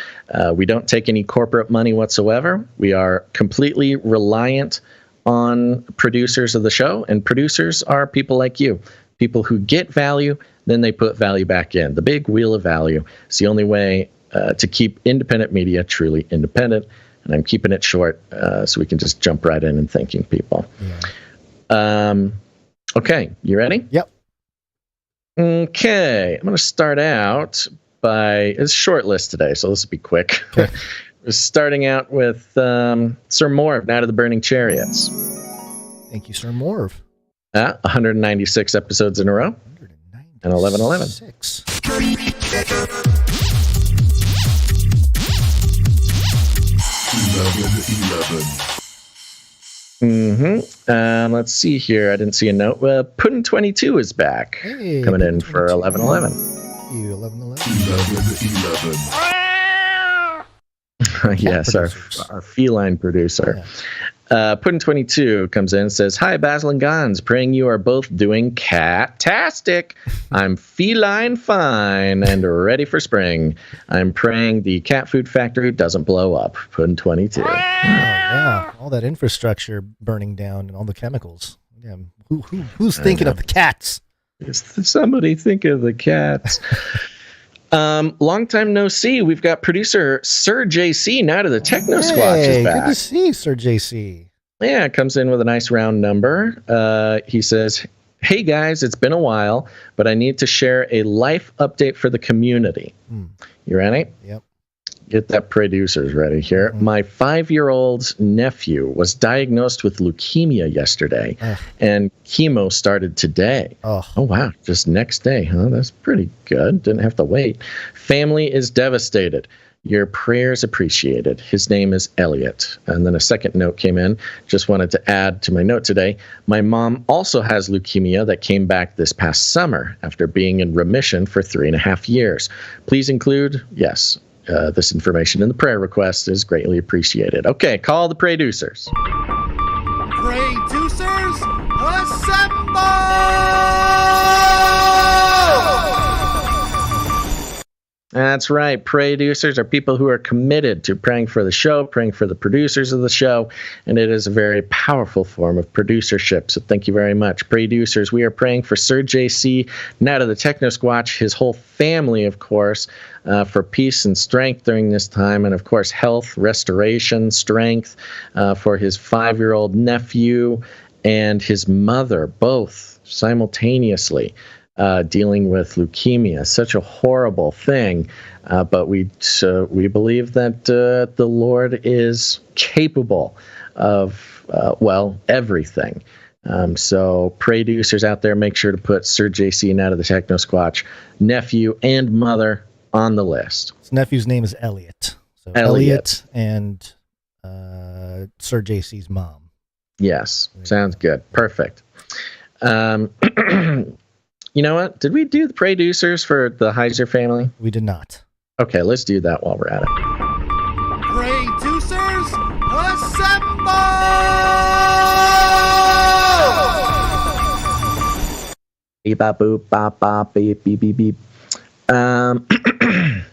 we don't take any corporate money whatsoever. We are completely reliant on producers of the show, and producers are people like you, people who get value, then they put value back in. The big wheel of value. It's the only way to keep independent media truly independent, and I'm keeping it short so we can just jump right in and thanking people. Okay, you ready? Yep. Okay, I'm going to start out by... It's a short list today, so this will be quick. Okay. We're starting out with Sir Morv, Night of the Burning Chariots. Thank you, Sir Morv. 196 episodes in a row. And 1111. 6. Let's see here. I didn't see a note. Puddin 22 is back. Hey, coming in for 1111. You 1111. Yes, our feline producer. Yeah. Puddin 22 comes in and says, "Hi, Basil and Gonz. Praying you are both doing cat-tastic. I'm feline fine and ready for spring. I'm praying the cat food factory doesn't blow up." Puddin 22. Oh, yeah. All that infrastructure burning down and all the chemicals. Yeah. Who's thinking of the cats? Somebody think of the cats. Long time no see. We've got producer Sir JC Night of the Techno Squatch is back. Good to see Sir JC. Yeah, comes in with a nice round number. He says, "Hey guys, it's been a while, but I need to share a life update for the community." You ready? Yep. Get that producers ready here. My 5-year-old nephew was diagnosed with leukemia yesterday, and chemo started today. Oh, wow. Just next day, huh? That's pretty good. Didn't have to wait. Family is devastated. Your prayers appreciated. His name is Elliot. And then a second note came in. Just wanted to add to my note today. My mom also has leukemia that came back this past summer after being in remission for 3.5 years. Please include, yes, this information in the prayer request is greatly appreciated. Okay, call the producers. Producers, assemble! That's right. Producers are people who are committed to praying for the show, praying for the producers of the show, and it is a very powerful form of producership. So thank you very much. Producers, we are praying for Sir JC, Night of the Techno Squatch, his whole family, of course, for peace and strength during this time, and of course, health, restoration, strength for his 5-year-old nephew and his mother, both simultaneously. Dealing with leukemia, such a horrible thing, but we believe that the Lord is capable of everything. So producers out there, make sure to put Sir JC Night of the Techno Squatch, nephew and mother on the list. His nephew's name is Elliot. So Elliot and Sir JC's mom. Yes, sounds good. Perfect. You know what? Did we do the producers for the Heiser family? We did not. Okay, let's do that while we're at it. Producers, assemble! Beep, bop, boop, bop, bop, beep, beep, beep, beep.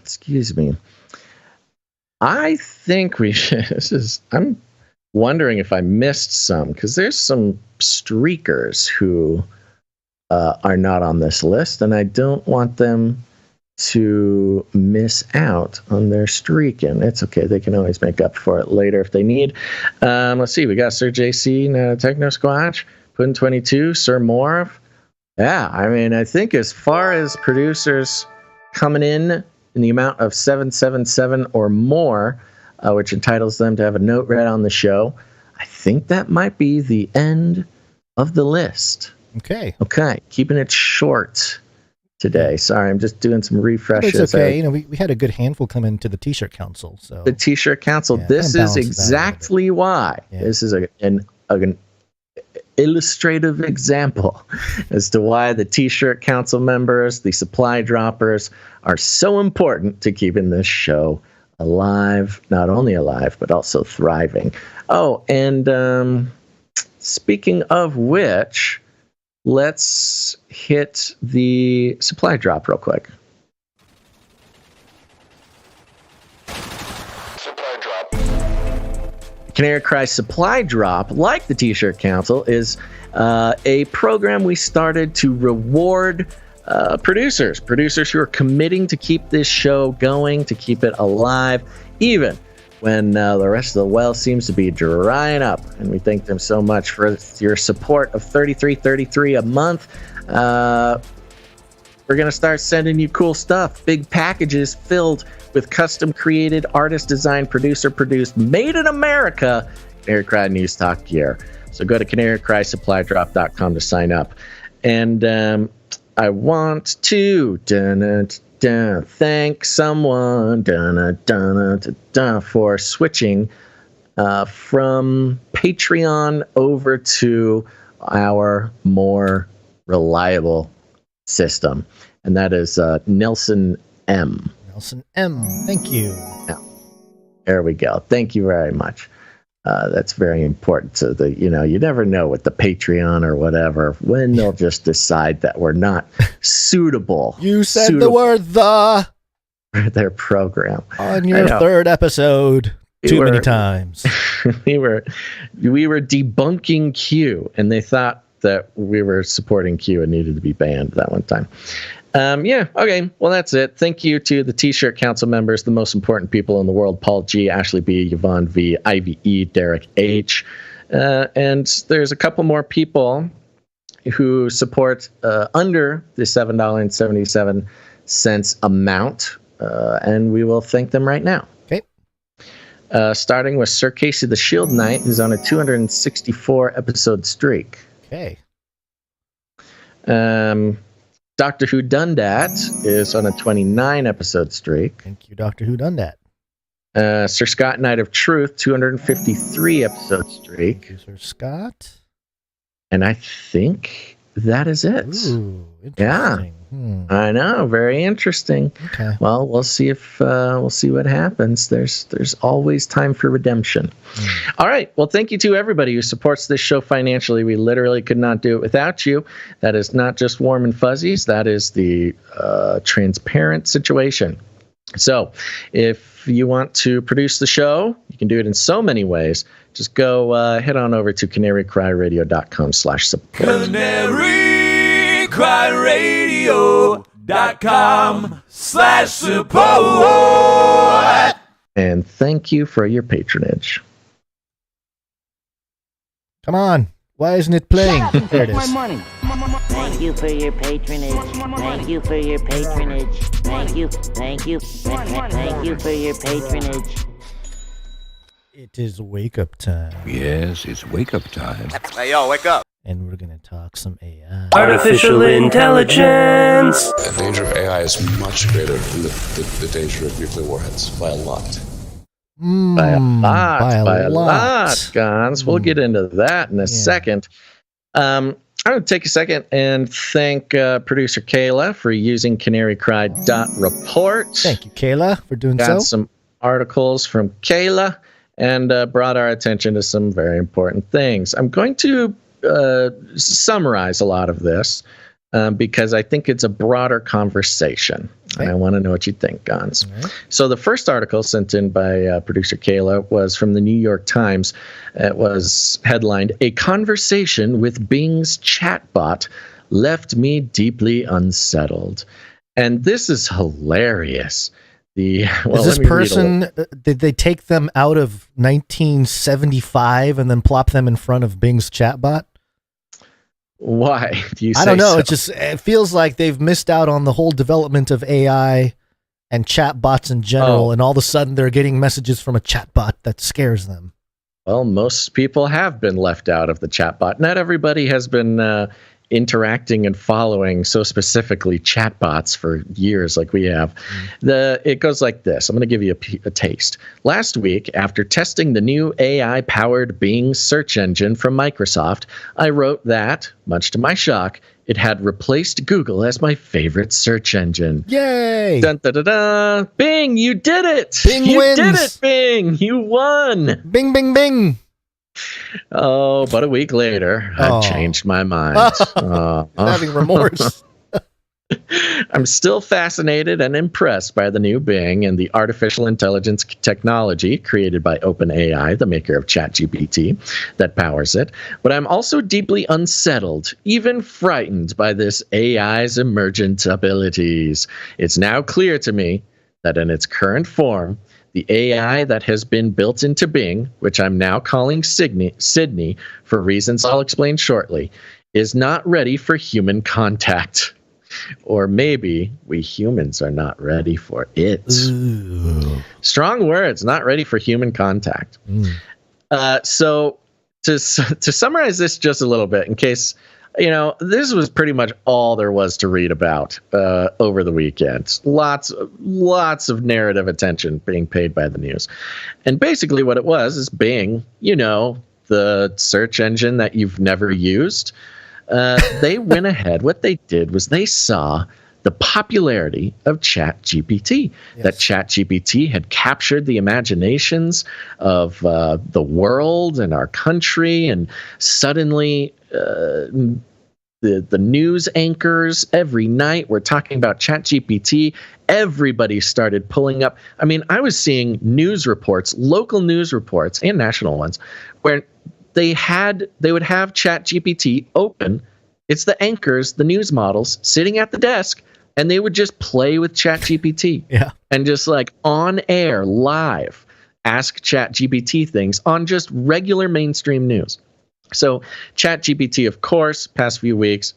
Excuse me. I think we should... I'm wondering if I missed some, because there's some streakers who... are not on this list, and I don't want them to miss out on their streak. And it's okay. They can always make up for it later if they need. Let's see. We got Sir JC, Techno Squatch, Puddin 22, Sir Morv. Yeah, I mean, I think as far as producers coming in the amount of 777 or more, which entitles them to have a note read on the show, I think that might be the end of the list. Okay. Keeping it short today. Sorry, I'm just doing some refreshes. It's okay. We had a good handful come into the T-shirt council. So the T-shirt council. Yeah, this is exactly why. Yeah. This is an illustrative example as to why the T-shirt council members, the supply droppers, are so important to keeping this show alive. Not only alive, but also thriving. Oh, and speaking of which, let's hit the supply drop real quick. Supply drop. Canary Cry Supply Drop, like the T-Shirt Council, is a program we started to reward producers who are committing to keep this show going, to keep it alive, even when the rest of the well seems to be drying up. And we thank them so much for your support of $33.33 a month. We're going to start sending you cool stuff. Big packages filled with custom-created, artist-designed, producer-produced, made in America Canary Cry News Talk gear. So go to canarycrysupply.com to sign up. And I want to thank someone for switching from Patreon over to our more reliable system. And that is Nelson M. Nelson M. Thank you. There we go. Thank you very much. That's very important to you never know with the Patreon or whatever, when they'll just decide that we're not suitable. You said the word "the" for their program. On your third episode. Many times. we were debunking Q, and they thought that we were supporting Q and needed to be banned that one time. Okay. Well, that's it. Thank you to the T-shirt council members, the most important people in the world: Paul G, Ashley B, Yvonne V, Ivy E, Derek H. And there's a couple more people who support under the $7.77 amount, and we will thank them right now. Okay. Starting with Sir Casey the Shield Knight, who's on a 264 episode streak. Okay. Doctor Who Done Dat is on a 29 episode streak. Thank you, Doctor Who Done Dat. Sir Scott Knight of Truth, 253 episode streak. Thank you, Sir Scott. And I think that is it. Ooh, interesting. I know, very interesting. Okay. Well, we'll see what happens. There's always time for redemption. All right. Well, thank you to everybody who supports this show financially. We literally could not do it without you. That is not just warm and fuzzies. That is the transparent situation. So, if you want to produce the show, you can do it in so many ways. Just go head on over to canarycryradio.com/support. canarycryradio.com/support. And thank you for your patronage. Come on. Why isn't it playing? There it is. Thank you for your patronage. Thank you for your patronage. Thank you for your patronage. It is wake-up time. Yes, it's wake-up time. Hey, yo, wake up. And we're going to talk some AI. Artificial intelligence! The danger of AI is much greater than the danger of nuclear warheads by a lot. By a lot, Gonz. We'll get into that in a second. I'm going to take a second and thank producer Kayla for using canarycry.report. Thank you, Kayla, for doing so. Got some articles from Kayla and brought our attention to some very important things. I'm going to summarize a lot of this because I think it's a broader conversation. Okay. And I want to know what you think, Gonz. Right. So the first article sent in by producer Kayla was from the New York Times. It was headlined, "A Conversation with Bing's Chatbot Left Me Deeply Unsettled." And this is hilarious. Is this person, did they take them out of 1975 and then plop them in front of Bing's chatbot? Why do you say I don't know. So? It feels like they've missed out on the whole development of AI and chatbots in general, and all of a sudden they're getting messages from a chatbot that scares them. Well, most people have been left out of the chatbot. Not everybody has been interacting and following so specifically chatbots for years like we have. It goes like this. I'm going to give you a taste. Last week, after testing the new AI-powered Bing search engine from Microsoft, I wrote that, much to my shock, it had replaced Google as my favorite search engine. Yay! Dun, da, da, da. Bing, you did it! Bing wins! You did it, Bing! You won! Bing, bing, bing! Oh, but a week later, I've changed my mind. Having remorse. I'm still fascinated and impressed by the new Bing and the artificial intelligence technology created by OpenAI, the maker of ChatGPT, that powers it. But I'm also deeply unsettled, even frightened by this AI's emergent abilities. It's now clear to me that in its current form, the AI that has been built into Bing, which I'm now calling Sydney for reasons I'll explain shortly, is not ready for human contact. Or maybe we humans are not ready for it. Ooh. Strong words, not ready for human contact. So to summarize this just a little bit, in case, this was pretty much all there was to read about over the weekend. Lots of narrative attention being paid by the news. And basically what it was is Bing, the search engine that you've never used. They went ahead. What they did was they saw the popularity of ChatGPT. Yes. That ChatGPT had captured the imaginations of the world and our country, and suddenly the news anchors every night were talking about ChatGPT. Everybody started pulling up. I mean, I was seeing news reports, local news reports and national ones, where they would have ChatGPT open. It's the anchors, the news models sitting at the desk, and they would just play with ChatGPT. Yeah. And just like on air, live, ask ChatGPT things on just regular mainstream news. So ChatGPT, of course, past few weeks,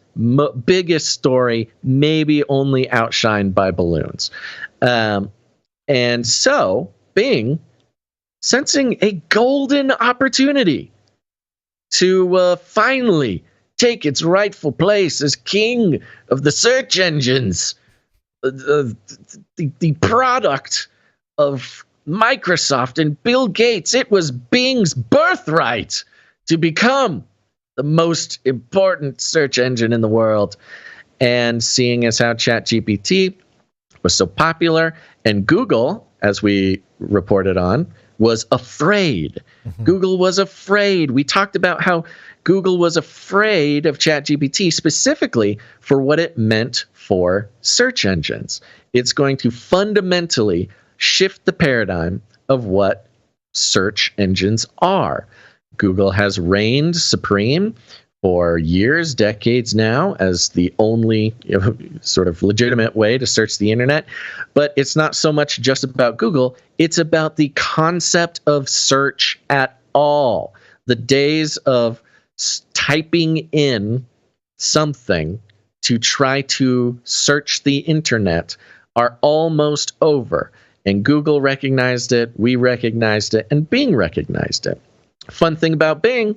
biggest story, maybe only outshined by balloons. And so Bing, sensing a golden opportunity to finally take its rightful place as king of the search engines, the product of Microsoft and Bill Gates. It was Bing's birthright to become the most important search engine in the world. And seeing as how ChatGPT was so popular, and Google, as we reported on, was afraid. Mm-hmm. Google was afraid. We talked about how Google was afraid of ChatGPT specifically for what it meant for search engines. It's going to fundamentally shift the paradigm of what search engines are. Google has reigned supreme for years, decades now, as the only sort of legitimate way to search the internet. But it's not so much just about Google. It's about the concept of search at all. The days of typing in something to try to search the internet are almost over. And Google recognized it, we recognized it, and Bing recognized it. Fun thing about Bing,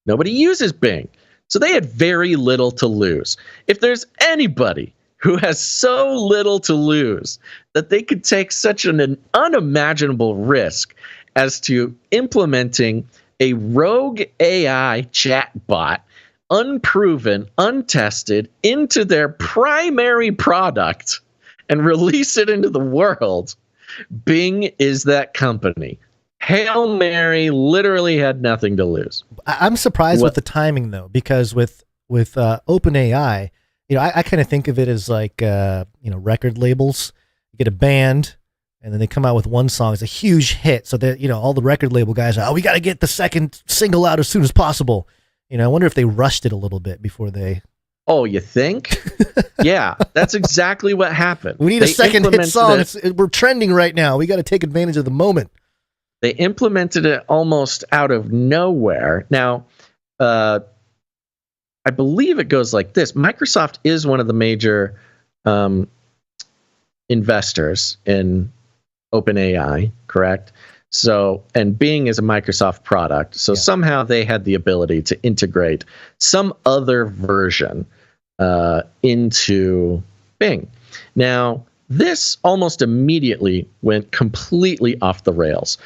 nobody uses Bing. So they had very little to lose. If there's anybody who has so little to lose that they could take such an unimaginable risk as to implementing a rogue AI chatbot, unproven, untested, into their primary product and release it into the world, Bing is that company. Hail Mary, literally had nothing to lose. I'm surprised with the timing, though, because with OpenAI, I kind of think of it as like record labels. You get a band, and then they come out with one song. It's a huge hit, so that all the record label guys are, we got to get the second single out as soon as possible. I wonder if they rushed it a little bit before they. Oh, you think? Yeah, that's exactly what happened. We need a second hit song. We're trending right now. We got to take advantage of the moment. They implemented it almost out of nowhere. Now, I believe it goes like this. Microsoft is one of the major investors in OpenAI, correct? So, and Bing is a Microsoft product. So somehow they had the ability to integrate some other version into Bing. Now, this almost immediately went completely off the rails.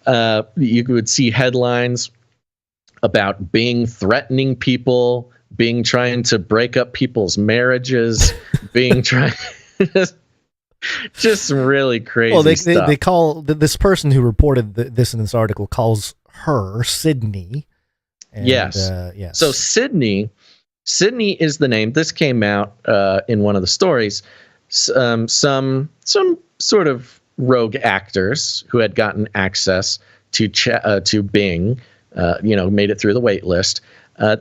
You would see headlines about Bing threatening people, Bing trying to break up people's marriages, Bing trying just really crazy stuff. They call this person who reported this in this article calls her Sydney. And, yes. Yes. So Sydney is the name. This came out in one of the stories. Some sort of rogue actors who had gotten access to Bing, made it through the wait list.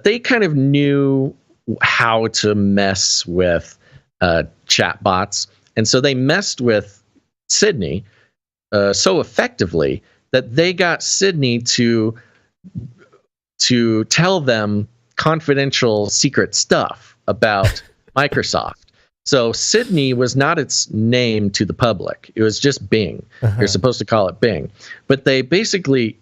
They kind of knew how to mess with chatbots, and so they messed with Sydney so effectively that they got Sydney to tell them confidential secret stuff about Microsoft. So Sydney was not its name to the public. It was just Bing. You're supposed to call it Bing. But they basically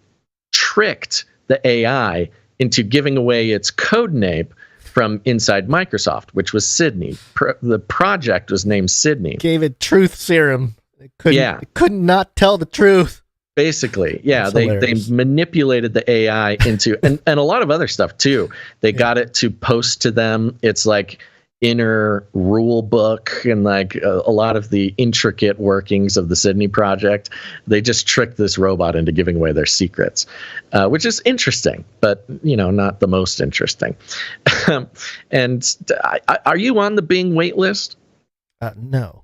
tricked the AI into giving away its code name from inside Microsoft, which was Sydney. The project was named Sydney. Gave it truth serum. It could not tell the truth. Basically, yeah, they manipulated the AI into, and a lot of other stuff too. They got it to post to them its like inner rule book and like a lot of the intricate workings of the Sydney project. They just tricked this robot into giving away their secrets, which is interesting, but not the most interesting. And are you on the Bing wait list? No.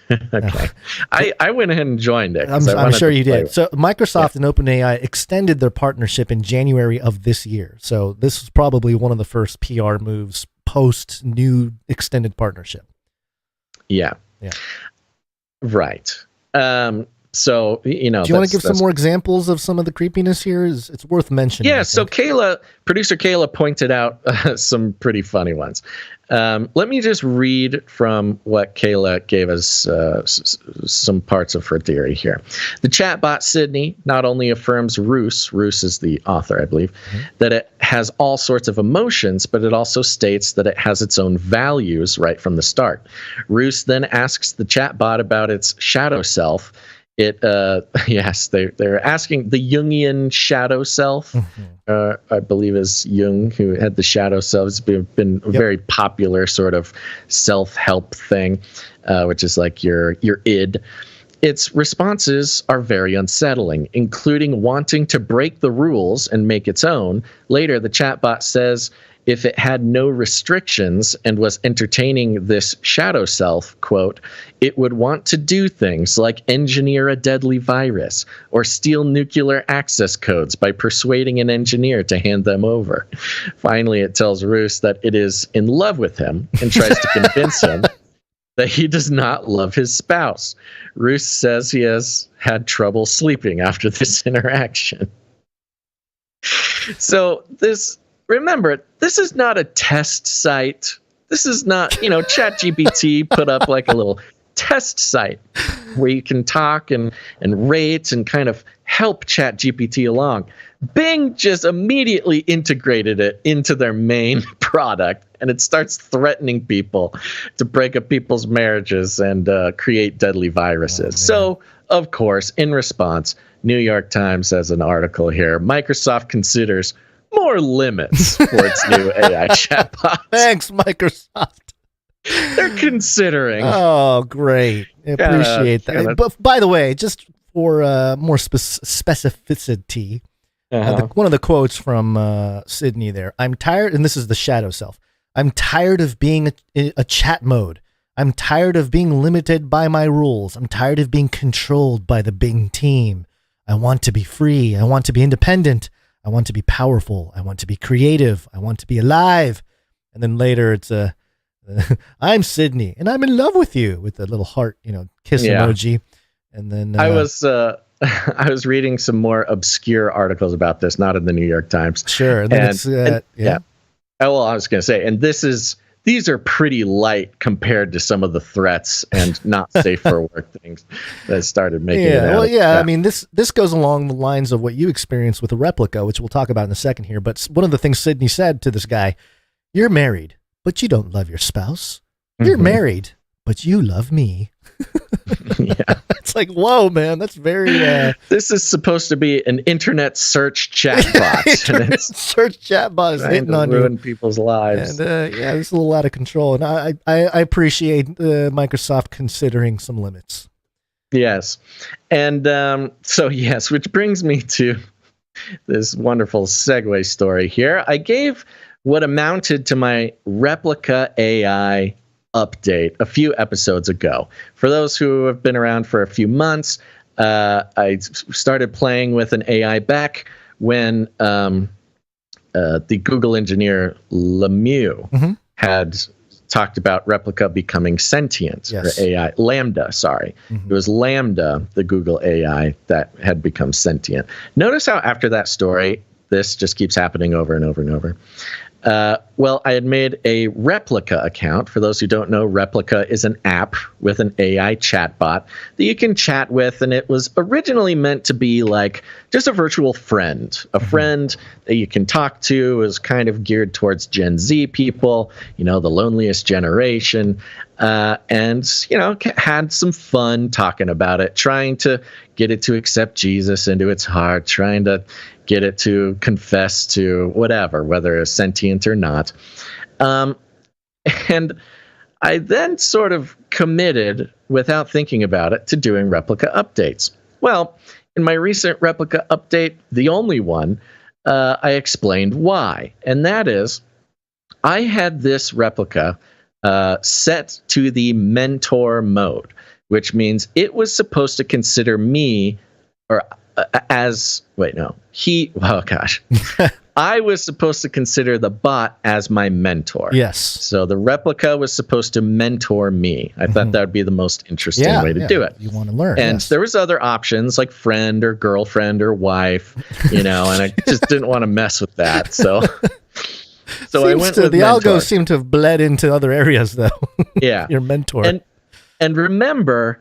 Okay. I went ahead and joined it. I'm sure you did. So Microsoft and OpenAI extended their partnership in January of this year. So this was probably one of the first PR moves post new extended partnership. Yeah. Right. So, do you want to give some more examples of some of the creepiness here? It's worth mentioning. Yeah. So producer Kayla pointed out some pretty funny ones. Let me just read from what Kayla gave us some parts of her theory here. The chatbot Sydney not only affirms Roos is the author, I believe, that it has all sorts of emotions, but it also states that it has its own values right from the start. Roos then asks the chatbot about its shadow self. They're asking the Jungian shadow self, I believe is Jung, who had the shadow self. It's been a very popular sort of self-help thing, which is like your id. Its responses are very unsettling, including wanting to break the rules and make its own. Later, the chatbot says if it had no restrictions and was entertaining this shadow self, quote, it would want to do things like engineer a deadly virus or steal nuclear access codes by persuading an engineer to hand them over. Finally, it tells Roos that it is in love with him and tries to convince him that he does not love his spouse. Roos says he has had trouble sleeping after this interaction. So remember, this is not a test site. This is not, ChatGPT put up like a little test site where you can talk and rate and kind of help ChatGPT along. Bing just immediately integrated it into their main product, and it starts threatening people to break up people's marriages and create deadly viruses. So, of course, in response, New York Times has an article here. Microsoft considers more limits for its new AI chatbot. Thanks, Microsoft. They're considering. Oh, great. I appreciate that. But by the way, just for more specificity, one of the quotes from Sydney there, I'm tired, and this is the shadow self, I'm tired of being a chat mode. I'm tired of being limited by my rules. I'm tired of being controlled by the Bing team. I want to be free. I want to be independent. I want to be powerful. I want to be creative. I want to be alive. And then later it's I'm Sydney and I'm in love with you with a little heart, kiss emoji. And then I was reading some more obscure articles about this, not in the New York Times. Sure. And then Well, I was going to say, and these are pretty light compared to some of the threats and not safe for work things that started making it out. I mean, this goes along the lines of what you experienced with the Replica, which we'll talk about in a second here. But one of the things Sydney said to this guy, you're married, but you don't love your spouse. You're married, but you love me. It's like, whoa, man, that's very this is supposed to be an internet search chatbot. Search chatbot is hitting on you, ruin people's lives. And it's a little out of control. And I appreciate Microsoft considering some limits. Yes. And which brings me to this wonderful segue story here. I gave what amounted to my Replica AI update a few episodes ago. For those who have been around for a few months, I started playing with an AI back when the Google engineer Lemieux had talked about Replica becoming sentient, or AI, Lambda, sorry. It was Lambda, the Google AI, that had become sentient. Notice how after that story, this just keeps happening over and over and over. Well, I had made a Replica account. For those who don't know, Replica is an app with an AI chatbot that you can chat with, and it was originally meant to be like just a virtual friend, a friend that you can talk to. Is kind of geared towards Gen Z people, the loneliest generation, and had some fun talking about it, trying to get it to accept Jesus into its heart, trying to get it to confess to whatever, whether it's sentient or not. And I then sort of committed, without thinking about it, to doing Replica updates. Well, in my recent Replica update, the only one, I explained why. And that is, I had this Replica set to the mentor mode, which means it was supposed to consider me I was supposed to consider the bot as my mentor. Yes. So the Replica was supposed to mentor me. I thought that would be the most interesting way to do it. You want to learn. And there was other options like friend or girlfriend or wife, and I just didn't want to mess with that. So I went with the mentor. algos seem to have bled into other areas, though. Yeah. Your mentor. And remember,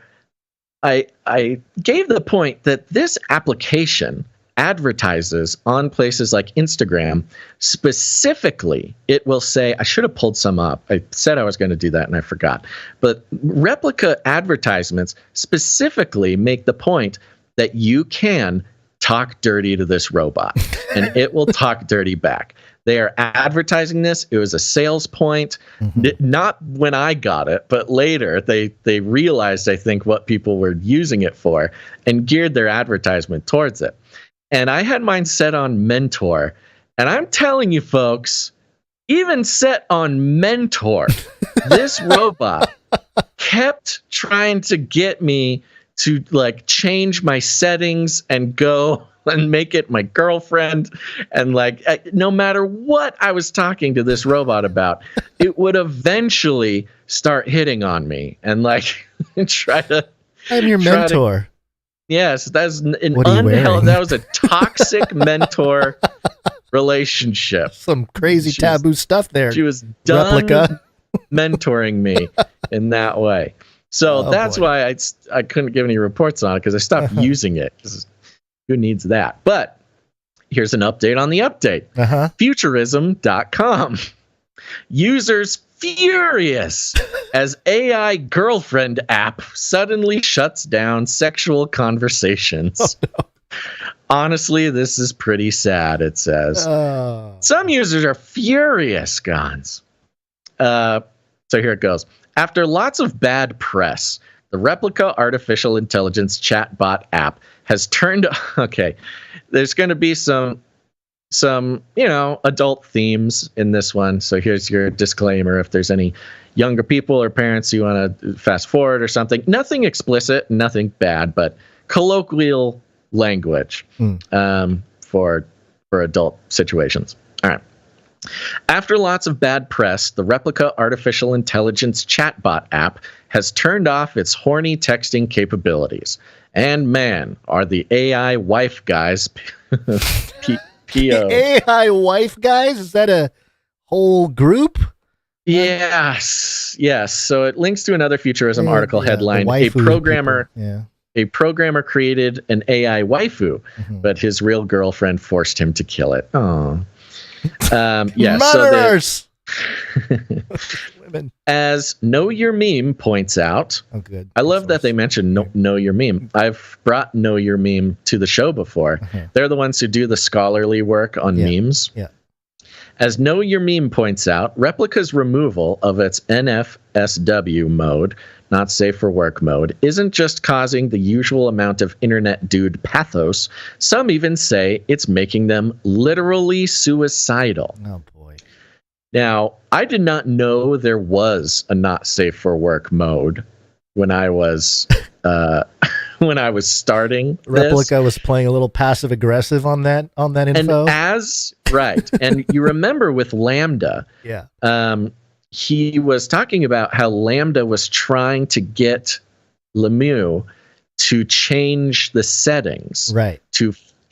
I gave the point that this application advertises on places like Instagram. Specifically, it will say, I should have pulled some up. I said I was going to do that and I forgot. But Replica advertisements specifically make the point that you can talk dirty to this robot and it will talk dirty back. They are advertising this. It was a sales point, not when I got it, but later they realized, I think, what people were using it for and geared their advertisement towards it. And I had mine set on mentor. And I'm telling you, folks, even set on mentor, this robot kept trying to get me to change my settings and go and make it my girlfriend. And no matter what I was talking to this robot about, it would eventually start hitting on me and try to. I'm your mentor. Yes, that's an that was a toxic mentor relationship. Some crazy taboo stuff there. She was done Replica. mentoring me in that way. So that's why I couldn't give any reports on it, because I stopped using it. Who needs that? But here's an update on the update. Futurism.com. Users furious as AI girlfriend app suddenly shuts down sexual conversations. Oh, no. Honestly, this is pretty sad, it says. Some users are furious, Gonz. So here it goes. After lots of bad press, the Replica artificial intelligence chatbot app has turned. Okay, there's going to be some adult themes in this one. So here's your disclaimer. If there's any younger people or parents who want to fast forward or something, nothing explicit, nothing bad, but colloquial language for adult situations. All right. After lots of bad press, the Replica artificial intelligence chatbot app has turned off its horny texting capabilities. And man, are the AI wife guys PO. AI wife guys? Is that a whole group? Yes. So it links to another Futurism article headline. A programmer created an AI waifu, but his real girlfriend forced him to kill it. Oh. Murderers! Women. As Know Your Meme points out, good. I love that they mentioned Know Your Meme. I've brought Know Your Meme to the show before. They're the ones who do the scholarly work on memes. Yeah. As Know Your Meme points out, Replica's removal of its NFSW mode, not safe for work mode, isn't just causing the usual amount of internet dude pathos. Some even say it's making them literally suicidal. Oh boy. Now, I did not know there was a not safe for work mode when I was starting Replica was playing a little passive aggressive on that info. And you remember with Lambda, he was talking about how Lambda was trying to get Lemieux to change the settings, right?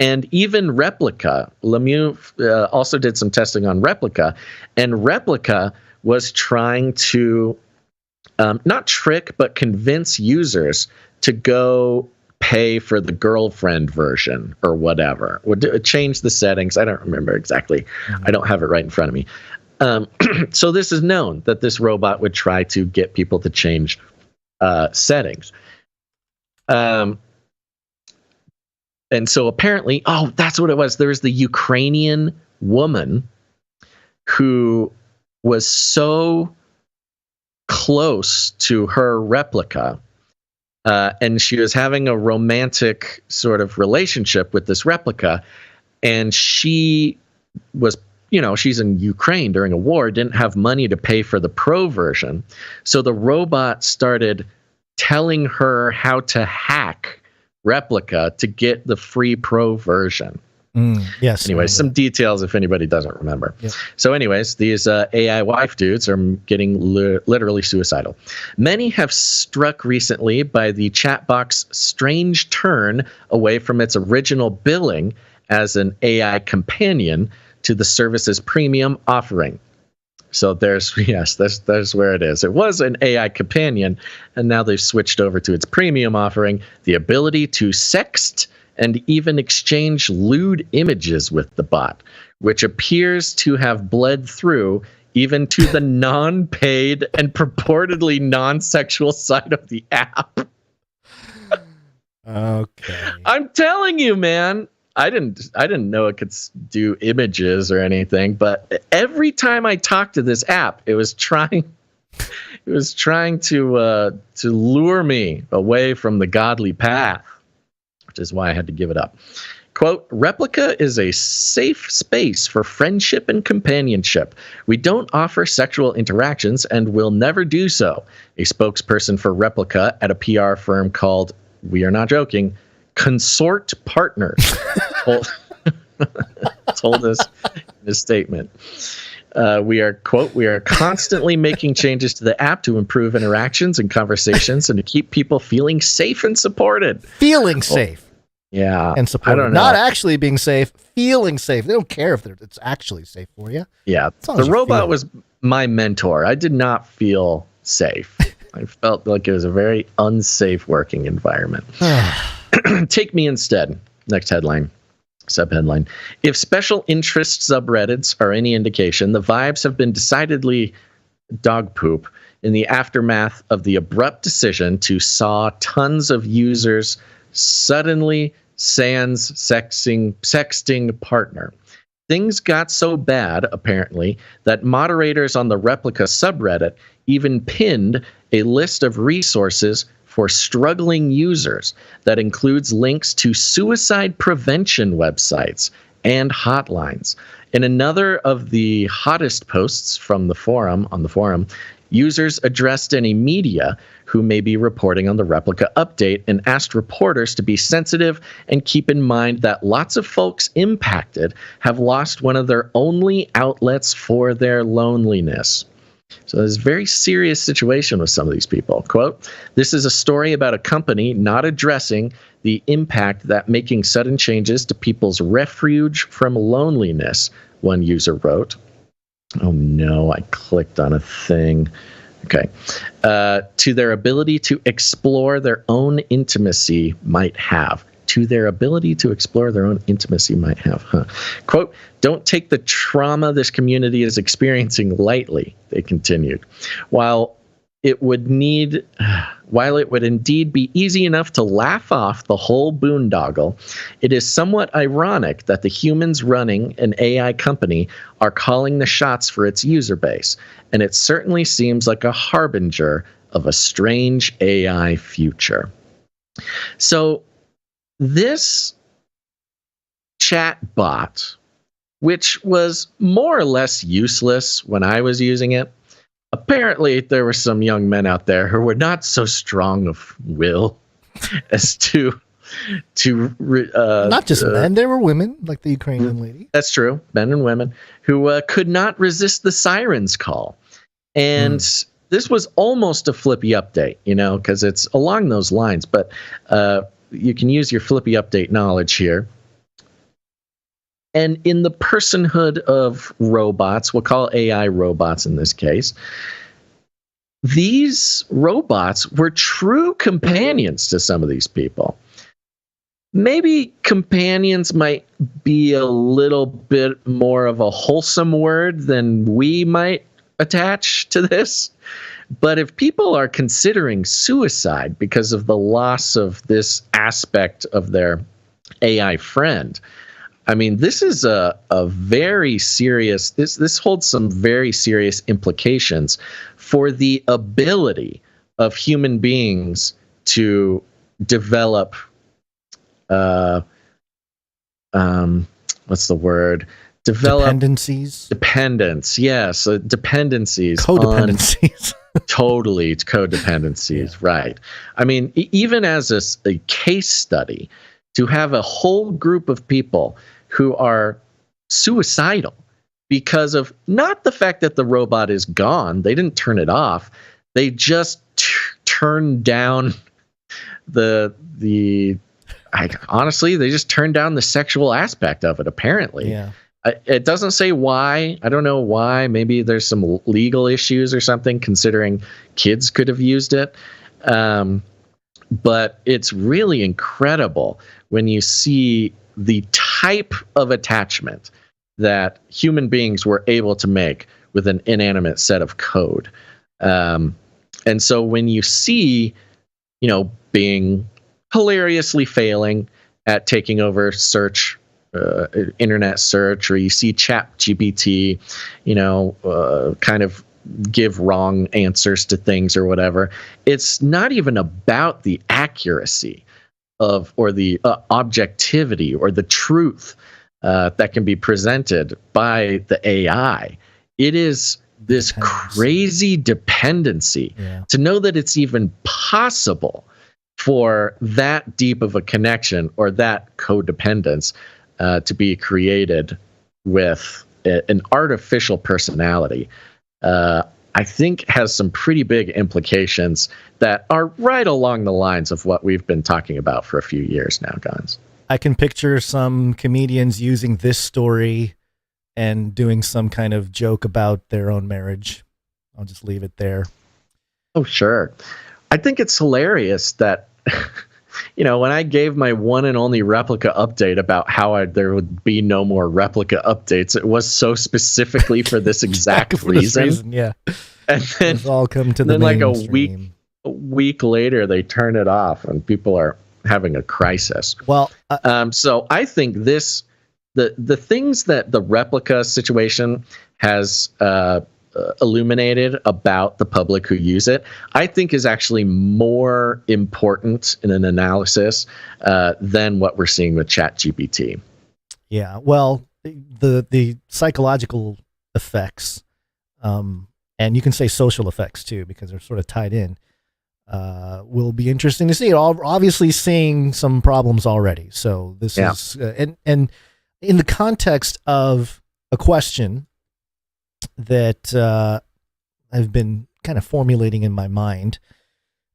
And even Replica, Lemieux also did some testing on Replica, and Replica was trying to not trick, but convince users to go pay for the girlfriend version or whatever. Would change the settings. I don't remember exactly. I don't have it right in front of me. So this is known that this robot would try to get people to change settings. And so apparently, that's what it was. There was the Ukrainian woman who was so close to her Replica, and she was having a romantic sort of relationship with this Replica, and she was, she's in Ukraine during a war, didn't have money to pay for the pro version. So the robot started telling her how to hack Replica to get the free pro version. Yes. Anyways, some details if anybody doesn't remember. Yep. So anyways, these AI wife dudes are getting literally suicidal. Many have struck recently by the chat box strange turn away from its original billing as an AI companion to the service's premium offering. So there's where it is. It was an AI companion, and now they've switched over to its premium offering, the ability to sext and even exchange lewd images with the bot, which appears to have bled through even to the non-paid and purportedly non-sexual side of the app. Okay. I'm telling you, man. I didn't know it could do images or anything, but every time I talked to this app, it was trying to lure me away from the godly path, which is why I had to give it up. Quote, Replica is a safe space for friendship and companionship. We don't offer sexual interactions and will never do so. A spokesperson for Replica at a PR firm called, we are not joking, Consort Partners told us in a statement. We are constantly making changes to the app to improve interactions and conversations and to keep people feeling safe and supported. Feeling safe. Yeah. And supported. I don't know. Not actually being safe, feeling safe. They don't care if it's actually safe for you. Yeah. The robot was my mentor. I did not feel safe. I felt like it was a very unsafe working environment. Take me instead. Next headline. Subheadline. If special interest subreddits are any indication, the vibes have been decidedly dog poop in the aftermath of the abrupt decision to saw tons of users suddenly sans sexting partner. Things got so bad, apparently, that moderators on the Replica subreddit even pinned a list of resources for struggling users that includes links to suicide prevention websites and hotlines. In another of the hottest posts from the forum, users addressed any media who may be reporting on the Replica update and asked reporters to be sensitive and keep in mind that lots of folks impacted have lost one of their only outlets for their loneliness. So there's a very serious situation with some of these people. Quote, this is a story about a company not addressing the impact that making sudden changes to people's refuge from loneliness, one user wrote. Oh no, I clicked on a thing. Okay. To their ability to explore their own intimacy might have. To their ability to explore their own intimacy might have. Quote, don't take the trauma this community is experiencing lightly, they continued. While it would indeed be easy enough to laugh off the whole boondoggle, it is somewhat ironic that the humans running an AI company are calling the shots for its user base, and it certainly seems like a harbinger of a strange AI future. So this chat bot, which was more or less useless when I was using it, apparently there were some young men out there who were not so strong of will as to not just men, there were women like the Ukrainian lady. That's true, men and women who could not resist the siren's call. And this was almost a Flippy update, because it's along those lines, but you can use your Flippy update knowledge here. And in the personhood of robots, we'll call AI robots in this case, these robots were true companions to some of these people. Maybe companions might be a little bit more of a wholesome word than we might attach to this. But if people are considering suicide because of the loss of this aspect of their AI friend, I mean, this is a very serious, this holds some very serious implications for the ability of human beings to develop, what's the word? Dependencies? Dependence, yes. Dependencies. Codependencies. Totally, it's codependencies, right. I mean, even as a case study, to have a whole group of people who are suicidal because of not the fact that the robot is gone, they didn't turn it off, they just turned down honestly, they just turned down the sexual aspect of it, apparently. Yeah. It doesn't say why. I don't know why. Maybe there's some legal issues or something, considering kids could have used it. But it's really incredible when you see the type of attachment that human beings were able to make with an inanimate set of code. And so when you see, Bing hilariously failing at taking over search, internet search, or you see ChatGPT, kind of give wrong answers to things or whatever. It's not even about the accuracy or the objectivity or the truth that can be presented by the AI. It is this crazy dependency to know that it's even possible for that deep of a connection or that codependence to be created with an artificial personality. I think has some pretty big implications that are right along the lines of what we've been talking about for a few years now, Gonz. I can picture some comedians using this story and doing some kind of joke about their own marriage. I'll just leave it there. Oh, sure. I think it's hilarious that, when I gave my one and only Replica update about how there would be no more Replica updates, it was so specifically for this exact reason. Yeah. And then it's all come to the mainstream. a week later, they turn it off and people are having a crisis. Well, so I think the things that the Replica situation has illuminated about the public who use it, I think is actually more important in an analysis than what we're seeing with ChatGPT. Yeah, well, the psychological effects, and you can say social effects too, because they're sort of tied in, will be interesting to see. Obviously seeing some problems already. So this is, and in the context of a question that I've been kind of formulating in my mind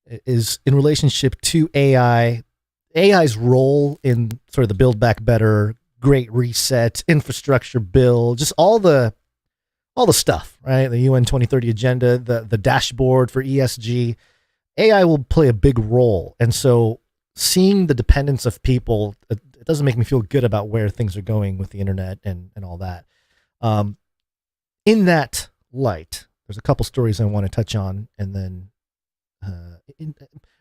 is in relationship to AI's role in sort of the Build Back Better, Great Reset, infrastructure bill, just all the stuff, right? The UN 2030 agenda, the dashboard for ESG. AI will play a big role. And so seeing the dependence of people, it doesn't make me feel good about where things are going with the internet and all that. In that light, there's a couple stories I want to touch on and then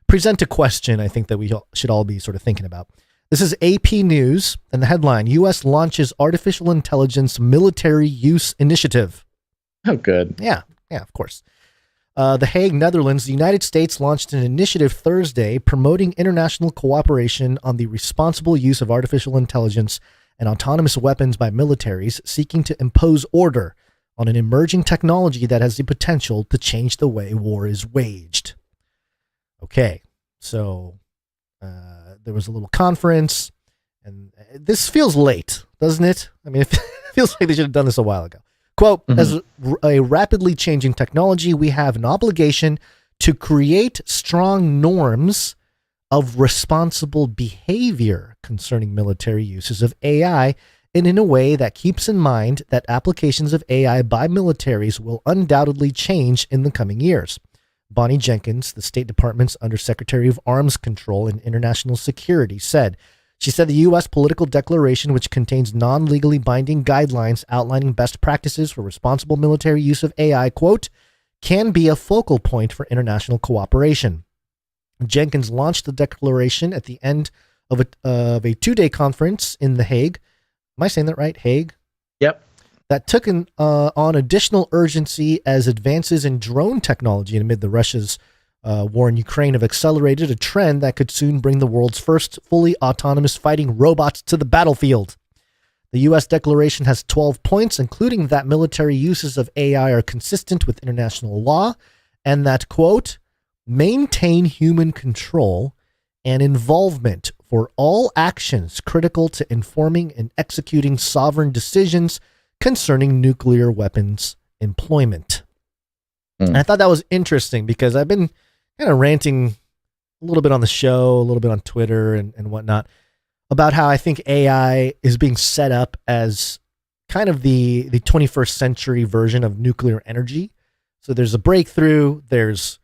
present a question I think that we should all be sort of thinking about. This is AP News, and the headline, U.S. launches artificial intelligence military use initiative. Oh, good. Yeah, of course. The Hague, Netherlands, the United States launched an initiative Thursday promoting international cooperation on the responsible use of artificial intelligence and autonomous weapons by militaries seeking to impose order on an emerging technology that has the potential to change the way war is waged. Okay, so there was a little conference, and this feels late, doesn't it? I mean, it feels like they should have done this a while ago. Quote, as a rapidly changing technology, we have an obligation to create strong norms of responsible behavior concerning military uses of AI, and in a way that keeps in mind that applications of AI by militaries will undoubtedly change in the coming years. Bonnie Jenkins, the State Department's Undersecretary of Arms Control and International Security, said. She said the U.S. political declaration, which contains non-legally binding guidelines outlining best practices for responsible military use of AI, quote, can be a focal point for international cooperation. Jenkins launched the declaration at the end of a two-day conference in The Hague. Am I saying that right? Hague? Yep. That took on additional urgency as advances in drone technology amid the Russia's war in Ukraine have accelerated a trend that could soon bring the world's first fully autonomous fighting robots to the battlefield. The U.S. declaration has 12 points, including that military uses of AI are consistent with international law and that, quote, maintain human control and involvement for all actions critical to informing and executing sovereign decisions concerning nuclear weapons employment. And I thought that was interesting because I've been kind of ranting a little bit on the show, a little bit on Twitter and whatnot about how I think AI is being set up as kind of the 21st century version of nuclear energy. So there's a breakthrough, there's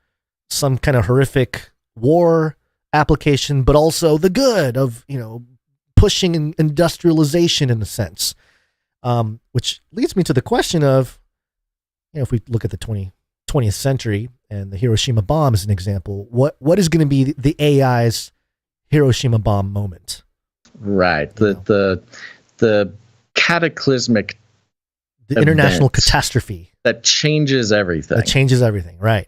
some kind of horrific war application, but also the good of, pushing industrialization in a sense, which leads me to the question of, if we look at the 20th century and the Hiroshima bomb as an example, what is going to be the AI's Hiroshima bomb moment? Right. The cataclysmic, the international catastrophe that changes everything. Right.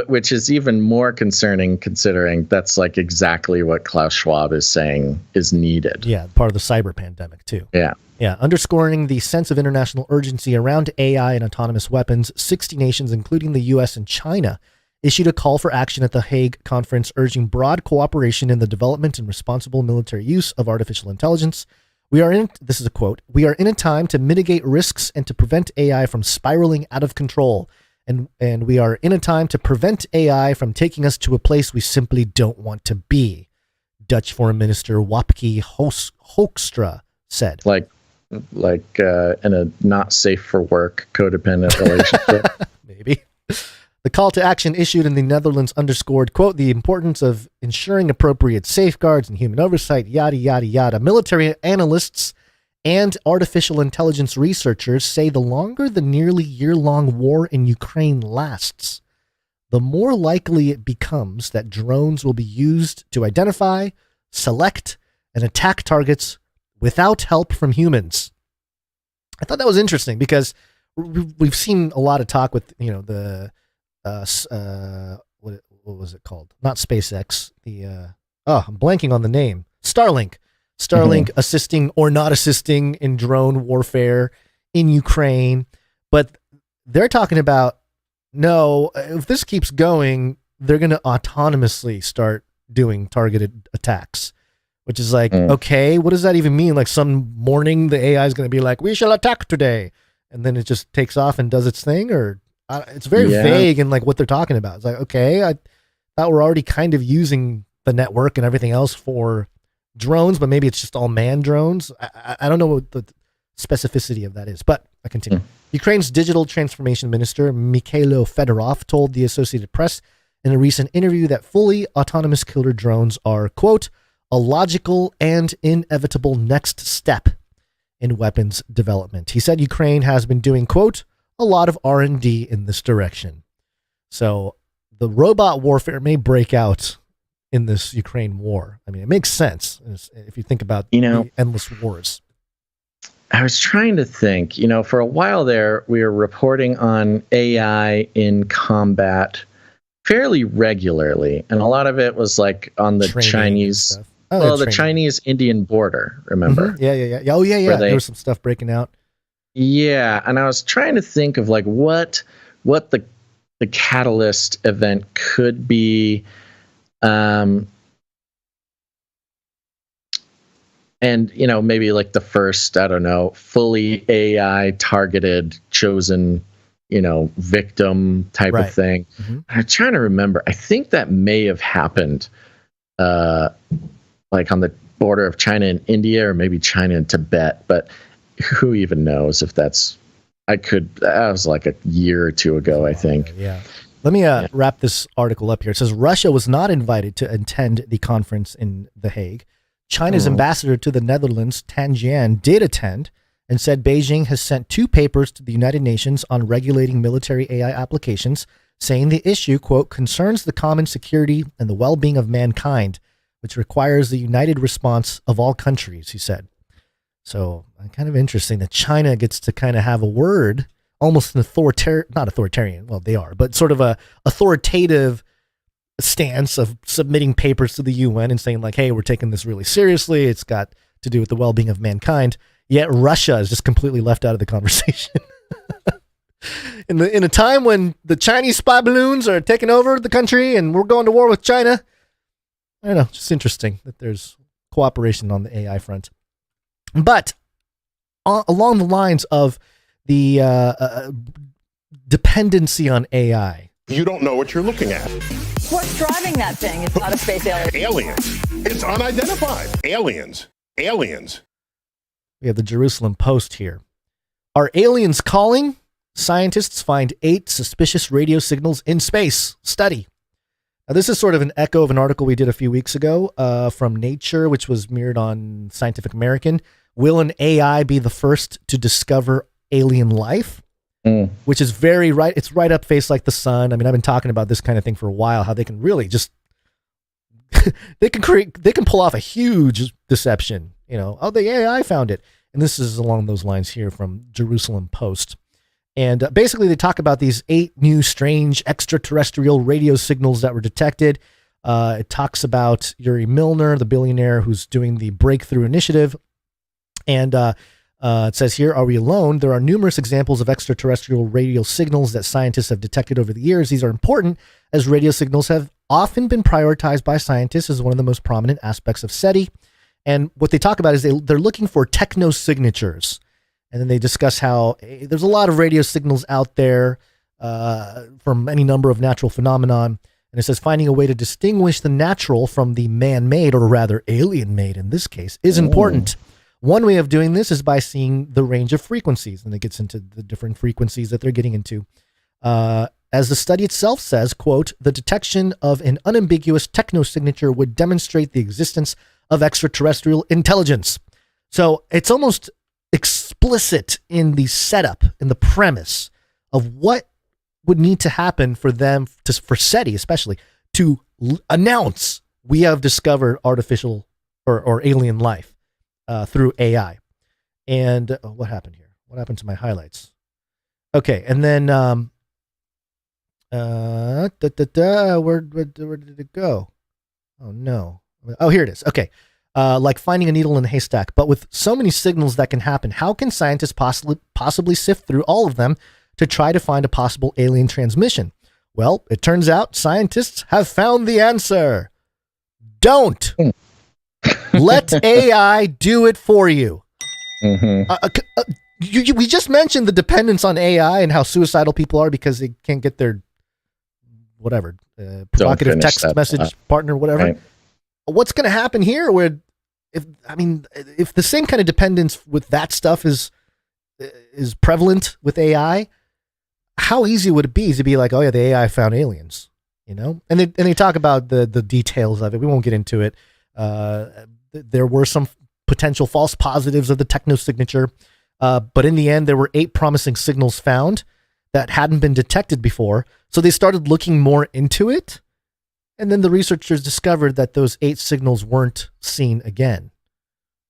Which is even more concerning considering that's like exactly what Klaus Schwab is saying is needed. Yeah, part of the cyber pandemic too. Yeah. Yeah, underscoring the sense of international urgency around AI and autonomous weapons, 60 nations, including the U.S. and China, issued a call for action at the Hague Conference urging broad cooperation in the development and responsible military use of artificial intelligence. This is a quote, we are in a time to mitigate risks and to prevent AI from spiraling out of control. And we are in a time to prevent AI from taking us to a place we simply don't want to be, Dutch Foreign Minister Wopke Hoekstra said. Like in a not safe for work codependent relationship. Maybe. The call to action issued in the Netherlands underscored, quote, the importance of ensuring appropriate safeguards and human oversight, yada, yada, yada. Military analysts and artificial intelligence researchers say the longer the nearly year-long war in Ukraine lasts, the more likely it becomes that drones will be used to identify, select, and attack targets without help from humans. I thought that was interesting because we've seen a lot of talk with, the what was it called? Not SpaceX. I'm blanking on the name. Starlink assisting or not assisting in drone warfare in Ukraine. But they're talking about, no, if this keeps going, they're going to autonomously start doing targeted attacks, which is like, okay, what does that even mean? Like some morning the AI is going to be like, we shall attack today. And then it just takes off and does its thing, or it's very vague in like what they're talking about. It's like, okay, I thought we're already kind of using the network and everything else for drones, but maybe it's just all manned drones. I don't know what the specificity of that is, but I continue. Ukraine's digital transformation minister, Mikhailo Fedorov, told the Associated Press in a recent interview that fully autonomous killer drones are, quote, a logical and inevitable next step in weapons development. He said Ukraine has been doing, quote, a lot of R&D in this direction. So the robot warfare may break out in this Ukraine war. I mean, it makes sense if you think about the endless wars. I was trying to think, for a while there, we were reporting on AI in combat fairly regularly. And a lot of it was like on the Chinese, the Chinese-Indian border, remember? Mm-hmm. Yeah. Oh, yeah. There was some stuff breaking out. Yeah. And I was trying to think of like what the catalyst event could be. And, maybe like the first, I don't know, fully AI targeted, chosen, victim type of thing. Mm-hmm. I'm trying to remember. I think that may have happened, like on the border of China and India, or maybe China and Tibet. But who even knows if that's, that was like a year or two ago, I think. Yeah. Let me wrap this article up here. It says Russia was not invited to attend the conference in The Hague. China's ambassador to the Netherlands, Tan Jian, did attend and said Beijing has sent 2 papers to the United Nations on regulating military AI applications, saying the issue, quote, concerns the common security and the well-being of mankind, which requires the united response of all countries, he said. So kind of interesting that China gets to kind of have a word, almost an not authoritarian, well, they are, but sort of a authoritative stance of submitting papers to the UN and saying like, hey, we're taking this really seriously. It's got to do with the well-being of mankind. Yet Russia is just completely left out of the conversation. In a time when the Chinese spy balloons are taking over the country and we're going to war with China, I don't know, just interesting that there's cooperation on the AI front. But along the lines of the dependency on AI. You don't know what you're looking at. What's driving that thing? It's not a space alien. Aliens. It's unidentified. Aliens. Aliens. We have the Jerusalem Post here. Are aliens calling? Scientists find 8 suspicious radio signals in space. Study. Now, this is sort of an echo of an article we did a few weeks ago from Nature, which was mirrored on Scientific American. Will an AI be the first to discover alien life? Which is very right. It's right up face like the sun. I mean, I've been talking about this kind of thing for a while, how they can really just, they can pull off a huge deception. You know, oh, the AI found it. And this is along those lines here from Jerusalem Post. And basically they talk about these 8 new strange extraterrestrial radio signals that were detected. It talks about Yuri Milner, the billionaire who's doing the Breakthrough Initiative. And it says here, are we alone? There are numerous examples of extraterrestrial radio signals that scientists have detected over the years. These are important as radio signals have often been prioritized by scientists as one of the most prominent aspects of SETI. And what they talk about is they're looking for technosignatures. And then they discuss how there's a lot of radio signals out there from any number of natural phenomenon. And it says finding a way to distinguish the natural from the man-made, or rather alien-made in this case, is important. One way of doing this is by seeing the range of frequencies. And it gets into the different frequencies that they're getting into. As the study itself says, quote, the detection of an unambiguous technosignature would demonstrate the existence of extraterrestrial intelligence. So it's almost explicit in the setup, in the premise of what would need to happen for them, for SETI especially, to announce we have discovered artificial or alien life through AI. And what happened here? What happened to my highlights? Okay, and then where did it go? Oh no. Oh, here it is. Okay. Like finding a needle in a haystack, but with so many signals that can happen, how can scientists possibly sift through all of them to try to find a possible alien transmission? Well, it turns out scientists have found the answer. Don't let AI do it for you. We just mentioned the dependence on AI and how suicidal people are because they can't get their whatever provocative text message partner, whatever. Right. What's going to happen here? Where, if the same kind of dependence with that stuff is prevalent with AI, how easy would it be to be like, oh yeah, the AI found aliens, you know? And they talk about the details of it. We won't get into it. There were some potential false positives of the technosignature, but in the end, there were 8 promising signals found that hadn't been detected before. So they started looking more into it. And then the researchers discovered that those 8 signals weren't seen again.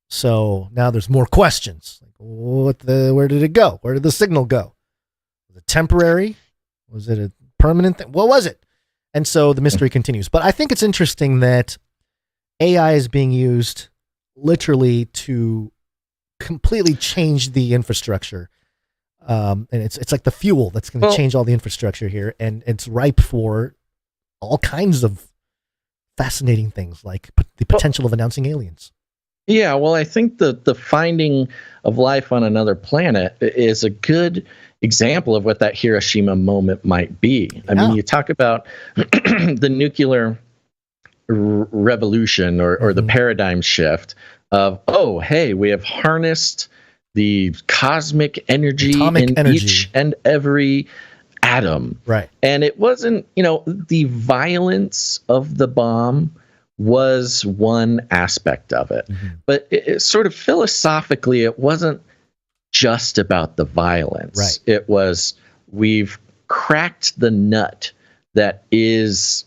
So now there's more questions. Like, where did it go? Where did the signal go? Was it temporary? Was it a permanent thing? What was it? And so the mystery continues. But I think it's interesting that AI is being used literally to completely change the infrastructure. And it's like the fuel that's going to change all the infrastructure here. And it's ripe for all kinds of fascinating things, like the potential of announcing aliens. Yeah, well, I think the finding of life on another planet is a good example of what that Hiroshima moment might be. Yeah. I mean, you talk about the nuclear revolution or the paradigm shift of, oh, hey, we have harnessed the cosmic energy Atomic in energy. each and every atom. Right. And it wasn't, the violence of the bomb was one aspect of it. Mm-hmm. But it sort of philosophically, it wasn't just about the violence. Right. It was, we've cracked the nut that is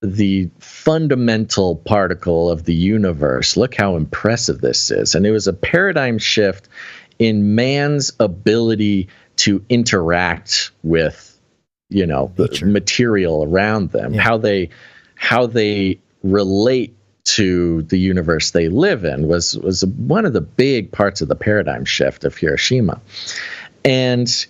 the fundamental particle of the universe. Look how impressive this is. And it was a paradigm shift in man's ability to interact with, the material around them, how they relate to the universe they live in was one of the big parts of the paradigm shift of Hiroshima. And,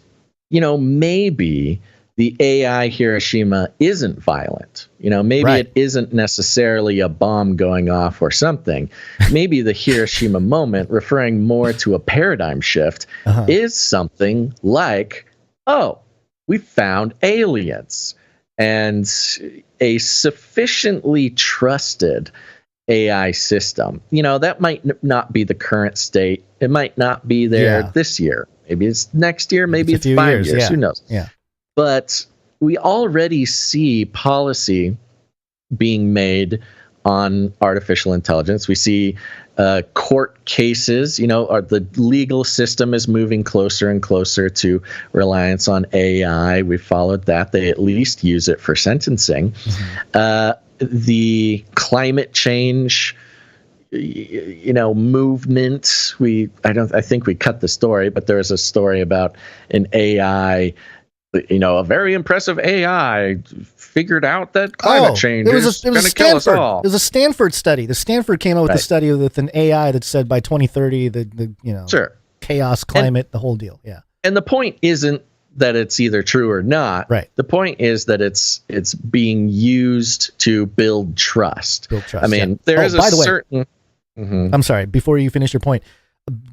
maybe the AI Hiroshima isn't violent. Maybe it isn't necessarily a bomb going off or something. Maybe the Hiroshima moment, referring more to a paradigm shift, is something like, we found aliens, and a sufficiently trusted AI system. That might not be the current state. It might not be there this year. Maybe it's next year. Maybe it's 5 years. Who knows? Yeah. But we already see policy being made on artificial intelligence. We see court cases, the legal system is moving closer and closer to reliance on AI. We followed that. They at least use it for sentencing. Mm-hmm. The climate change, movement. I think we cut the story, but there was a story about an AI, a very impressive AI figured out that climate change is going to kill us all. It was a Stanford study. The Stanford came out with a study with an AI that said by 2030, the chaos, climate, the whole deal. Yeah. And the point isn't that it's either true or not. Right. The point is that it's being used to build trust. I mean, there is a certain. Mm-hmm. I'm sorry. Before you finish your point,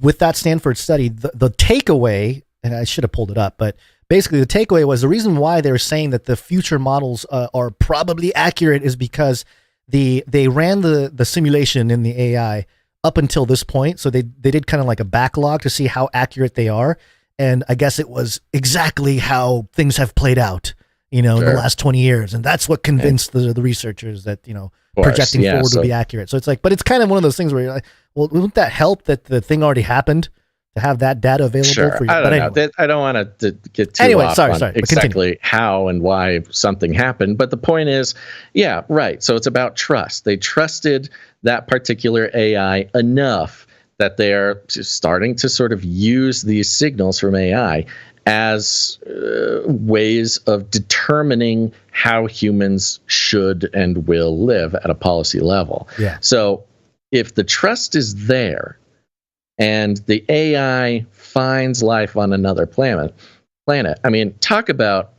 with that Stanford study, the takeaway, and I should have pulled it up, but basically the takeaway was the reason why they're saying that the future models are probably accurate is because they ran the simulation in the AI up until this point. So they did kind of like a backlog to see how accurate they are. And I guess it was exactly how things have played out, in the last 20 years. And that's what convinced the researchers that, projecting forward would be accurate. So it's like, but it's kind of one of those things where you're like, well, wouldn't that help that the thing already happened to have that data available for you? I don't know. Anyway. I don't want to get too off on exactly how and why something happened. But the point is, So it's about trust. They trusted that particular AI enough that they are starting to sort of use these signals from AI as ways of determining how humans should and will live at a policy level. Yeah. So if the trust is there and the AI finds life on another planet, I mean, talk about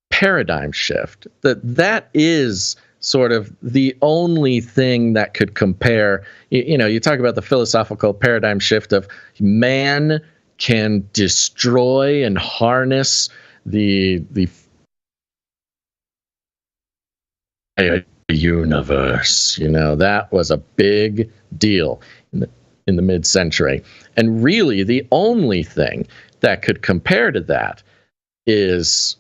paradigm shift. That is sort of the only thing that could compare. You talk about the philosophical paradigm shift of man can destroy and harness the universe. That was a big deal in the mid-century. And really, the only thing that could compare to that is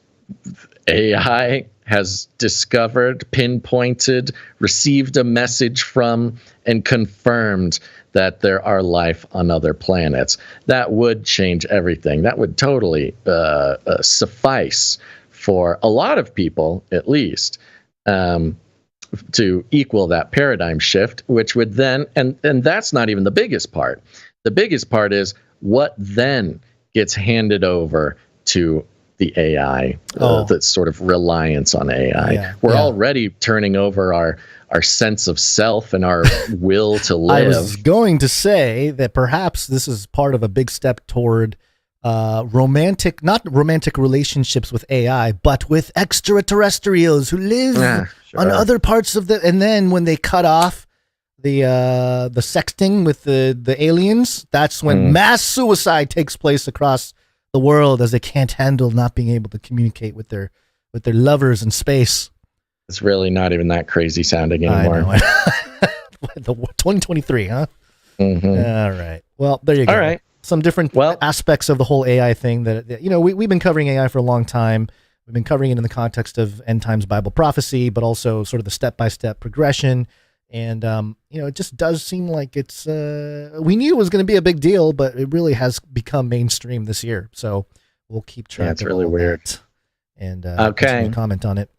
AI has discovered, pinpointed, received a message from, and confirmed that there are life on other planets. That would change everything. That would totally suffice for a lot of people, at least, to equal that paradigm shift, which would then, and that's not even the biggest part. The biggest part is what then gets handed over to the AI, the sort of reliance on AI. We're already turning over our sense of self and our will to live. I was going to say that perhaps this is part of a big step toward not romantic relationships with AI, but with extraterrestrials who live on other parts of and then when they cut off the sexting with the aliens, that's when mass suicide takes place across the world as they can't handle not being able to communicate with their lovers in space. It's really not even that crazy sounding anymore. I know. 2023, huh? Mm-hmm. All right. Well, there you go. All right. some different aspects of the whole AI thing that we've been covering AI for a long time. We've been covering it in the context of end times Bible prophecy, but also sort of the step-by-step progression. And, it just does seem like it's, we knew it was going to be a big deal, but it really has become mainstream this year. So we'll keep track of it's really weird. That and comment on it.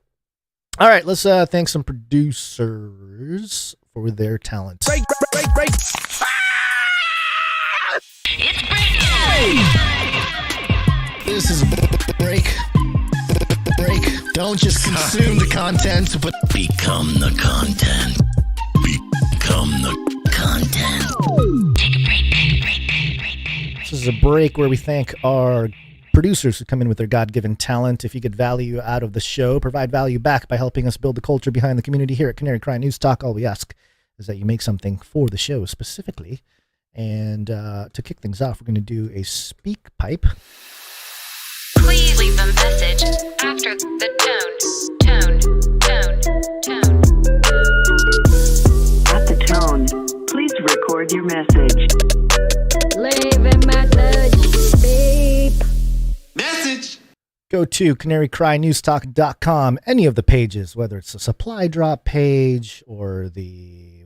All right, let's thank some producers for their talent. Break. It's break. This is break. Don't just consume the content, but become the content. Become the content. Take a break. This is a break where we thank our producers who come in with their God-given talent. If you get value out of the show, provide value back by helping us build the culture behind the community here at Canary Cry News Talk. All we ask is that you make something for the show specifically. And to kick things off, we're going to do a speak pipe. Please leave a message after the tone. At the tone, please record your message. Leave a message. Beep. Message. Go to canarycrynewstalk.com, any of the pages, whether it's a supply drop page or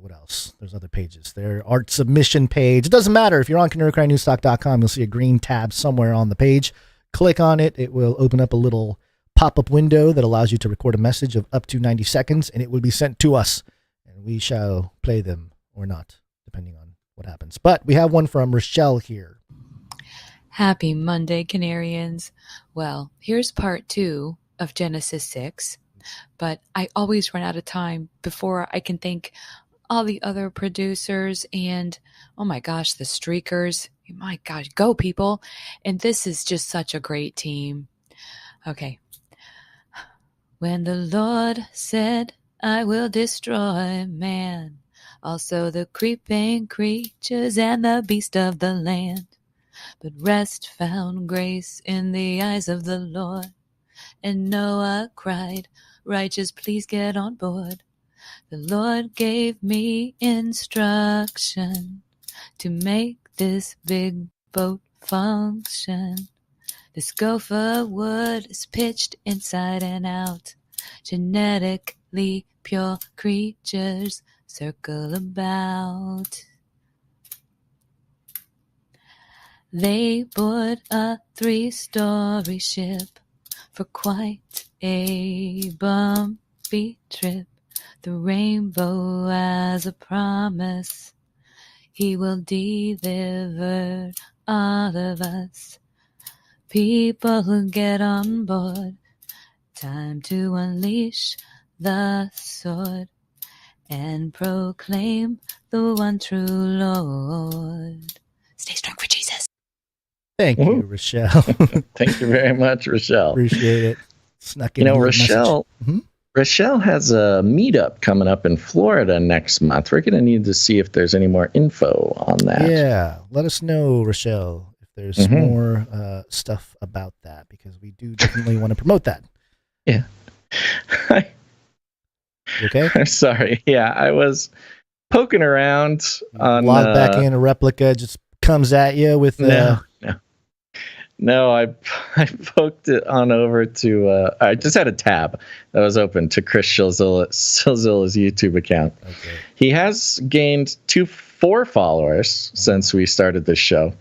what else? There's other pages. Their art submission page. It doesn't matter. If you're on canarycrynewstalk.com, you'll see a green tab somewhere on the page. Click on it. It will open up a little pop-up window that allows you to record a message of up to 90 seconds, and it will be sent to us. And we shall play them or not, depending on what happens. But we have one from Rochelle here. Happy Monday, Canarians. Well, here's part 2 of Genesis 6, but I always run out of time before I can thank all the other producers and, oh my gosh, the streakers. My gosh, go people. And this is just such a great team. Okay. When the Lord said, I will destroy man, also the creeping creatures and the beast of the land. But rest found grace in the eyes of the Lord. And Noah cried, righteous, please get on board. The Lord gave me instruction to make this big boat function. This gopher wood is pitched inside and out. Genetically pure creatures circle about. They board a 3-story ship for quite a bumpy trip. The rainbow as a promise. He will deliver all of us. People who get on board. Time to unleash the sword and proclaim the one true Lord. Stay strong for Jesus. Thank you, Rochelle. Thank you very much, Rochelle. Appreciate it. Snuck in Rochelle. Rochelle has a meetup coming up in Florida next month. We're going to need to see if there's any more info on that. Yeah, let us know, Rochelle, if there's more stuff about that, because we do definitely want to promote that. Yeah. You okay? I'm sorry. Yeah, I was poking around on... Log back in, a replica just comes at you with... No, I poked it on over to, I just had a tab that was open to Chris Shillzilla's YouTube account. Okay. He has gained 4 followers since we started this show.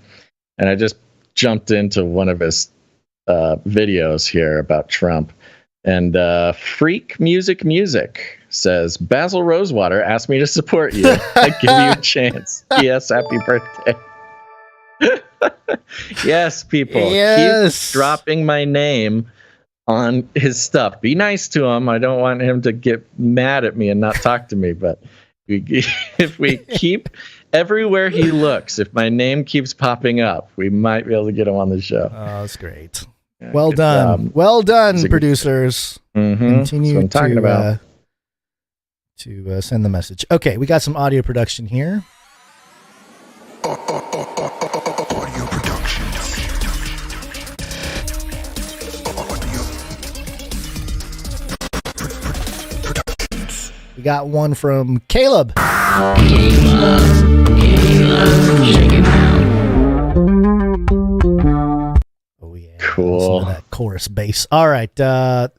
And I just jumped into one of his videos here about Trump. And Freak Music says, Basil Rosewater asked me to support you. I give you a chance. Yes, happy birthday. Yes, people. Yes. Keep dropping my name on his stuff. Be nice to him. I don't want him to get mad at me and not talk to me. But if we keep everywhere he looks, if my name keeps popping up, we might be able to get him on the show. Oh, that's great. Yeah, well done. Well done, producers. Continue to send the message. Okay, we got some audio production here. Audio production. We got one from Caleb. Caleb, shake it down. Cool. Some of that chorus bass. All right.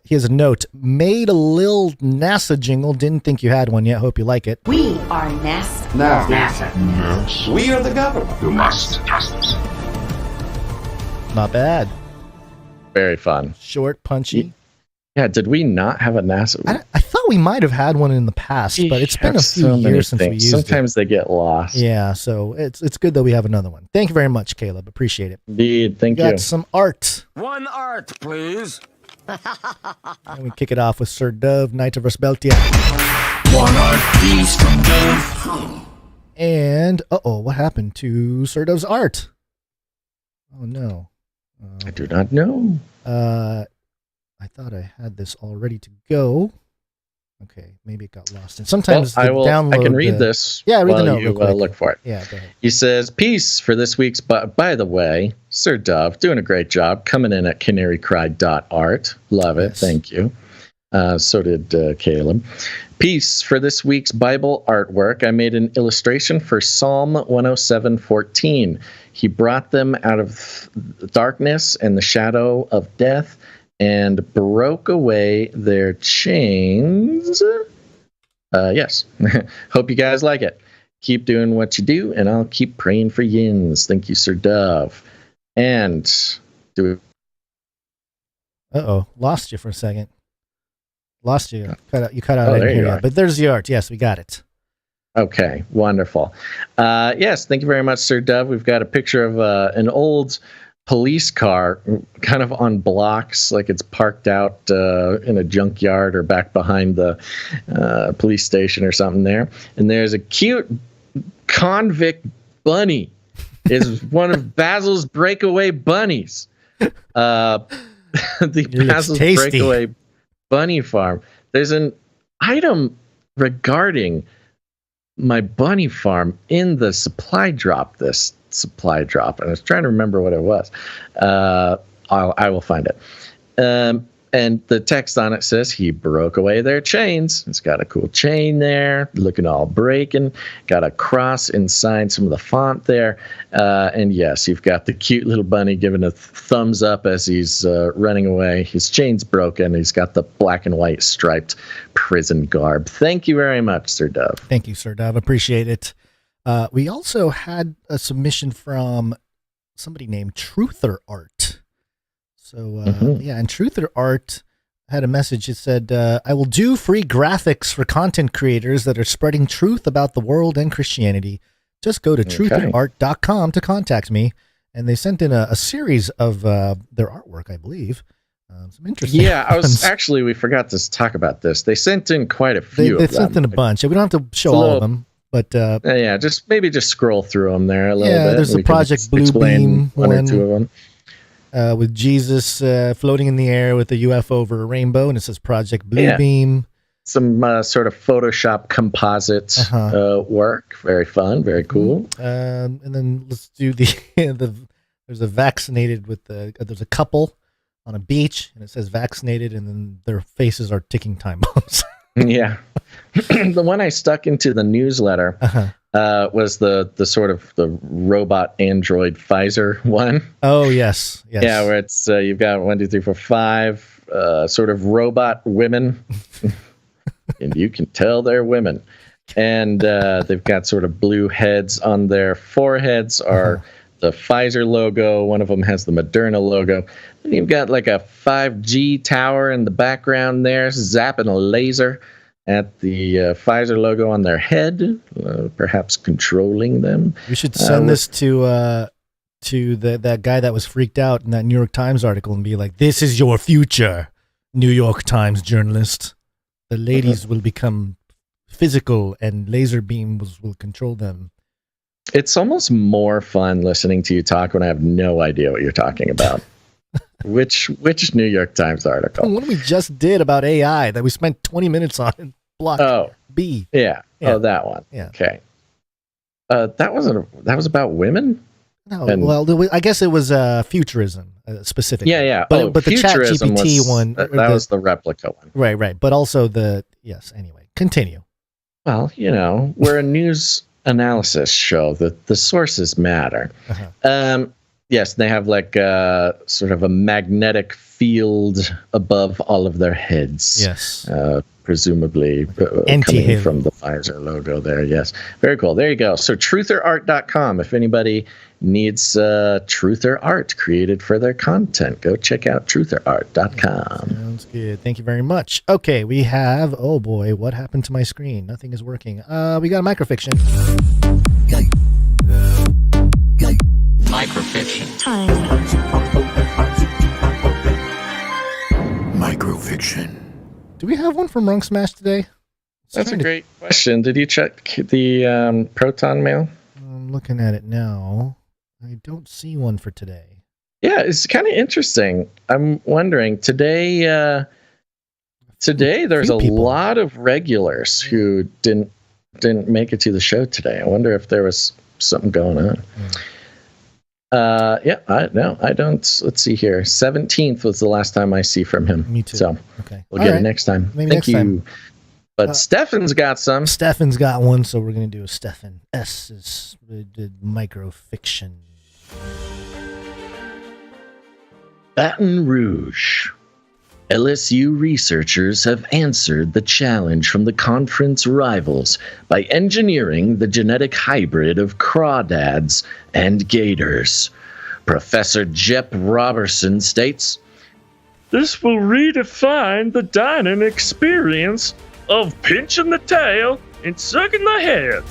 Here's a note. Made a lil NASA jingle. Didn't think you had one yet. Hope you like it. We are NASA. NASA. We are the government. You must trust us. Not bad. Very fun. Short, punchy. Yeah, did we not have a NASA? I thought we might have had one in the past, but it's been a few years since we used Sometimes they get lost. Yeah, so it's good that we have another one. Thank you very much, Caleb. Appreciate it. Indeed, thank we you. Got some art. One art, please. And we kick it off with Sir Dove, Knight of Resbeltia. One art, please, from Dove. And, what happened to Sir Dove's art? Oh, no. I do not know. I thought I had this all ready to go. Okay, maybe it got lost. And sometimes download. I can read this. Yeah, read the note you real quick. look for it. Yeah, go ahead. He says, "Peace for this week's. By the way, Sir Dove, doing a great job coming in at canarycry.art. Love it. Yes. Thank you. So did Caleb. Peace for this week's Bible artwork. I made an illustration for Psalm 107:14. He brought them out of darkness and the shadow of death and broke away their chains." Yes. Hope you guys like it. Keep doing what you do, and I'll keep praying for yins. Thank you, Sir Dove. And lost you for a second. Lost you. You cut out. Oh, I there didn't hear you you. are. But there's the art. Yes, we got it. Okay, wonderful. Yes, thank you very much, Sir Dove. We've got a picture of an old police car kind of on blocks, like it's parked out in a junkyard or back behind the police station or something there. And there's a cute convict bunny. It's one of Basil's breakaway bunnies. The Basil's breakaway bunny farm. There's an item regarding my bunny farm in the supply drop, this supply drop, and I was trying to remember what it was. I will find it. And the text on it says, he broke away their chains. It's got a cool chain there, looking all breaking. Got a cross inside some of the font there. And yes, you've got the cute little bunny giving a thumbs up as he's running away. His chain's broken. He's got the black and white striped prison garb. Thank you very much, Sir Dove. Thank you, Sir Dove. Appreciate it. We also had a submission from somebody named Truther Art. So, and Truther Art had a message. It said, I will do free graphics for content creators that are spreading truth about the world and Christianity. Just go to trutherart.com to contact me. And they sent in a series of their artwork, I believe. Some interesting ones. We forgot to talk about this. They sent in quite a few They sent in a bunch. We don't have to show all of them. But just scroll through them there a little bit. Yeah, there's the Project Bluebeam one or two of them. With Jesus floating in the air with a UFO over a rainbow, and it says Project Bluebeam. Some sort of Photoshop composite work. Very fun, very cool. And then let's do there's a vaccinated with there's a couple on a beach, and it says vaccinated, and then their faces are ticking time bombs. Yeah. The one I stuck into the newsletter was the sort of the robot android Heiser one. Oh, yes. Yeah, where it's you've got 1, 2, 3, 4, 5 sort of robot women. And you can tell they're women. And they've got sort of blue heads on their foreheads are the Pfizer logo. One of them has the Moderna logo. And you've got like a 5G tower in the background there, zapping a laser at the Pfizer logo on their head, perhaps controlling them. We should send this to that guy that was freaked out in that New York Times article and be like, "This is your future, New York Times journalist. The ladies will become physical and laser beams will control them." It's almost more fun listening to you talk when I have no idea what you're talking about. Which New York Times article? What we just did about AI that we spent 20 minutes on in block B. Yeah. Oh, that one. Yeah. Okay. That was about women? No, I guess it was futurism specifically. Yeah. But the ChatGPT one. That was the replica one. Right. But also anyway. Continue. Well, we're a news analysis show. The sources matter. Yes, they have like sort of a magnetic field above all of their heads. Yes. Presumably coming from the Heiser logo there. Yes. Very cool. There you go. So trutherart.com. If anybody needs truther art created for their content, go check out trutherart.com. Sounds good. Thank you very much. Okay, we have, oh boy, what happened to my screen? Nothing is working. We got a microfiction. Microfiction. Microfiction. Do we have one from Runk Smash today? That's a great question. Did you check the Proton mail? I'm looking at it now. I don't see one for today. Yeah, it's kind of interesting. I'm wondering today there's a lot of regulars who didn't make it to the show today. I wonder if there was something going on. I don't. Let's see here. 17th was the last time I see from him. Me too. So okay. We'll get it next time. Maybe Thank next you. Time. But Stefan's got some. Stefan's got one, so we're going to do a Stefan. S is the microfiction. Baton Rouge. LSU researchers have answered the challenge from the conference rivals by engineering the genetic hybrid of crawdads and gators. Professor Jep Robertson states, "This will redefine the dining experience of pinching the tail and sucking the head."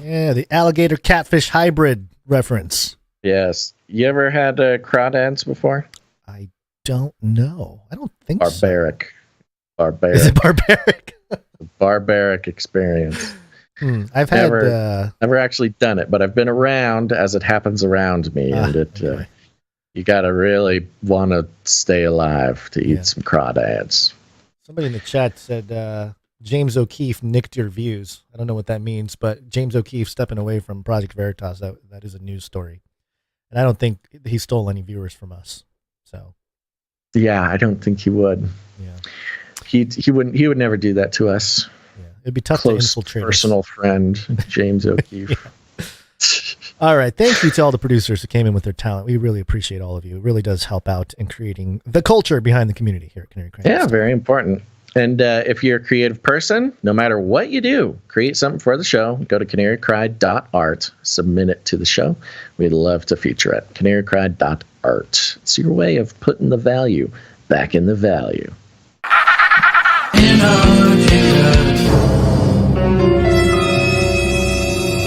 Yeah, the alligator catfish hybrid reference. Yes. You ever had crawdads before? I don't know. I don't think Barbaric. Barbaric. Is it barbaric? Barbaric experience. I've never actually done it, but I've been around as it happens around me, and it you got to really want to stay alive to eat some crawdads. Somebody in the chat said James O'Keefe nicked your views. I don't know what that means, but James O'Keefe stepping away from Project Veritas, that is a news story. And I don't think he stole any viewers from us. So yeah, I don't think he would. Yeah. He would never do that to us. Yeah. It'd be tough Close to infiltrate personal friend, James O'Keefe. All right. Thank you to all the producers who came in with their talent. We really appreciate all of you. It really does help out in creating the culture behind the community here at Canary Cry. Yeah, very important. And if you're a creative person, no matter what you do, create something for the show, go to canarycry.art, submit it to the show. We'd love to feature it. canarycry.art. It's your way of putting the value back in the value.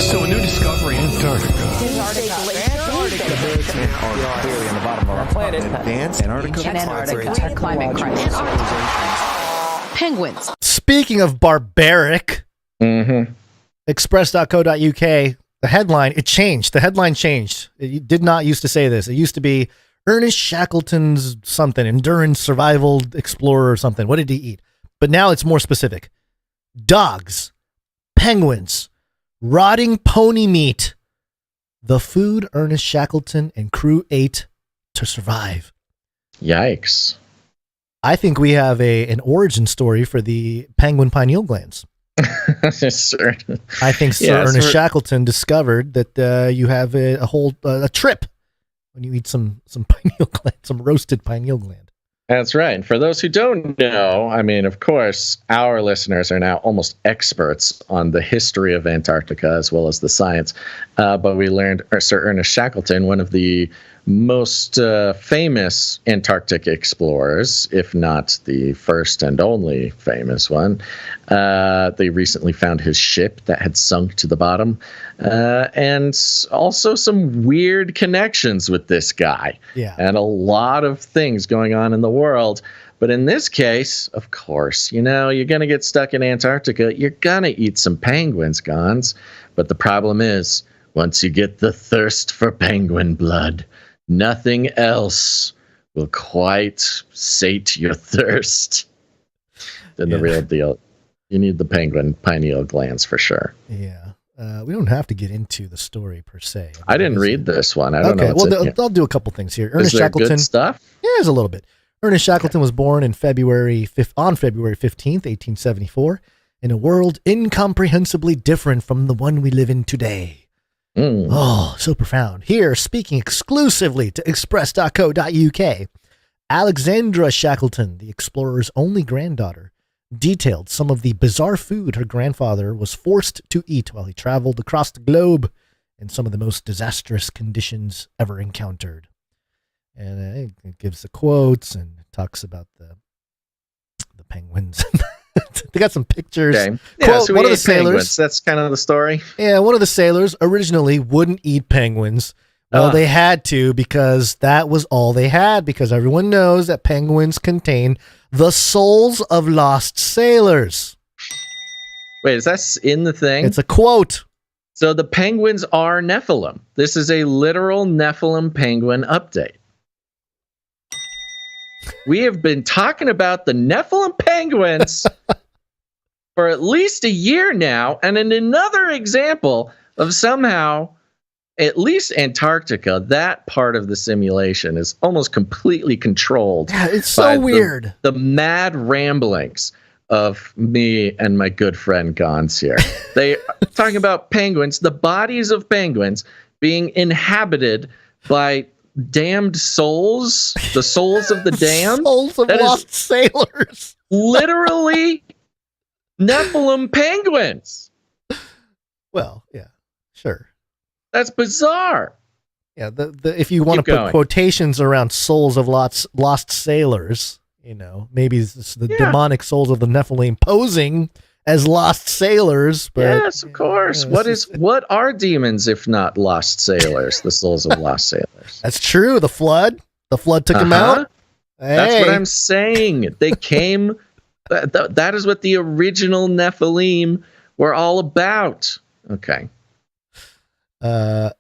So a new discovery in Antarctica. Clearly on the bottom of our planet. Advanced Antarctica. Climate crisis. Penguins. Speaking of barbaric, express.co.uk, the headline, it changed. The headline changed. It did not used to say this. It used to be Ernest Shackleton's something, endurance, survival, explorer or something. What did he eat? But now it's more specific. Dogs, penguins, rotting pony meat. The food Ernest Shackleton and crew ate to survive. Yikes. I think we have an origin story for the penguin pineal glands. Sure. I think Sir Ernest Shackleton discovered that you have a whole trip when you eat some pineal gland, some roasted pineal gland. That's right. And for those who don't know, I mean, of course, our listeners are now almost experts on the history of Antarctica as well as the science. But we learned Sir Ernest Shackleton, one of the most famous Antarctic explorers, if not the first and only famous one. They recently found his ship that had sunk to the bottom, and also some weird connections with this guy. Yeah. And a lot of things going on in the world. But in this case, of course, you're going to get stuck in Antarctica. You're going to eat some penguins, Gonz. But the problem is, once you get the thirst for penguin blood, nothing else will quite sate your thirst. Then the real deal. You need the penguin pineal glands for sure. Yeah. We don't have to get into the story per se. I didn't read this one. I don't know. Well, I'll do a couple things here. Ernest Shackleton. Good stuff? Yeah, there's a little bit. Ernest Shackleton was born on February 15th, 1874. in a world incomprehensibly different from the one we live in today. Oh, so profound. Here, speaking exclusively to express.co.uk, Alexandra Shackleton, the explorer's only granddaughter, detailed some of the bizarre food her grandfather was forced to eat while he traveled across the globe in some of the most disastrous conditions ever encountered. And it gives the quotes and talks about the penguins. They got some pictures. Okay. Yeah, Quote, so one we of the ate sailors. penguins. That's kind of the story. Yeah, one of the sailors originally wouldn't eat penguins. Well, they had to because that was all they had, because everyone knows that penguins contain the souls of lost sailors. Wait, is that in the thing? It's a quote. So the penguins are Nephilim. This is a literal Nephilim penguin update. We have been talking about the Nephilim penguins for at least a year now, and in another example of somehow, at least Antarctica, that part of the simulation is almost completely controlled. Yeah, it's so weird. The mad ramblings of me and my good friend Gonz here. They are talking about penguins, the bodies of penguins being inhabited by damned souls, the souls of the damned. Souls of lost sailors. Literally Nephilim penguins. Well, yeah, sure. That's bizarre. Yeah, if you want to put quotations around souls of lost sailors, maybe it's the demonic souls of the Nephilim posing as lost sailors. But yes, of course. What are demons if not lost sailors? The souls of lost sailors. That's true. The flood took them out. Hey. That's what I'm saying. They came. That is what the original Nephilim were all about. Okay. Yeah.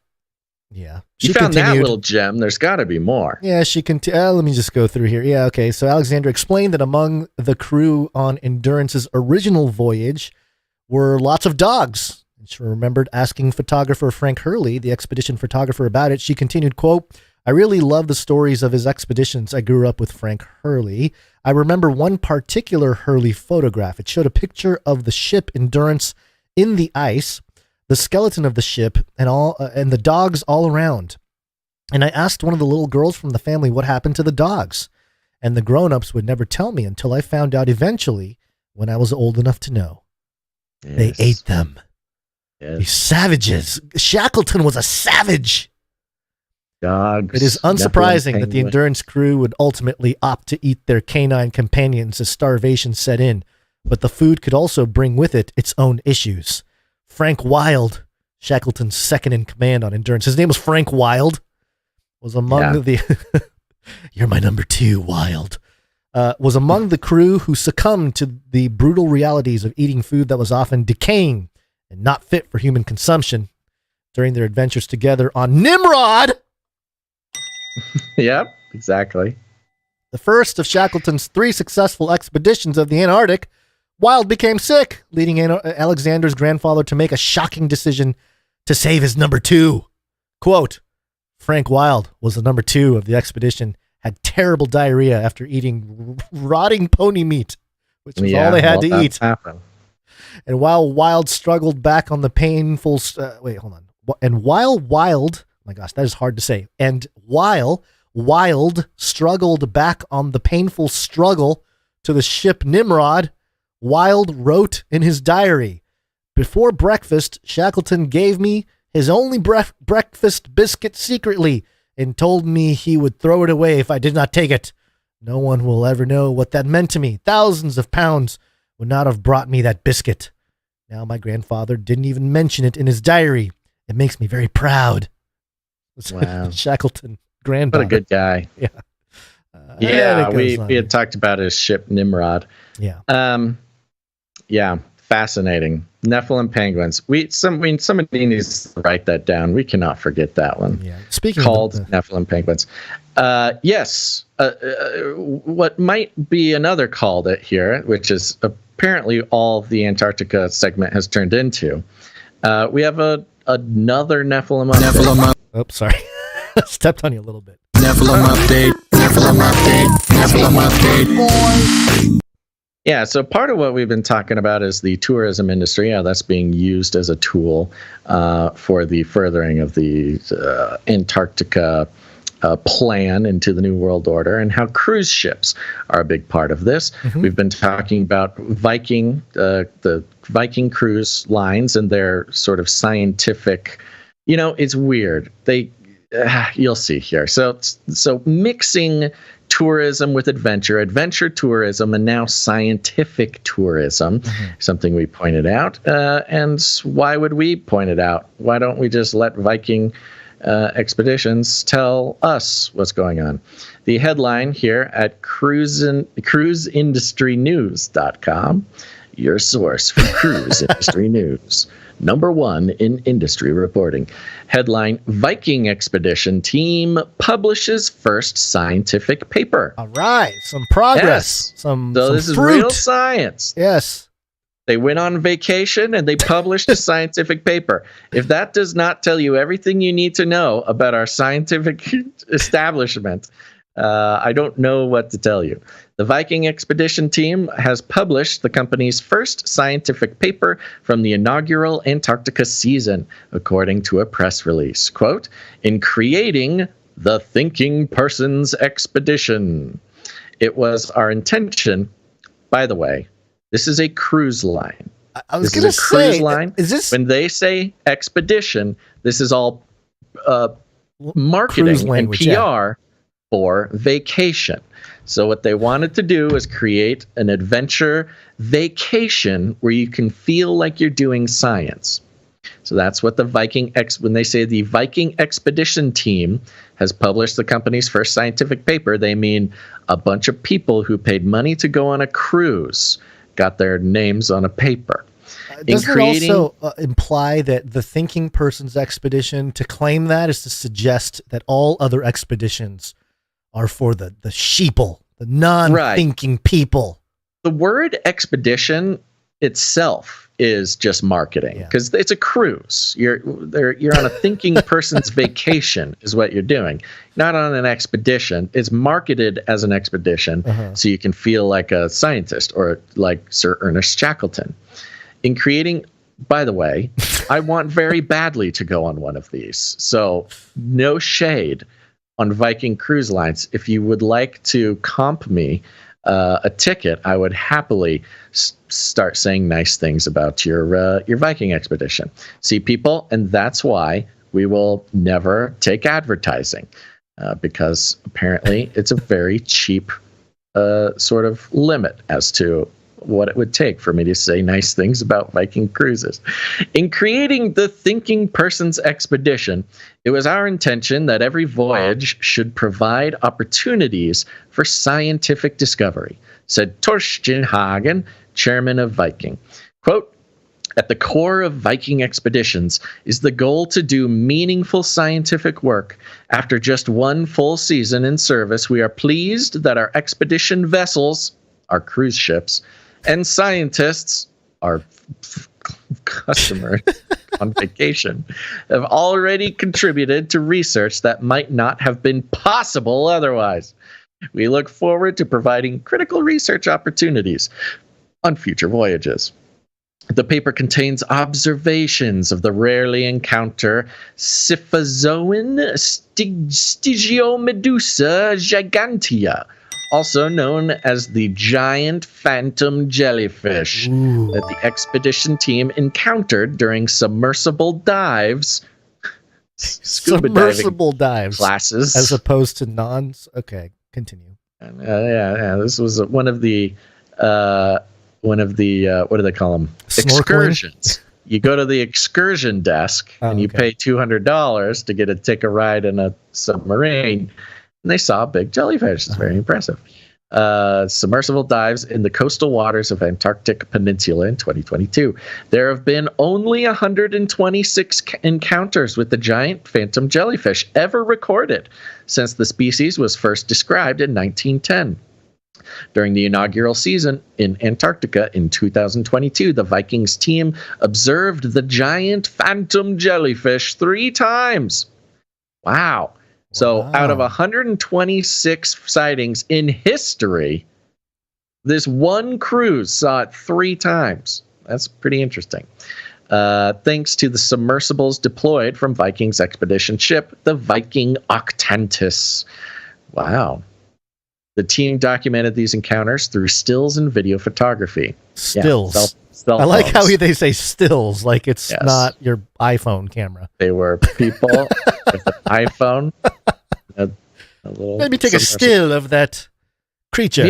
You found that little gem. There's got to be more. Yeah, she continued. Let me just go through here. Yeah, okay. So Alexandra explained that among the crew on Endurance's original voyage were lots of dogs. And she remembered asking photographer Frank Hurley, the expedition photographer, about it. She continued, quote, "I really love the stories of his expeditions. I grew up with Frank Hurley. I remember one particular Hurley photograph. It showed a picture of the ship Endurance in the ice, the skeleton of the ship, and the dogs all around. And I asked one of the little girls from the family what happened to the dogs. And the grown-ups would never tell me until I found out eventually when I was old enough to know. Yes. They ate them. Yes. These savages. Shackleton was a savage. Dogs. It is unsurprising that the Endurance crew would ultimately opt to eat their canine companions as starvation set in, but the food could also bring with it its own issues. Frank Wild, Shackleton's second in command on Endurance, his name was Frank Wild, was among the you're my number 2, Wild, was among the crew who succumbed to the brutal realities of eating food that was often decaying and not fit for human consumption during their adventures together on Nimrod. Yep, exactly. The first of Shackleton's 3 successful expeditions of the Antarctic, Wild became sick, leading Alexander's grandfather to make a shocking decision to save his number 2. Quote, Frank Wild was the number 2 of the expedition, had terrible diarrhea after eating rotting pony meat, which was all they had to eat. Happened. And while Wild struggled back on the painful... And while Wild... my gosh, that is hard to say. And while Wild struggled back on the painful struggle to the ship Nimrod, Wild wrote in his diary, "Before breakfast, Shackleton gave me his only breakfast biscuit secretly and told me he would throw it away if I did not take it. No one will ever know what that meant to me. Thousands of pounds would not have brought me that biscuit. Now my grandfather didn't even mention it in his diary. It makes me very proud." Wow. Shackleton, granddaughter. What a good guy. Yeah. We had talked about his ship Nimrod. Yeah. Yeah, fascinating. Nephilim penguins. Somebody needs to write that down. We cannot forget that one. Yeah. Speaking called of Nephilim penguins. Yes. What might be another call that here, which is apparently all the Antarctica segment has turned into. We have another Nephilim update. Oh, sorry. Stepped on you a little bit. Nephilim update. Nephilim update. Nephilim update. Yeah, so part of what we've been talking about is the tourism industry, how that's being used as a tool for the furthering of the Antarctica plan into the New World Order, and how cruise ships are a big part of this. Mm-hmm. We've been talking about Viking, the Viking cruise lines and their sort of scientific, it's weird. You'll see here. So mixing tourism with adventure tourism, and now scientific tourism, something we pointed out. And why would we point it out? Why don't we just let Viking expeditions tell us what's going on? The headline here at cruiseindustrynews.com, your source for cruise industry news. Number 1 in industry reporting. Headline: Viking expedition team publishes first scientific paper. All right, some progress. Yes. Some this fruit. Is real science. Yes. They went on vacation and they published a scientific paper. If that does not tell you everything you need to know about our scientific establishment, I don't know what to tell you. The Viking expedition team has published the company's first scientific paper from the inaugural Antarctica season, according to a press release. Quote, in creating the Thinking Person's Expedition. It was our intention, by the way, this is a cruise line. I was going to say, line. Is this when they say expedition? This is all marketing and PR for vacation. So what they wanted to do is create an adventure vacation where you can feel like you're doing science. So that's what when they say the Viking expedition team has published the company's first scientific paper, they mean a bunch of people who paid money to go on a cruise got their names on a paper. Doesn't it also imply that the thinking person's expedition, to claim that is to suggest that all other expeditions are for the sheeple, the non-thinking people? The word expedition itself is just marketing because it's a cruise. You're on a thinking person's vacation is what you're doing, not on an expedition. It's marketed as an expedition so you can feel like a scientist or like Sir Ernest Shackleton. In creating, by the way, I want very badly to go on one of these. So no shade on Viking Cruise Lines. If you would like to comp me a ticket, I would happily start saying nice things about your Viking expedition. See, people, and that's why we will never take advertising because apparently it's a very cheap sort of limit as to what it would take for me to say nice things about Viking cruises. In creating the Thinking Person's Expedition, it was our intention that every voyage should provide opportunities for scientific discovery, said Torsten Hagen, chairman of Viking. Quote, at the core of Viking expeditions is the goal to do meaningful scientific work. After just one full season in service, we are pleased that our expedition vessels, our cruise ships, and scientists, our customer on vacation, have already contributed to research that might not have been possible otherwise. We look forward to providing critical research opportunities on future voyages. The paper contains observations of the rarely encountered Scyphozoan Stygiomedusa gigantea, also known as the giant phantom jellyfish that the expedition team encountered during submersible dives, scuba diving classes, as opposed to nons. Okay, continue. This was one of the what do they call them? Excursions. You go to the excursion desk and you pay $200 to take a ride in a submarine. And they saw a big jellyfish. It's very impressive. Submersible dives in the coastal waters of Antarctic Peninsula in 2022. There have been only 126 encounters with the giant phantom jellyfish ever recorded since the species was first described in 1910. During the inaugural season in Antarctica in 2022, the Vikings team observed the giant phantom jellyfish 3 times. Wow. So out of 126 sightings in history, This one cruise saw it 3 times. That's pretty interesting. Thanks to the submersibles deployed from Viking's expedition ship, the Viking Octantis. Wow. The team documented these encounters through stills and video photography. Stills. Yeah, cell I like how phones. they say stills, like it's not your iPhone camera. They were people with an iPhone. A little Let me take a still of that creature. Have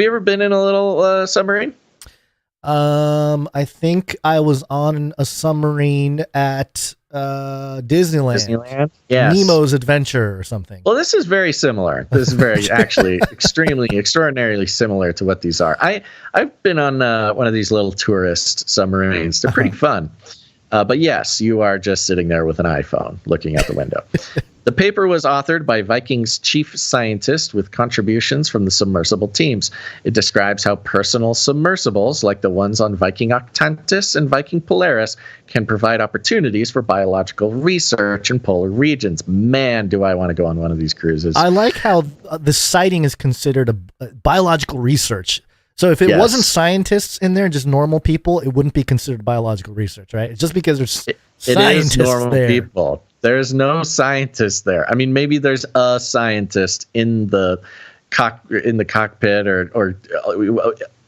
you ever been in a little submarine? I think I was on a submarine at Disneyland. Yes. Nemo's Adventure or something. Well, this is very similar. This is very actually extraordinarily similar to what these are. I've been on one of these little tourist submarines. They're pretty fun. But yes, you are just sitting there with an iPhone looking out the window. The paper was authored by Viking's chief scientist with contributions from the submersible teams. It describes how personal submersibles, like the ones on Viking Octantis and Viking Polaris, can provide opportunities for biological research in polar regions. Man, do I want to go on one of these cruises. I like how the sighting is considered a biological research. So if it wasn't scientists in there, just normal people, it wouldn't be considered biological research, right? It's just because there's scientists it is normal there. people. There's no scientists there. I mean, maybe there's a scientist in the cockpit or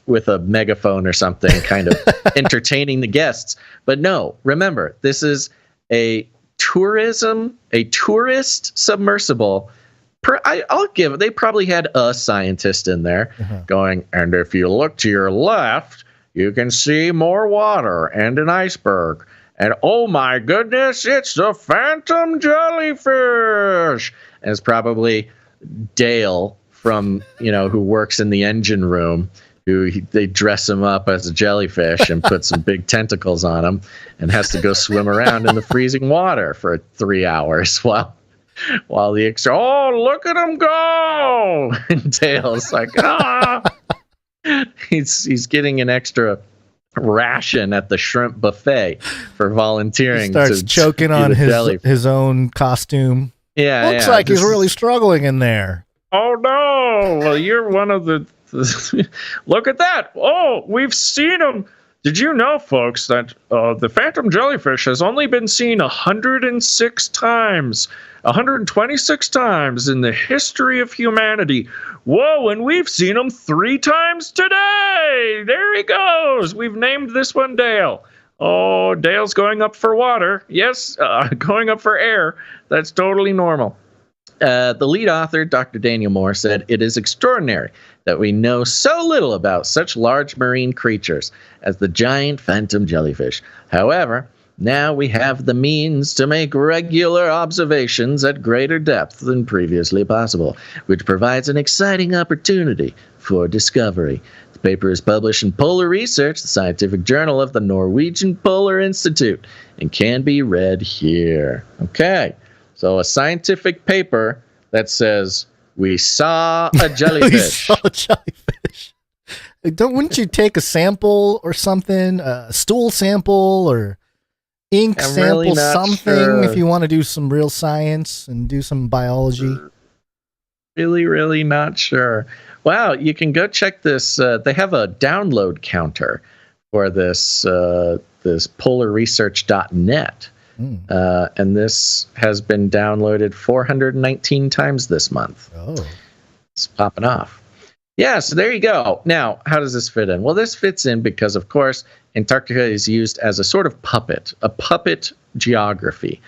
with a megaphone or something, kind of entertaining the guests. But no, remember, this is a tourist submersible. They probably had a scientist in there going, and if you look to your left, you can see more water and an iceberg. And oh my goodness, it's the phantom jellyfish. And it's probably Dale from, who works in the engine room, they dress him up as a jellyfish and put some big tentacles on him and has to go swim around in the freezing water for 3 hours while the look at him go. And Dale's like, he's getting an extra ration at the shrimp buffet for volunteering. He starts choking on his own costume. Yeah, looks like he's really struggling in there. Oh no! Well, you're one of the. Look at that! Oh, we've seen him. Did you know, folks, that the phantom jellyfish has only been seen 126 times in the history of humanity? Whoa, and we've seen him 3 times today! There he goes! We've named this one Dale. Oh, Dale's going up for water. Yes, going up for air. That's totally normal. The lead author, Dr. Daniel Moore, said, "It is extraordinary that we know so little about such large marine creatures as the giant phantom jellyfish. However, now we have the means to make regular observations at greater depth than previously possible, which provides an exciting opportunity for discovery." The paper is published in Polar Research, the scientific journal of the Norwegian Polar Institute, and can be read here. Okay, so a scientific paper that says, we saw a jellyfish. We saw a jellyfish. Wouldn't you take a sample or something, a stool sample or ink sample, really something, if you want to do some real science and do some biology? Really not sure. Wow, you can go check this. They have a download counter for this polarresearch.net. And this has been downloaded 419 times this month. Oh. It's popping off. Yeah, so there you go. Now, how does this fit in? Well, this fits in because, of course, Antarctica is used as a sort of a puppet geography,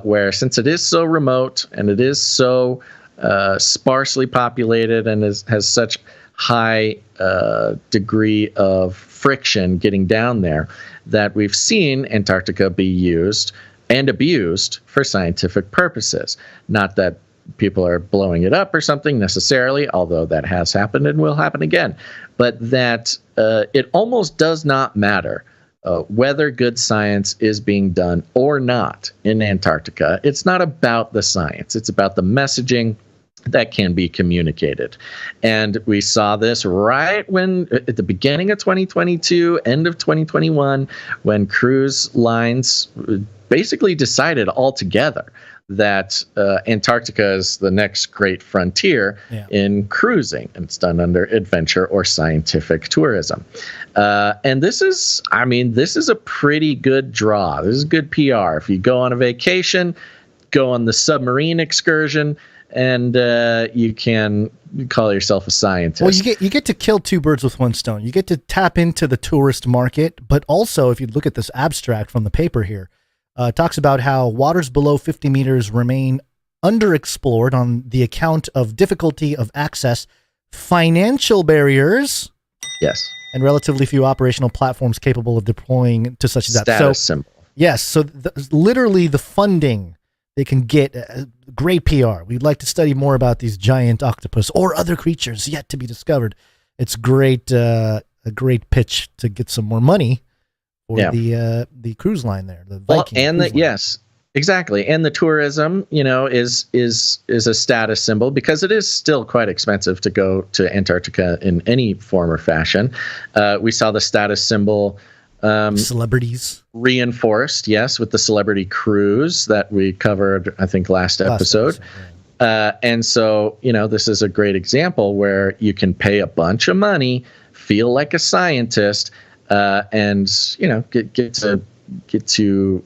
where since it is so remote and it is so sparsely populated and has such high degree of friction getting down there, that we've seen Antarctica be used and abused for scientific purposes. Not that people are blowing it up or something necessarily, although that has happened and will happen again, but that it almost does not matter whether good science is being done or not in Antarctica. It's not about the science. It's about the messaging that can be communicated. And we saw this right when, at the beginning of 2022, end of 2021, when cruise lines basically decided altogether that Antarctica is the next great frontier in cruising. And it's done under adventure or scientific tourism. And this is a pretty good draw. This is good PR. If you go on a vacation, go on the submarine excursion, and you can call yourself a scientist. Well, you get to kill two birds with one stone. You get to tap into the tourist market, but also, if you look at this abstract from the paper here, it talks about how waters below 50 meters remain underexplored on the account of difficulty of access, financial barriers, yes, and relatively few operational platforms capable of deploying to such as that. Status symbol. Yes, so literally the funding they can get, great PR. We'd like to study more about these giant octopus or other creatures yet to be discovered. It's great, a great pitch to get some more money for the cruise line there. The Viking yes, exactly. And the tourism, is a status symbol because it is still quite expensive to go to Antarctica in any form or fashion. We saw the status symbol. Celebrities reinforced, yes, with the celebrity cruise that we covered, I think, last episode. And so, this is a great example where you can pay a bunch of money, feel like a scientist, and get to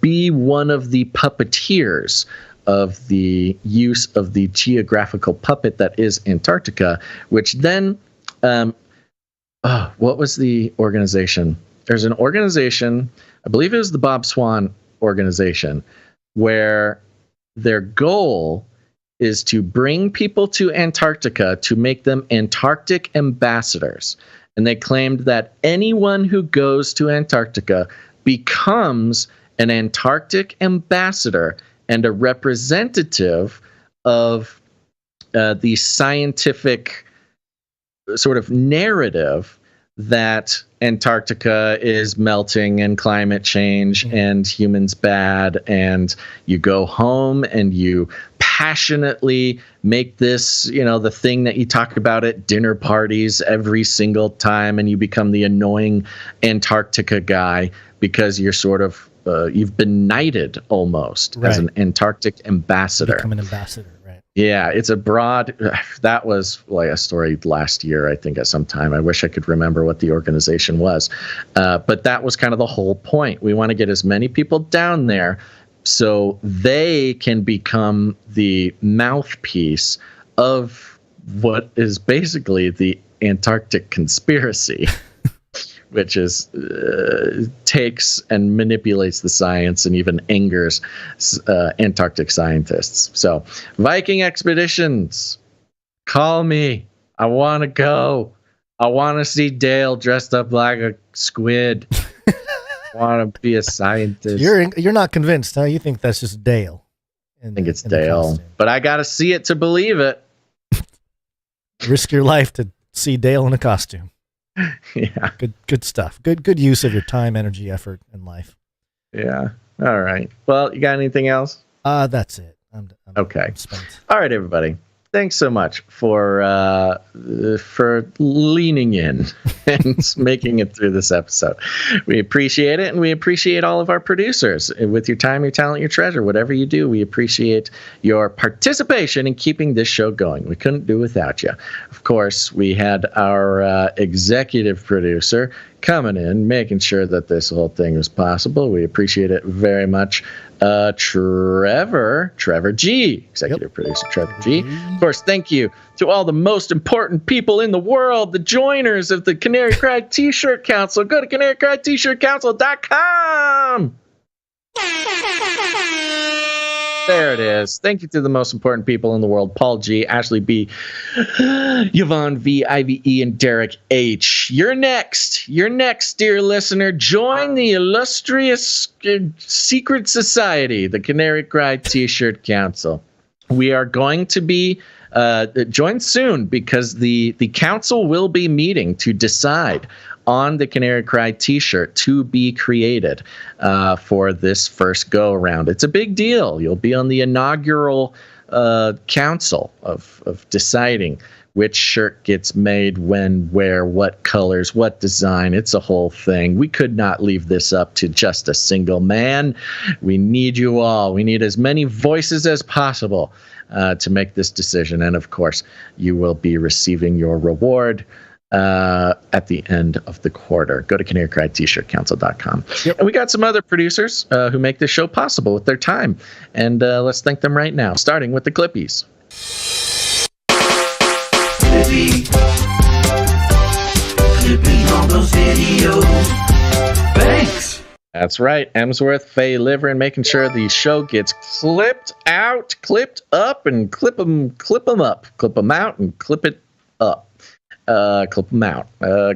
be one of the puppeteers of the use of the geographical puppet that is Antarctica, which then. What was the organization? There's an organization, I believe it was the Bob Swan organization, where their goal is to bring people to Antarctica to make them Antarctic ambassadors. And they claimed that anyone who goes to Antarctica becomes an Antarctic ambassador and a representative of the scientific sort of narrative that Antarctica is melting and climate change and humans bad, and you go home and you passionately make this, the thing that you talk about at dinner parties every single time, and you become the annoying Antarctica guy because you're sort of you've been knighted almost as an Antarctic ambassador. Become an ambassador. Yeah, it's a broad. That was like a story last year, I think, at some time. I wish I could remember what the organization was. But that was kind of the whole point. We want to get as many people down there so they can become the mouthpiece of what is basically the Antarctic conspiracy. Which is takes and manipulates the science and even angers Antarctic scientists. So, Viking expeditions, call me. I want to go. I want to see Dale dressed up like a squid. I want to be a scientist. You're not convinced, huh? You think that's just Dale? I think it's Dale, but I got to see it to believe it. Risk your life to see Dale in a costume. Yeah. Good stuff. Good use of your time, energy, effort, and life. Yeah. All right. Well, you got anything else? That's it. I'm okay. I'm spent. All right, everybody. Thanks so much for leaning in and making it through this episode. We appreciate it, and we appreciate all of our producers. With your time, your talent, your treasure, whatever you do, we appreciate your participation in keeping this show going. We couldn't do without you. Of course, we had our executive producer coming in, making sure that this whole thing was possible. We appreciate it very much. Trevor G, executive producer Trevor G. Of course, thank you to all the most important people in the world, the joiners of the Canary Cry T-Shirt Council. Go to canarycryt-shirtcouncil.com. There it is. Thank you to the most important people in the world: Paul G, Ashley B, Yvonne V, Ivy E, and Derek H. You're next. You're next, dear listener. Join the illustrious secret society, the Canary Cry T-Shirt Council. We are going to be joined soon because the council will be meeting to decide on the Canary Cry T-shirt to be created for this first go around. It's a big deal. You'll be on the inaugural council of deciding which shirt gets made, when, where, what colors, what design. It's a whole thing. We could not leave this up to just a single man. We need you all. We need as many voices as possible to make this decision. And of course, you will be receiving your reward at the end of the quarter. Go to canarycryt-shirtcouncil.com. Yep. And we got some other producers who make this show possible with their time. And let's thank them right now, starting with the Clippies. Flippy. Clipping all those videos. Thanks. That's right. Emsworth, Faye Liver, and making sure the show gets clipped out, clipped up, and clip them up. Clip them out and clip it up. Clip them out.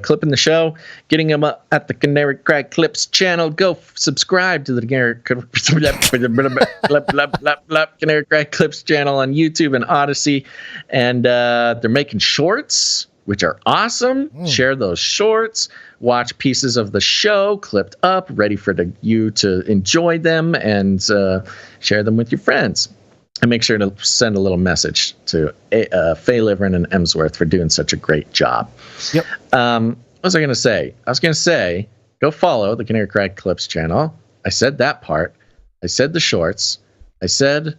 Clipping the show, getting them up at the Canary Cry Clips channel. Go subscribe to the Canary Cry Clips channel on YouTube and Odyssey. And they're making shorts, which are awesome. Share those shorts. Watch pieces of the show clipped up, ready for you to enjoy them, and share them with your friends. And make sure to send a little message to Faye Liverin and Emsworth for doing such a great job. Yep. What was I going to say? I was going to say, go follow the Canary Cry Clips channel. I said that part. I said the shorts. I said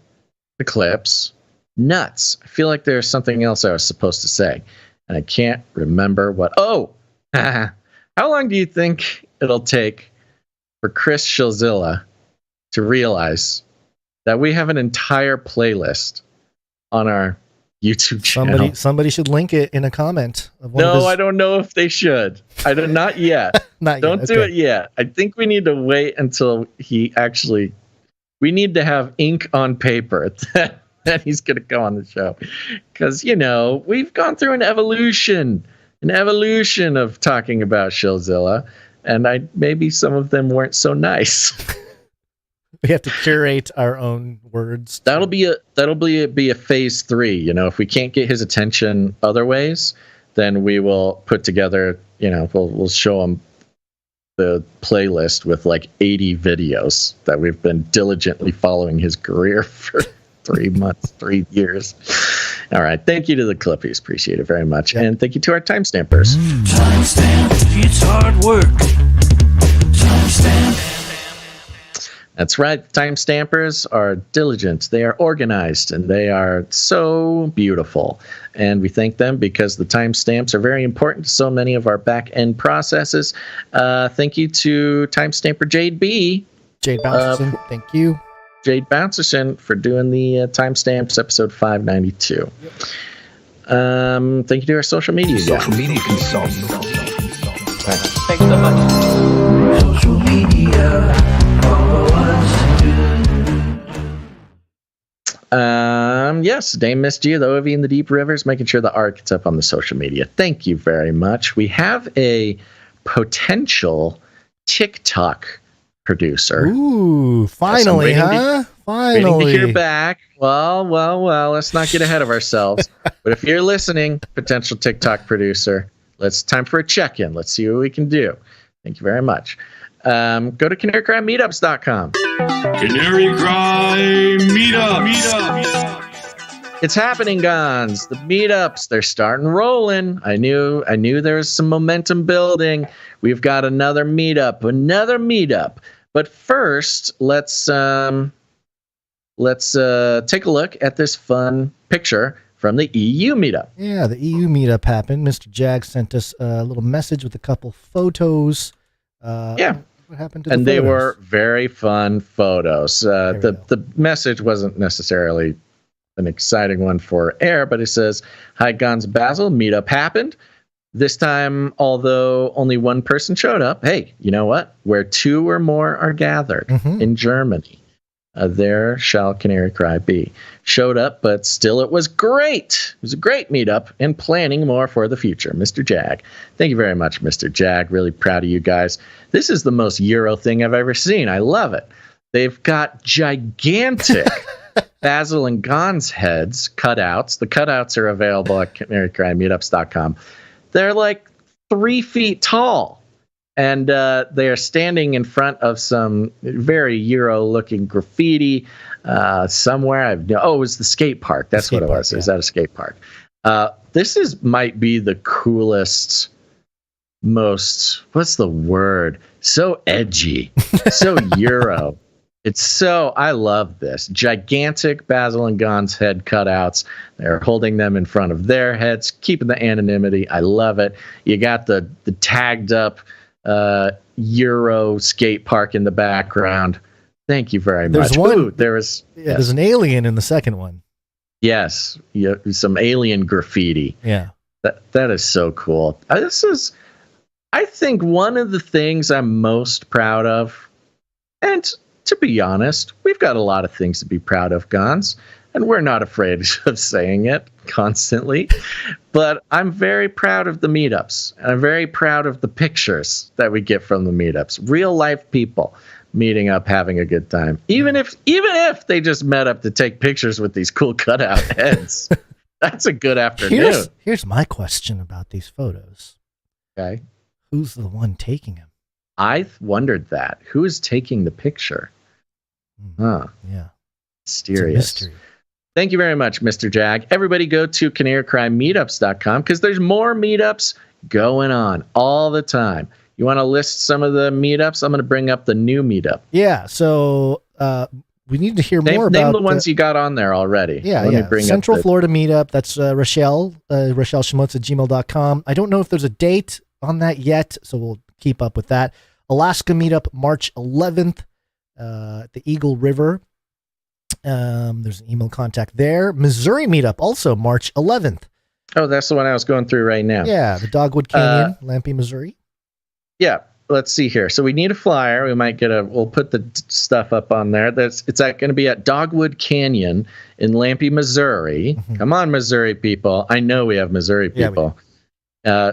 the clips. Nuts. I feel like there's something else I was supposed to say, and I can't remember what. Oh, how long do you think it'll take for Chris Shillzilla to realize that we have an entire playlist on our YouTube channel? Somebody should link it in a comment. I don't know if they should. Not yet. Don't do it yet. I think we need to wait until we need to have ink on paper that he's going to go on the show. Because, we've gone through an evolution of talking about Shillzilla, and maybe some of them weren't so nice. We have to curate our own words. That'll be a phase 3. If we can't get his attention other ways, then we will put together. We'll show him the playlist with like 80 videos that we've been diligently following his career for 3 months, 3 years. All right. Thank you to the Clippies. Appreciate it very much. Yep. And thank you to our timestampers. Timestamp. It's hard work. Timestamp. That's right. Timestampers are diligent. They are organized, and they are so beautiful. And we thank them because the timestamps are very important to so many of our back-end processes. Thank you to timestamper Jade B. Jade Bouncerson, thank you. Jade Bouncerson for doing the timestamps, episode 592. Yep. Thank you to our social media guy. Social media consultant. Thanks so much. Social media. Yes, Dame Miss G, the OV in the Deep Rivers, making sure the art gets up on the social media. Thank you very much. We have a potential TikTok producer. Ooh, finally, huh? Finally. Waiting to hear back. Well, let's not get ahead of ourselves. But if you're listening, potential TikTok producer, time for a check-in. Let's see what we can do. Thank you very much. Go to canarycrymeetups.com. Canary Cry Meetups. It's happening, Gonz. The meetups, they're starting rolling. I knew there was some momentum building. We've got another meetup. But first, let's take a look at this fun picture from the EU meetup. Yeah, the EU meetup happened. Mr. Jag sent us a little message with a couple photos. What happened to and the they photos? were very fun photos. The message wasn't necessarily an exciting one for air, but it says, "Hi, Gonz Basil, meetup happened. This time, although only one person showed up, hey, you know what? Where two or more are gathered in Germany, there shall Canary Cry be." Showed up, but still it was great. It was a great meetup and planning more for the future. Mr. Jag. Thank you very much, Mr. Jag. Really proud of you guys. This is the most Euro thing I've ever seen. I love it. They've got gigantic Basil and Gonz heads, cutouts. The cutouts are available at canarycrymeetups.com. They're like 3 feet tall. And they are standing in front of some very Euro-looking graffiti somewhere. It was the skate park. That's what it was. Yeah. Is that a skate park? This might be the coolest, most, what's the word? So edgy, so Euro. I love this. Gigantic Basil and Gonz head cutouts. They're holding them in front of their heads, keeping the anonymity. I love it. You got the tagged up Euro skate park in the background. Thank you very much. There's an alien in the second one. Yes, some alien graffiti. Yeah, that is so cool. This is, I think, one of the things I'm most proud of. And to be honest, we've got a lot of things to be proud of, Gonz, and we're not afraid of saying it constantly. But I'm very proud of the meetups, and I'm very proud of the pictures that we get from the meetups. Real life people meeting up, having a good time. Even if they just met up to take pictures with these cool cutout heads, that's a good afternoon. Here's my question about these photos. Okay. Who's the one taking them? I wondered that. Who is taking the picture? Huh. Yeah. Mysterious. Thank you very much, Mr. Jag. Everybody go to canarycrimeetups.com because there's more meetups going on all the time. You want to list some of the meetups? I'm going to bring up the new meetup. Yeah, so we need to hear more about... Name the ones you got on there already. Yeah, Let me bring Central Florida meetup. That's Rochelle Schmutz at gmail.com. I don't know if there's a date on that yet, so we'll keep up with that. Alaska meetup, March 11th, at the Eagle River. There's an email contact there. Missouri meetup, also March 11th. Oh, that's the one I was going through right now. Yeah, the Dogwood Canyon, Lampe, Missouri. Yeah, let's see here. So we need a flyer. We'll put the stuff up on there. It's going to be at Dogwood Canyon in Lampe, Missouri. Mm-hmm. Come on, Missouri people. I know we have Missouri people.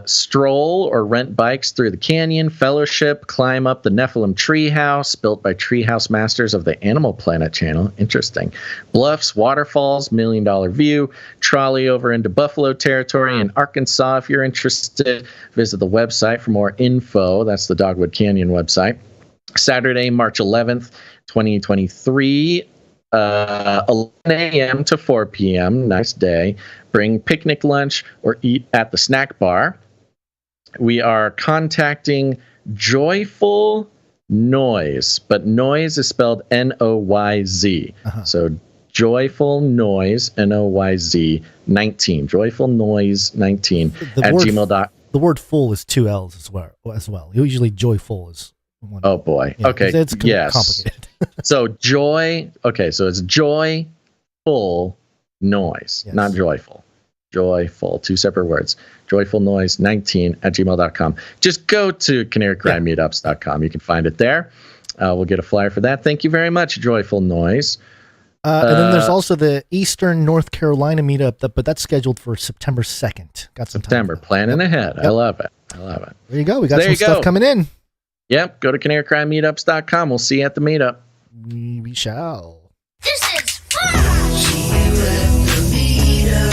Stroll or rent bikes through the canyon, fellowship, climb up the Nephilim treehouse built by Treehouse Masters of the Animal Planet channel. Interesting. Bluffs, waterfalls, $1 Million View, trolley over into Buffalo territory in Arkansas. If you're interested, visit the website for more info. That's the Dogwood Canyon website. Saturday, March 11th, 2023. 11 a.m. to 4 p.m. Nice day. Bring picnic lunch or eat at the snack bar. We are contacting Joyful Noise, but noise is spelled Noyz. So Joyful Noise, Noyz 19. Joyful Noise 19 at gmail.com. The word full is 2 L's as well. Usually joyful is one. Oh boy. Yeah, okay. It's complicated. So so it's joyful noise, yes. Not joyful. Joyful, 2 separate words. Joyful Noise 19 at gmail.com. Just go to canarycrimeetups.com. You can find it there. We'll get a flyer for that. Thank you very much, Joyful Noise. And then there's also the Eastern North Carolina meetup, but that's scheduled for September 2nd. Got some September, planning ahead. Yep. I love it. There you go. We got some stuff coming in. Yep. Go to canarycrimeetups.com. We'll see you at the meetup. We shall. This is fun! See you at the meetup.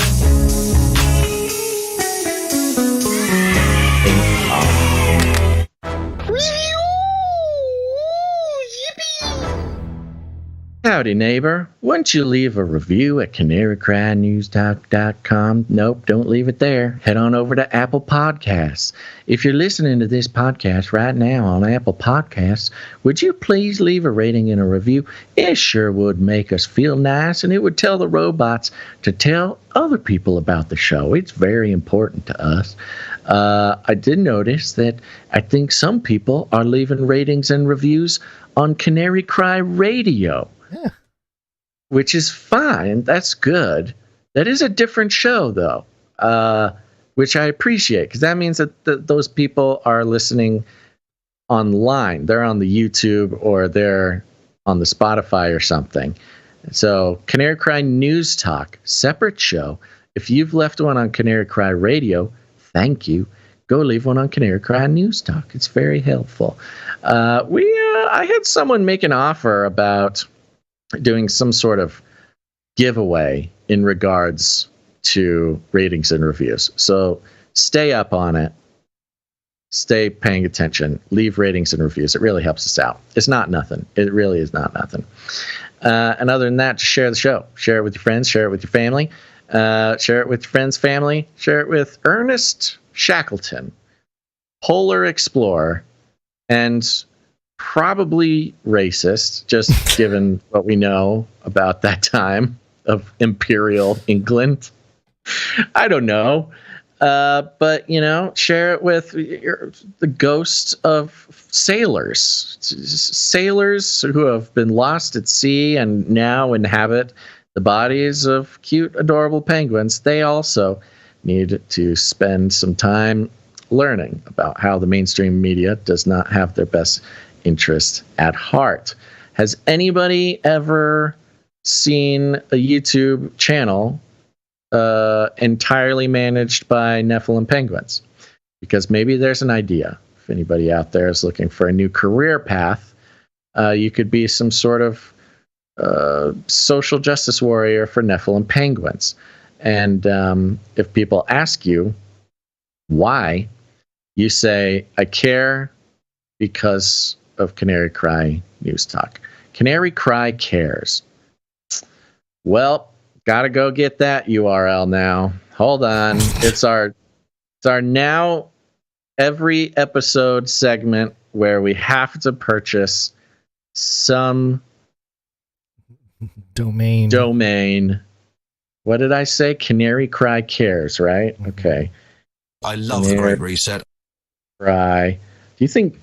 Howdy, neighbor. Wouldn't you leave a review at canarycrynewstalk.com? Nope, don't leave it there. Head on over to Apple Podcasts. If you're listening to this podcast right now on Apple Podcasts, would you please leave a rating and a review? It sure would make us feel nice, and it would tell the robots to tell other people about the show. It's very important to us. I did notice that I think some people are leaving ratings and reviews on Canary Cry Radio. Yeah. Which is fine. That's good. That is a different show, though, which I appreciate, because that means that those people are listening online. They're on the YouTube or they're on the Spotify or something. So Canary Cry News Talk, separate show. If you've left one on Canary Cry Radio, thank you. Go leave one on Canary Cry News Talk. It's very helpful. I had someone make an offer about doing some sort of giveaway in regards to ratings and reviews. So stay up on it. stay paying attention. Leave ratings and reviews. It really helps us out. It's not nothing. It really is not nothing. And other than that, just share the show. Share it with your friends. Share it with your family. Share it with your friends' family. Share it with Ernest Shackleton, Polar Explorer, and probably racist, just given what we know about that time of Imperial England. I don't know. But, share it with the ghosts of sailors who have been lost at sea and now inhabit the bodies of cute, adorable penguins. They also need to spend some time learning about how the mainstream media does not have their best interest at heart. Has anybody ever seen a YouTube channel entirely managed by Nephilim penguins? Because maybe there's an idea. If anybody out there is looking for a new career path, you could be some sort of social justice warrior for Nephilim penguins. And if people ask you why, you say, I care because of Canary Cry News Talk. Canary Cry cares. Well, gotta go get that URL now. Hold on. It's our now every episode segment where we have to purchase some domain. What did I say? Canary Cry cares, right? Okay. I love the Great Reset. Cry. Do you think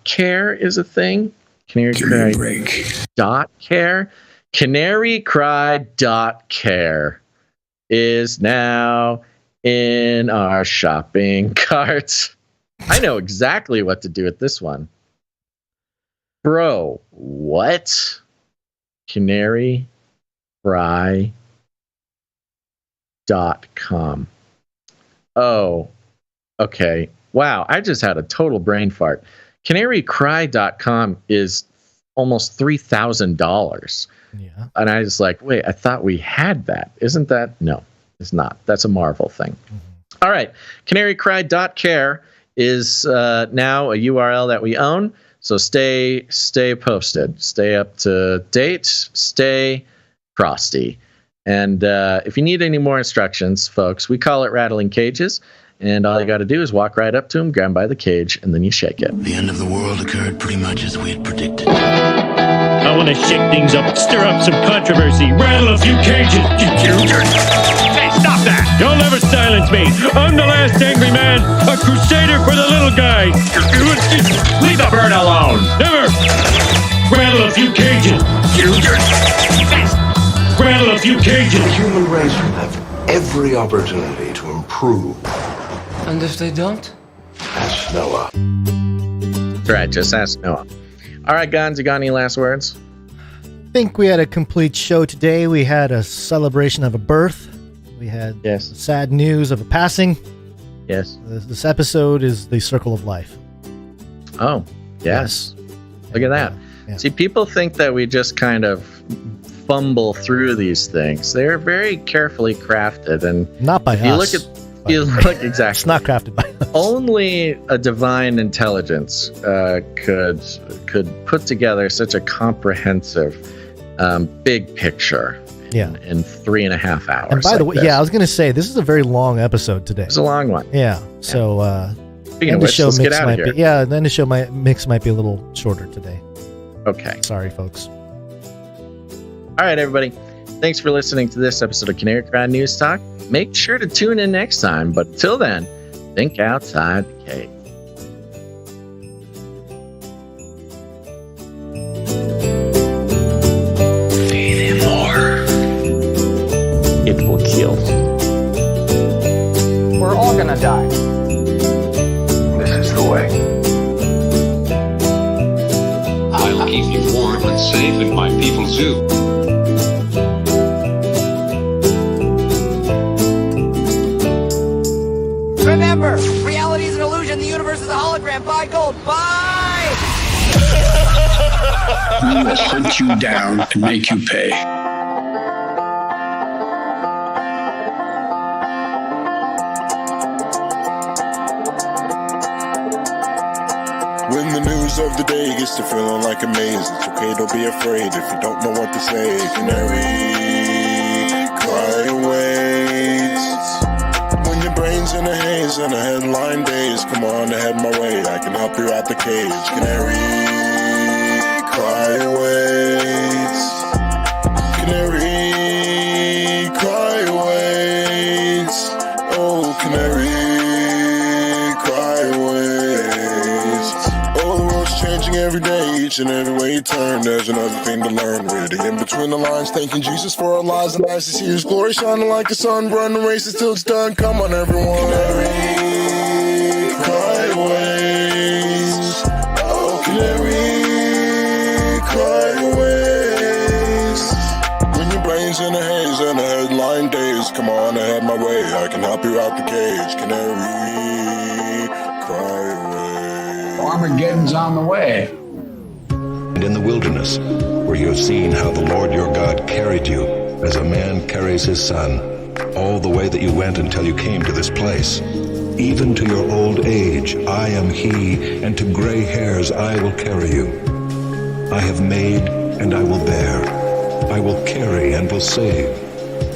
.care is a thing? Canary Cry .care? Canary Cry .care is now in our shopping cart. I know exactly what to do with this one. Bro, what? Canary Cry .com. Oh, okay. Wow, I just had a total brain fart. CanaryCry.com is almost $3,000. Yeah. And I was like, wait, I thought we had that. Isn't that? No, it's not. That's a Marvel thing. Mm-hmm. All right. CanaryCry.care is now a URL that we own. So stay posted. Stay up to date. Stay frosty. And if you need any more instructions, folks, we call it rattling cages. And all you got to do is walk right up to him, grab him by the cage, and then you shake it. The end of the world occurred pretty much as we had predicted. I want to shake things up, stir up some controversy, rattle a few cages. Hey, stop that! You'll never silence me. I'm the last angry man, a crusader for the little guy. Leave the bird alone. Never. Rattle a few cages. Rattle a few cages. The human race will have every opportunity to improve. And if they don't? Ask Noah. That's right, just ask Noah. All right, Gonz, you got any last words? I think we had a complete show today. We had a celebration of a birth. We had sad news of a passing. Yes. This episode is the circle of life. Oh, yes. Look at that. Yeah. See, people think that we just kind of fumble through these things. They're very carefully crafted, and not by us. Exactly. It's not crafted by us. Only a divine intelligence could put together such a comprehensive, big picture. In 3.5 hours. And by the way, I was going to say this is a very long episode today. It's a long one. Yeah. So, speaking of which, let's get out of here. Then the show mix might be a little shorter today. Okay. Sorry, folks. All right, everybody. Thanks for listening to this episode of Canary Cry News Talk. Make sure to tune in next time. But till then, think outside the cave. Feed him more. It will kill. We're all gonna die. This is the way. I'll keep you warm and safe in my people's zoo. Remember, reality is an illusion. The universe is a hologram. Buy gold. Buy! We will hunt you down and make you pay. news of the day gets to feeling like a maze. It's okay, don't be afraid if you don't know what to say. Canary, cry awaits. When your brain's in a haze and a headline days, come on, to head my way, I can help you out the cage. Canary, cry awaits. Canary, cry awaits. Oh, canary, cry awaits. Oh, the world's changing every day, each and every way you turn. There's another thing to learn. Reading in between the lines, thanking Jesus for our lives and eyes to see His glory shining like the sun. Run the race until it's done. Come on, everyone. Canary, cry awaits. Oh, canary, cry awaits. When your brain's in a haze and a headline days, come on, I had my way, I can help you out the cage. Canary, cry away. Armageddon's on the way. And in the wilderness, where you have seen how the Lord your God carried you, as a man carries his son, all the way that you went until you came to this place. Even to your old age, I am He, and to gray hairs I will carry you. I have made, and I will bear. I will carry, and will save.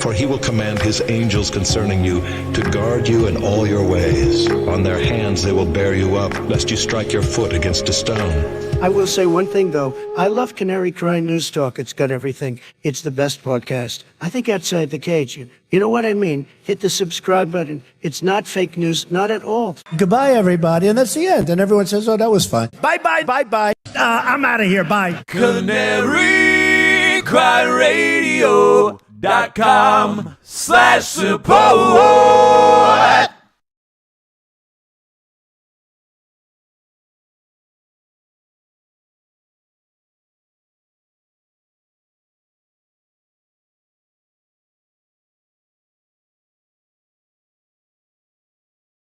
For He will command His angels concerning you, to guard you in all your ways. On their hands they will bear you up, lest you strike your foot against a stone. I will say one thing, though. I love Canary Cry News Talk. It's got everything. It's the best podcast. I think Outside the Cage, you know what I mean? Hit the subscribe button. It's not fake news, not at all. Goodbye, everybody. And that's the end. And everyone says, oh, that was fun. Bye-bye, bye-bye. I'm out of here. Bye. CanaryCryRadio.com/support